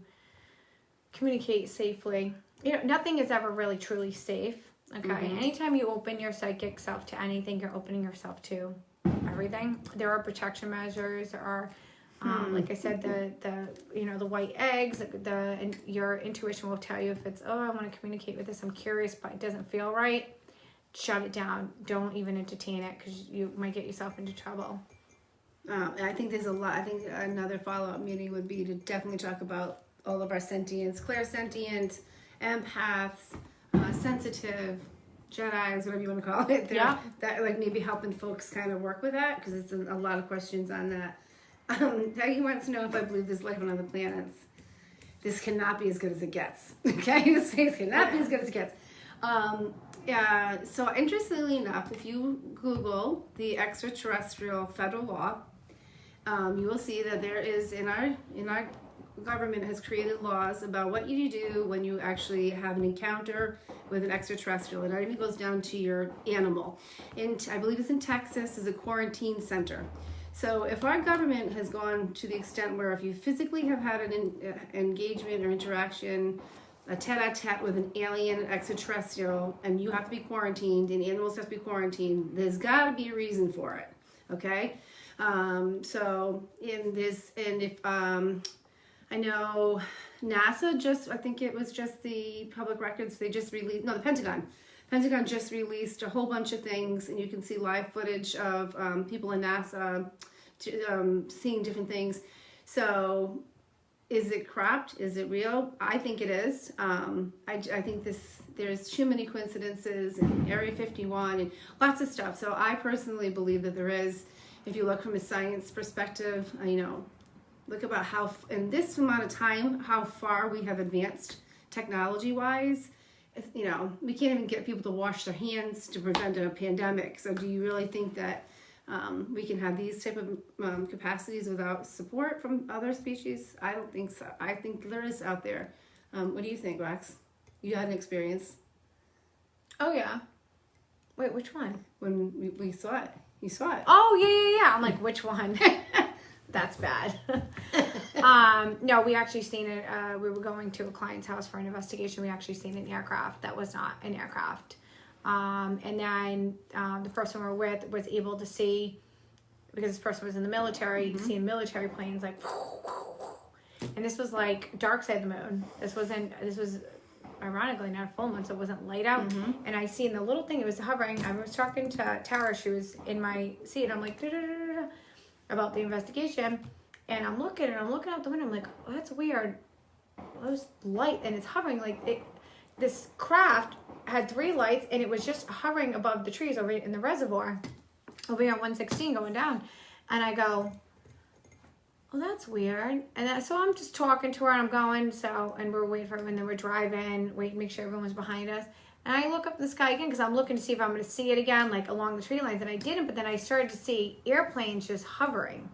communicate safely. Nothing is ever really truly safe. Okay. Anytime you open your psychic self to anything, you're opening yourself to everything. There are protection measures. There are, like I said, the white eggs. And your intuition will tell you if it's, oh, I want to communicate with this. I'm curious, but it doesn't feel right. Shut it down. Don't even entertain it, because you might get yourself into trouble. I think there's a lot. I think another follow-up meeting would be to definitely talk about all of our sentients, clairsentient, empaths, sensitive, Jedis, whatever you want to call it. That like maybe helping folks kind of work with that, because it's a lot of questions on that. He wants to know if I believe there's life on other planets. This cannot be as good as it gets. Okay, this cannot be as good as it gets. So interestingly enough, if you Google the extraterrestrial federal law, you will see that there is in our government has created laws about what you do when you actually have an encounter with an extraterrestrial. It even goes down to your animal. I believe it's in Texas, is a quarantine center. So if our government has gone to the extent where if you physically have had an engagement or interaction, a tete-a-tete with an alien extraterrestrial, and you have to be quarantined, and animals have to be quarantined, there's got to be a reason for it, okay? So in this, and if I know NASA I think it was just the public records, they just released, no, the Pentagon just released a whole bunch of things, and you can see live footage of people in NASA seeing different things. So is it cropped? Is it real? I think it is. I think there's too many coincidences in Area 51 and lots of stuff. So I personally believe that there is. If you look from a science perspective, look about how, in this amount of time, how far we have advanced technology-wise. We can't even get people to wash their hands to prevent a pandemic. So do you really think that we can have these type of capacities without support from other species? I don't think so. I think there is out there. What do you think, Rox? You had an experience. Oh, yeah. Wait, which one? When we saw it. You saw it. Oh, yeah. I'm like, which one? That's bad. No, we actually seen it. We were going to a client's house for an investigation. We actually seen an aircraft that was not an aircraft. And then the person we were with was able to see, because this person was in the military, seeing military planes like, and this was like dark side of the moon. This was ironically not a full moon, so it wasn't light out. And I seen the little thing, it was hovering. I was talking to Tara, she was in my seat. I'm like, about the investigation, and I'm looking out the window. I'm like, oh, that's weird. Well, there's light, and it's hovering like this craft had 3 lights, and it was just hovering above the trees over in the reservoir, over here on 116 going down. And I go, well, that's weird. And so I'm just talking to her and I'm going, and we're waiting for her, and then we're driving, make sure everyone was behind us. And I look up in the sky again because I'm looking to see if I'm going to see it again, like along the tree lines. And I didn't, but then I started to see airplanes just hovering.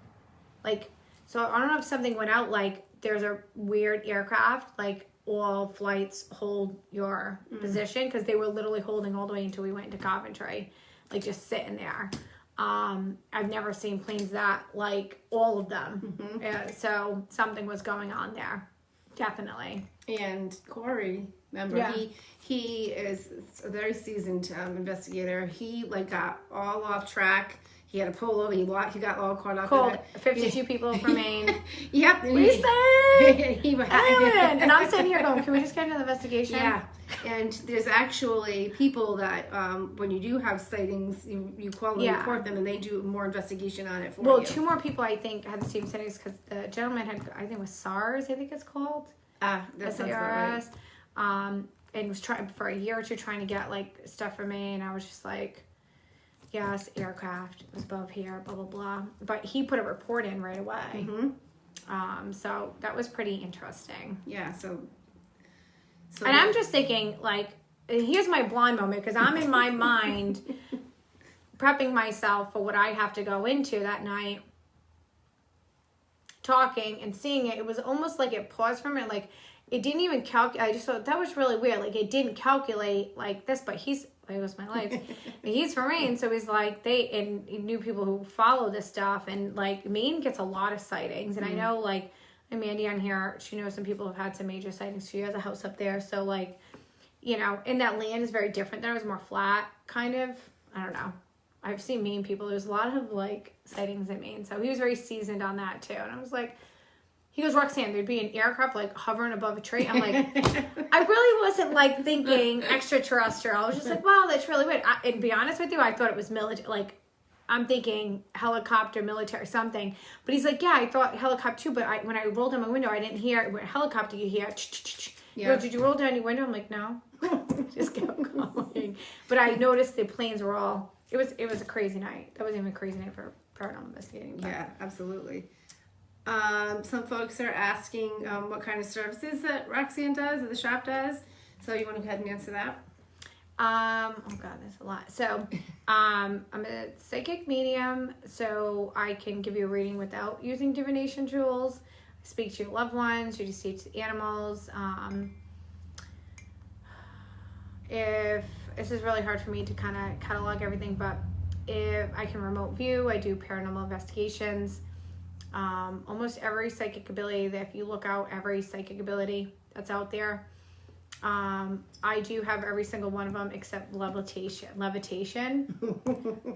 Like, so I don't know if something went out, like there's a weird aircraft, like all flights hold your position, because they were literally holding all the way until we went into Coventry, like just sitting there. I've never seen planes that, like, all of them. So something was going on there, definitely. And Corey, remember, he is a very seasoned investigator. He like got all off track. He had to pull over. He got all caught up. Called 52 people from Maine. Yep. We say Alien. And I'm sitting here going, can we just get into the investigation? Yeah. And there's actually people that when you do have sightings, you call and report them, and they do more investigation on it for you. Well, 2 more people I think had the same sightings, because the gentleman had, I think it was SARS, I think it's called. That sounds about right. And was trying for a year or two trying to get like stuff from me, and I was just like, yes, aircraft was above here, blah blah blah. But he put a report in right away. So that was pretty interesting. Yeah. So and I'm just thinking, like, here's my blind moment, because I'm in my mind prepping myself for what I have to go into that night, talking and seeing it. It was almost like it paused for a minute, like it didn't even calculate. I just thought that was really weird. Like it didn't calculate like this, but it was my life. He's from Maine, so he's like, and he knew people who follow this stuff, and like Maine gets a lot of sightings, and I know like Mandy on here, she knows some people have had some major sightings. She has a house up there, so like, you know, and that land is very different. There was more flat, kind of. I don't know. I've seen Maine people. There's a lot of like sightings in Maine, so he was very seasoned on that too. And I was like, he goes, Roxanne, there'd be an aircraft like hovering above a tree. I'm like, I really wasn't like thinking extraterrestrial. I was just like, wow, that's really weird. And to be honest with you, I thought it was military. Like, I'm thinking helicopter, military, something. But he's like, yeah, I thought helicopter too. But when I rolled down my window, I didn't hear it. Helicopter, you hear. You know, did you roll down your window? I'm like, no. Just kept going. But I noticed the planes were all. It was a crazy night. That wasn't even a crazy night for paranormal investigating. But. Yeah, absolutely. Some folks are asking what kind of services that Roxanne does, or the shop does. So you want to go ahead and answer that? Oh God, there's a lot. So, I'm a psychic medium, so I can give you a reading without using divination tools. I speak to your loved ones, you speak to animals. If this is really hard for me to kind of catalog everything, but if I can remote view, I do paranormal investigations. Almost every psychic ability that if you look out, every psychic ability that's out there. I do have every single one of them except levitation.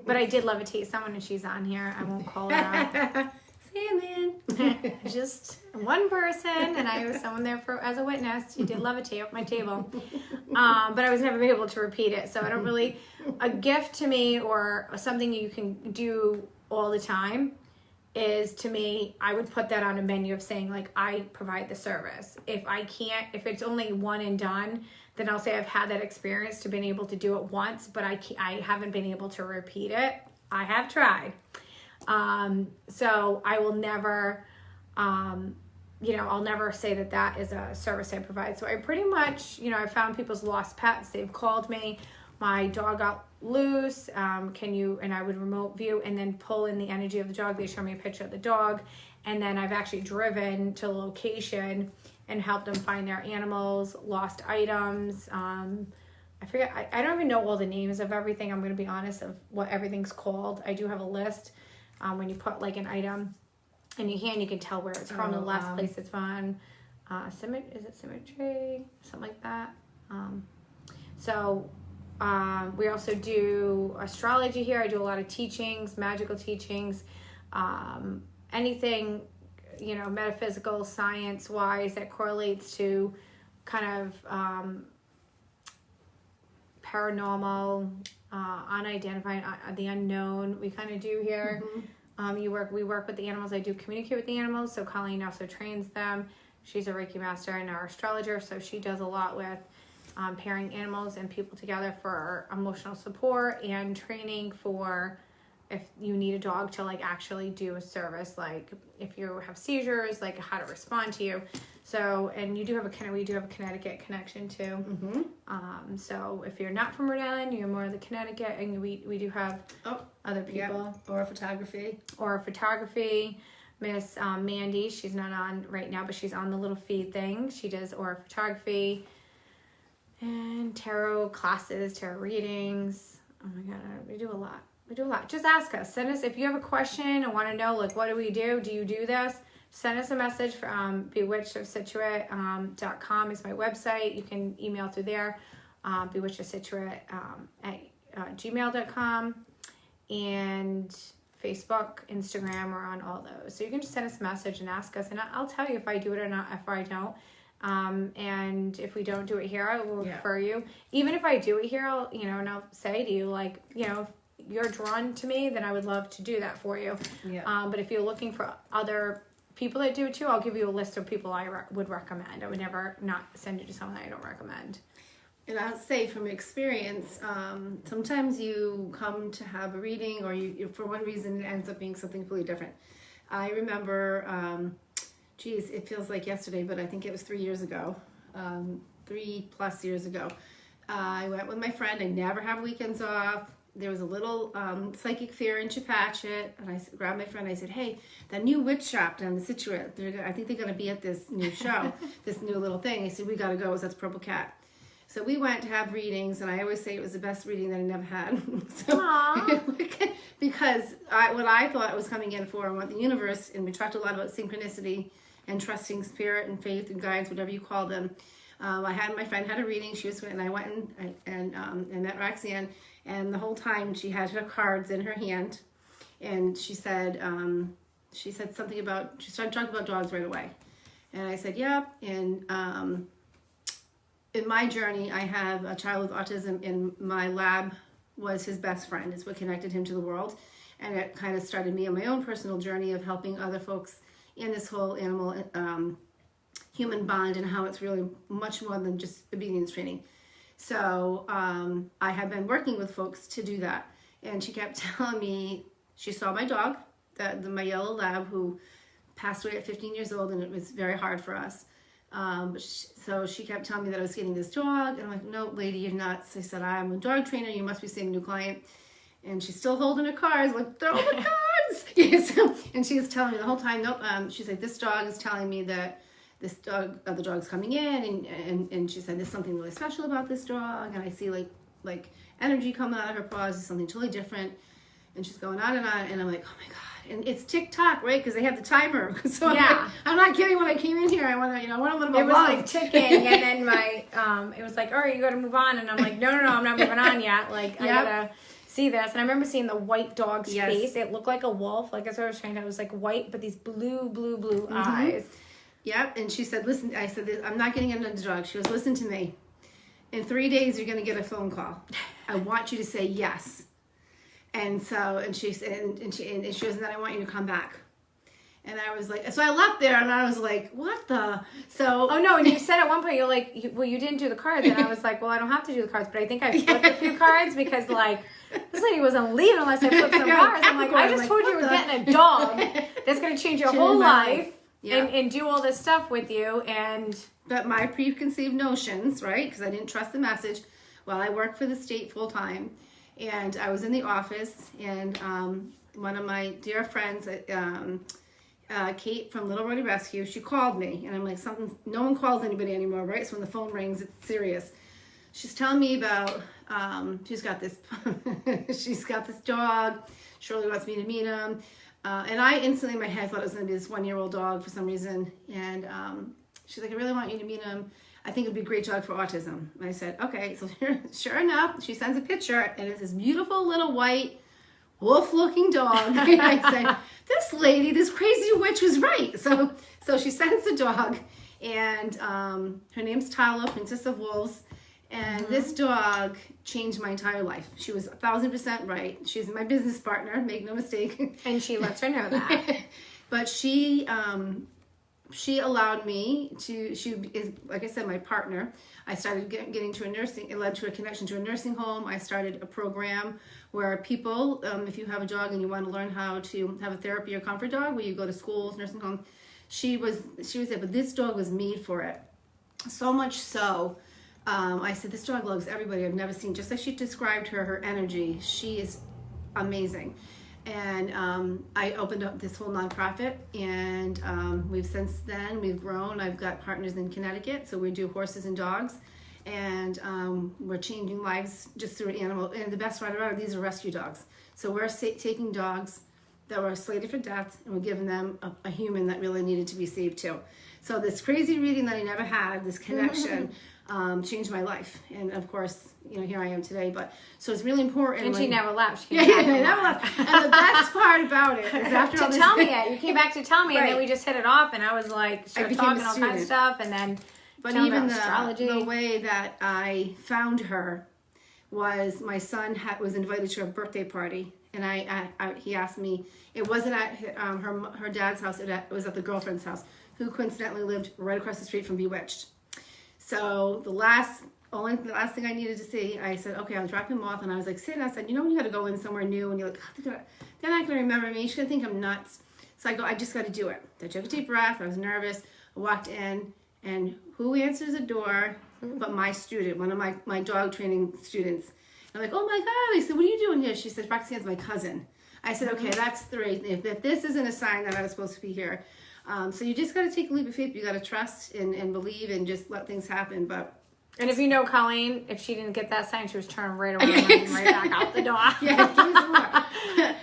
But I did levitate someone, and she's on here. I won't call her out. Sandman. Just one person, and I was someone there as a witness. She did levitate up my table. But I was never able to repeat it. So I don't really, a gift to me or something you can do all the time is, to me, I would put that on a menu of saying, like, I provide the service. If it's only one and done, then I'll say I've had that experience to been able to do it once, but I haven't been able to repeat it. I have tried. So I will never, I'll never say that is a service I provide. So I pretty much, I found people's lost pets. They've called me. My dog got loose. And I would remote view and then pull in the energy of the dog. They show me a picture of the dog. And then I've actually driven to the location and helped them find their animals, lost items. I forget, I don't even know all the names of everything. I'm going to be honest of what everything's called. I do have a list. When you put like an item in your hand, you can tell where it's from, the last place it's from. Is it symmetry? Something like that. We also do astrology here. I do a lot of teachings, magical teachings, anything, metaphysical, science-wise that correlates to kind of paranormal, unidentified, the unknown. We kind of do here. Mm-hmm. We work with the animals. I do communicate with the animals. So Colleen also trains them. She's a Reiki master and our astrologer, so she does a lot with pairing animals and people together for emotional support and training for if you need a dog to like actually do a service, like if you have seizures, like how to respond to you. So, and we do have a Connecticut connection too. So if you're not from Rhode Island, you're more of the Connecticut, and we do have other people. Or photography. Miss Mandy, she's not on right now, but she's on the little feed thing. She does aura photography and tarot classes, tarot readings. Oh my God, we do a lot. Just ask us. Send us, if you have a question and want to know, like, what do we do? Do you do this? Send us a message from bewitchedofscituate.com is my website. You can email through there, bewitchedofscituate at gmail.com, and Facebook, Instagram, we're on all those. So you can just send us a message and ask us, and I'll tell you if I do it or not, if I don't. And if we don't do it here, I will refer you. Even if I do it here, I'll, and I'll say to you, like, if you're drawn to me, then I would love to do that for you. But if you're looking for other people that do it too, I'll give you a list of people I would recommend. I would never not send you to someone that I don't recommend. And I'll say from experience, sometimes you come to have a reading, or you for one reason it ends up being something completely different. I remember, it feels like yesterday, but I think it was 3 years ago, 3+ years ago. I went with my friend. I never have weekends off. There was a little psychic fair in Chepachet, and I grabbed my friend. I said, "Hey, that new witch shop down in Scituate, I think they're going to be at this new show, this new little thing." I said, "We got to go." That's Purple Cat. So we went to have readings, and I always say it was the best reading that I never had. Because what I thought was coming in for, and what the universe, and we talked a lot about synchronicity and trusting spirit and faith and guides, whatever you call them. My friend had a reading. She was, and I went and met Roxanne, and the whole time she had her cards in her hand, and she said something about, she started talking about dogs right away, and I said, "Yeah," and in my journey, I have a child with autism, and my lab was his best friend. It's what connected him to the world, and it kind of started me on my own personal journey of helping other folks in this whole animal human bond, and how it's really much more than just obedience training. So I have been working with folks to do that, and she kept telling me she saw my dog, my yellow lab, who passed away at 15 years old, and it was very hard for us. So she kept telling me that I was getting this dog, and I'm like, "No, lady, you're not." So I said, "I'm a dog trainer. You must be seeing a new client." And she's still holding her cards, like, "Throw the cards." And she was telling me the whole time, "Nope." She's like, "This dog is telling me that this dog, other dog's coming in," and she said, "There's something really special about this dog, and I see like energy coming out of her paws. It's something totally different." And she's going on, and I'm like, "Oh my God." And it's tick-tock, right? Because they have the timer. So yeah. I'm not kidding. When I came in here, I want a little bit of It was love. like ticking, and then my, it was like, "All right, you got to move on." And I'm like, no, I'm not moving on yet. Like, I gotta see this. And I remember seeing the white dog's face. It looked like a wolf. Like, as I was trying to, it was like white, but these blue eyes. Yep. And she said, "Listen," I said, "I'm not getting another dog." She goes, "Listen to me. In 3 days, you're going to get a phone call. I want you to say yes." And so, and she said, and she goes, "And then I want you to come back." And I was like, so I left there, and I was like, "What the?" So, oh no, and you said at one point, you're like, "Well, you didn't do the cards," and I was like, "Well, I don't have to do the cards, but I think I flipped a few cards because like this lady wasn't leaving unless I flipped some cards." I'm like, "I just told you we're getting a dog that's going to change your whole life and do all this stuff with you." And but my preconceived notions, right? Because I didn't trust the message. Well, I work for the state full time. And I was in the office, and one of my dear friends, Kate from Little Ruddy Rescue, she called me, and I'm like, no one calls anybody anymore, right? So when the phone rings, it's serious. She's telling me about, she's got this dog. Shirley wants me to meet him. And I instantly in my head thought it was going to be this 1-year-old dog for some reason. And she's like, "I really want you to meet him. I think it'd be a great dog for autism." And I said, "Okay." So sure enough, she sends a picture, and it's this beautiful little white wolf-looking dog. And I said, "This lady, this crazy witch was right." So she sends the dog, and her name's Tala, Princess of Wolves. And this dog changed my entire life. She was 1,000% right. She's my business partner, make no mistake. And she lets her know that. But she, she allowed me to, she is, like I said, my partner. I started getting to a nursing, it led to a connection to a nursing home. I started a program where people, if you have a dog and you want to learn how to have a therapy or comfort dog, where you go to schools, nursing homes, she was there, but this dog was made for it. So much so, I said, this dog loves everybody. I've never seen, just like she described her energy, she is amazing. And I opened up this whole nonprofit, and since then we've grown. I've got partners in Connecticut, so we do horses and dogs, and we're changing lives just through an animal. And the best part about it, these are rescue dogs. So we're taking dogs that were slated for death, and we're giving them a human that really needed to be saved too. So this crazy reading that I never had, this connection, changed my life. And of course, here I am today. But so it's really important. And she never left. She never left. And the best part about it is after all this, tell me it. You came back to tell me, right. And then we just hit it off, and I was like, started talking all kinds of stuff, and then. But even the way that I found her was my son was invited to a birthday party, and he asked me. It wasn't at her dad's house. It was at the girlfriend's house, who coincidentally lived right across the street from Bewitched. So the last thing I needed to see, I said, okay, I'll drop him off, and I was like sitting outside. When you got to go in somewhere new, and you're like, oh, they're not going to remember me. She's going to think I'm nuts. So I just got to do it. I took a deep breath. I was nervous. I walked in, and who answers the door but my student, one of my dog training students. I'm like, oh my God. I said, what are you doing here? She said, Roxanne's my cousin. I said, okay, that's three. If this isn't a sign that I was supposed to be here. So you just got to take a leap of faith. You got to trust and believe and just let things happen. And if you know Colleen, if she didn't get that sign, she was turning right around and right back out the door. Yeah, give me some more.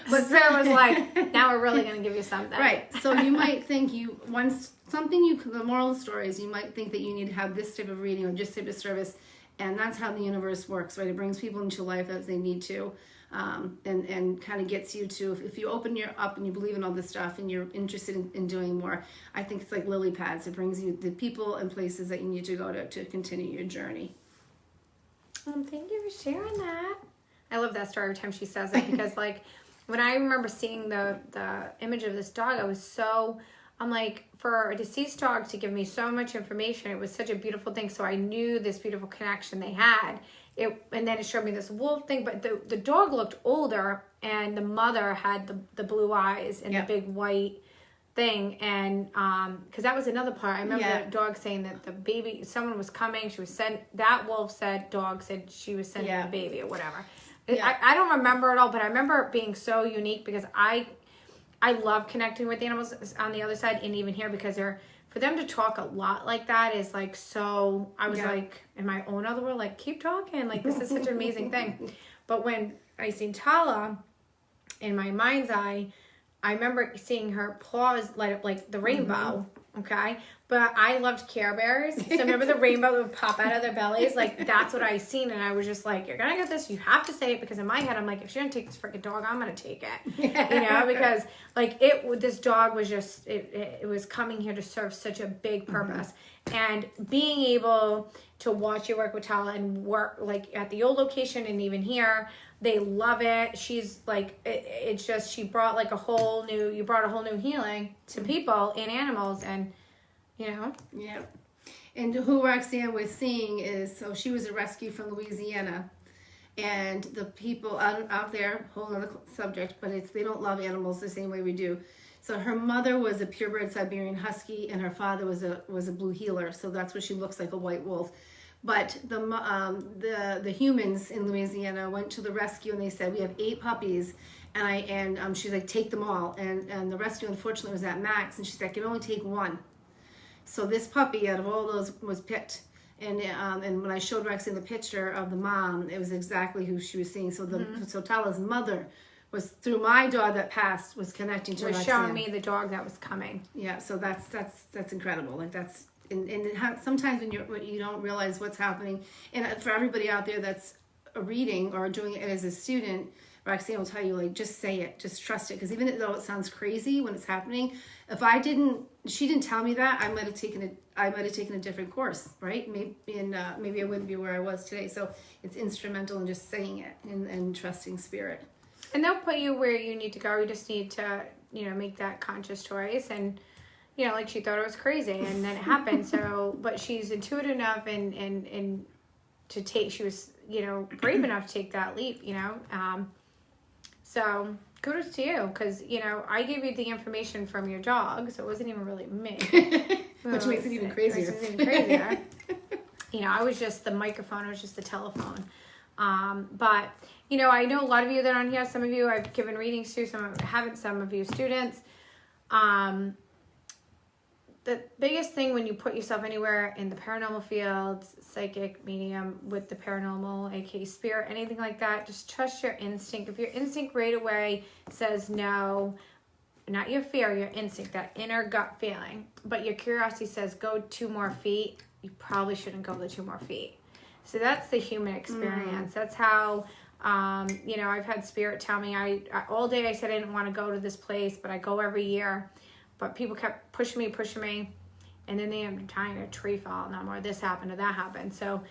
But Sarah was like, now we're really going to give you something. Right. So you might think the moral of the story is you might think that you need to have this type of reading or this type of service. And that's how the universe works, right? It brings people into life as they need to. And kind of gets you to, if you open up and you believe in all this stuff and you're interested in doing more, I think it's like lily pads. It brings you the people and places that you need to go to continue your journey. Thank you for sharing that. I love that story every time she says it, because like when I remember seeing the image of this dog, I'm like, for a deceased dog to give me so much information, it was such a beautiful thing. So I knew this beautiful connection they had. And then it showed me this wolf thing, but the dog looked older, and the mother had the blue eyes and the big white thing. And because that was another part. I remember the dog saying that the baby, someone was coming. That wolf said, dog said she was sending the baby or whatever. Yeah. I don't remember it all, but I remember it being so unique, because I love connecting with animals on the other side, and even here, because for them to talk a lot like that is like, so I was like in my own other world, like, keep talking, like this is such an amazing thing. But when I seen Tala, in my mind's eye, I remember seeing her paws light up like the rainbow. Okay. But I loved Care Bears. So remember the rainbow that would pop out of their bellies? Like, that's what I seen. And I was just like, you're going to get this. You have to say it. Because in my head, I'm like, if she doesn't take this freaking dog, I'm going to take it. Because like this dog was just, it was coming here to serve such a big purpose. And being able to watch you work with Tala and work like at the old location and even here, they love it. She's like, it's just, she brought like you brought a whole new healing to people and animals, and Yeah. And who Roxanne was seeing is, so she was a rescue from Louisiana, and the people out there, whole other subject, but they don't love animals the same way we do. So her mother was a purebred Siberian Husky, and her father was a blue heeler. So that's what she looks like, a white wolf. But the humans in Louisiana went to the rescue, and they said, we have 8 puppies, and she's like, take them all. And the rescue unfortunately was at max, and she's like, I can only take 1. So this puppy out of all those was picked. And when I showed Roxanne the picture of the mom, it was exactly who she was seeing. So so Tala's mother was, through my dog that passed, was connecting to Roxanne. Was showing me the dog that was coming. Yeah, so that's incredible. Like that's and sometimes when you don't realize what's happening, and for everybody out there that's reading or doing it as a student, Roxanne will tell you, like, just say it, just trust it, because even though it sounds crazy when it's happening, if she didn't tell me that, I might have taken a different course, right? Maybe I wouldn't be where I was today. So it's instrumental in just saying it and trusting spirit. And they'll put you where you need to go. You just need to, make that conscious choice. And, you know, like she thought it was crazy, and then it happened. So, but she's intuitive enough and to take, she was, you know, brave enough to take that leap, you know. So kudos to you, because, you know, I gave you the information from your dog, so it wasn't even really me. Which makes it even crazier. Which is even crazier. You know, I was just the microphone, I was just the telephone. But, you know, I know a lot of you that are on here, some of you I've given readings to, some of haven't, some of you students. The biggest thing when you put yourself anywhere in the paranormal fields, psychic, medium, with the paranormal, aka spirit, anything like that, just trust your instinct. If your instinct right away says no, not your fear, your instinct, that inner gut feeling, but your curiosity says go 2 more feet, you probably shouldn't go the 2 more feet. So that's the human experience. That's how, you know, I've had spirit tell me, I all day I said I didn't want to go to this place, but I go every year. But people kept pushing me, and then they ended up dying, a tree fall, or this happened or that happened. So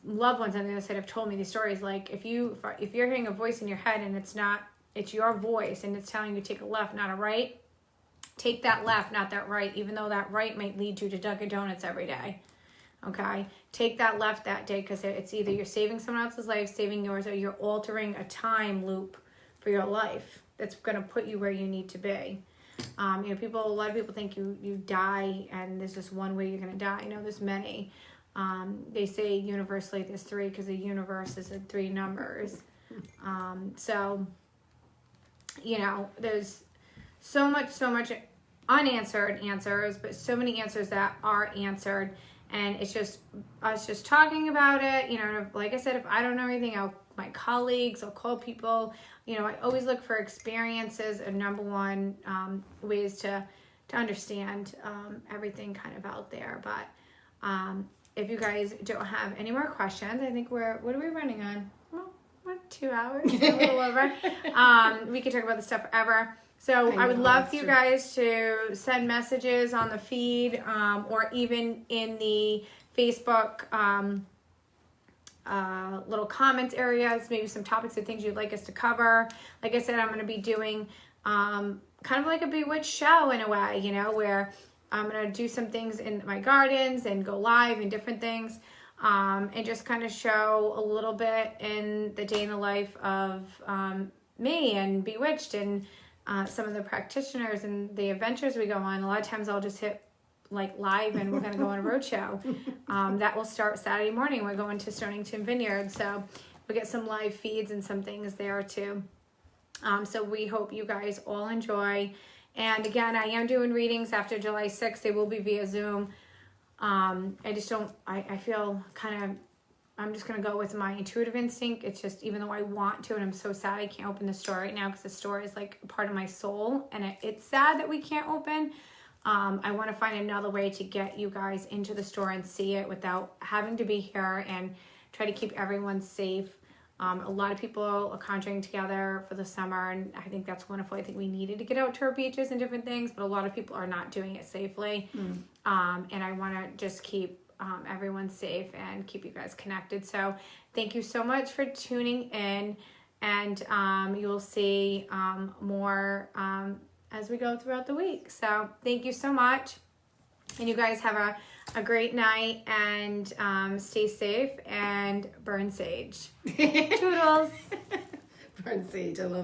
loved ones on the other side have told me these stories, like if you're hearing a voice in your head and it's your voice and it's telling you to take a left, not a right, take that left, not that right, even though that right might lead you to Dunkin' Donuts every day. Okay? Take that left that day, because it's either you're saving someone else's life, saving yours, or you're altering a time loop for your life that's going to put you where you need to be. You know, a lot of people think you die and there's just one way you're going to die. No, there's many. They say universally there's 3 because the universe is in 3 numbers. So, you know, there's so much unanswered answers, but so many answers that are answered. And it's just us just talking about it. You know, like I said, if I don't know anything, my colleagues, I'll call people. You know, I always look for experiences and number one ways to understand everything kind of out there. But if you guys don't have any more questions, I think what are we running on? Well, what, 2 hours? A little over. We could talk about this stuff forever. So I would love for you guys to send messages on the feed or even in the Facebook little comments areas, maybe some topics and things you'd like us to cover. Like I said, I'm going to be doing kind of like a Bewitched show in a way, you know, where I'm going to do some things in my gardens and go live and different things and just kind of show a little bit in the day in the life of me and Bewitched and some of the practitioners and the adventures we go on. A lot of times I'll just hit like live and we're going to go on a road show. That will start Saturday morning. We're going to Stonington Vineyard. So we get some live feeds and some things there too. So we hope you guys all enjoy. And again, I am doing readings after July 6th. They will be via Zoom. I feel kind of, I'm just going to go with my intuitive instinct. It's just, even though I want to, and I'm so sad I can't open the store right now because the store is like part of my soul. And it's sad that we can't open. I want to find another way to get you guys into the store and see it without having to be here and try to keep everyone safe. A lot of people are conjuring together for the summer, and I think that's wonderful. I think we needed to get out to our beaches and different things, but a lot of people are not doing it safely. And I want to just keep everyone safe and keep you guys connected. So thank you so much for tuning in, and you will see more as we go throughout the week. So thank you so much, and you guys have a great night, and stay safe and burn sage. Toodles. Burn sage, I love it.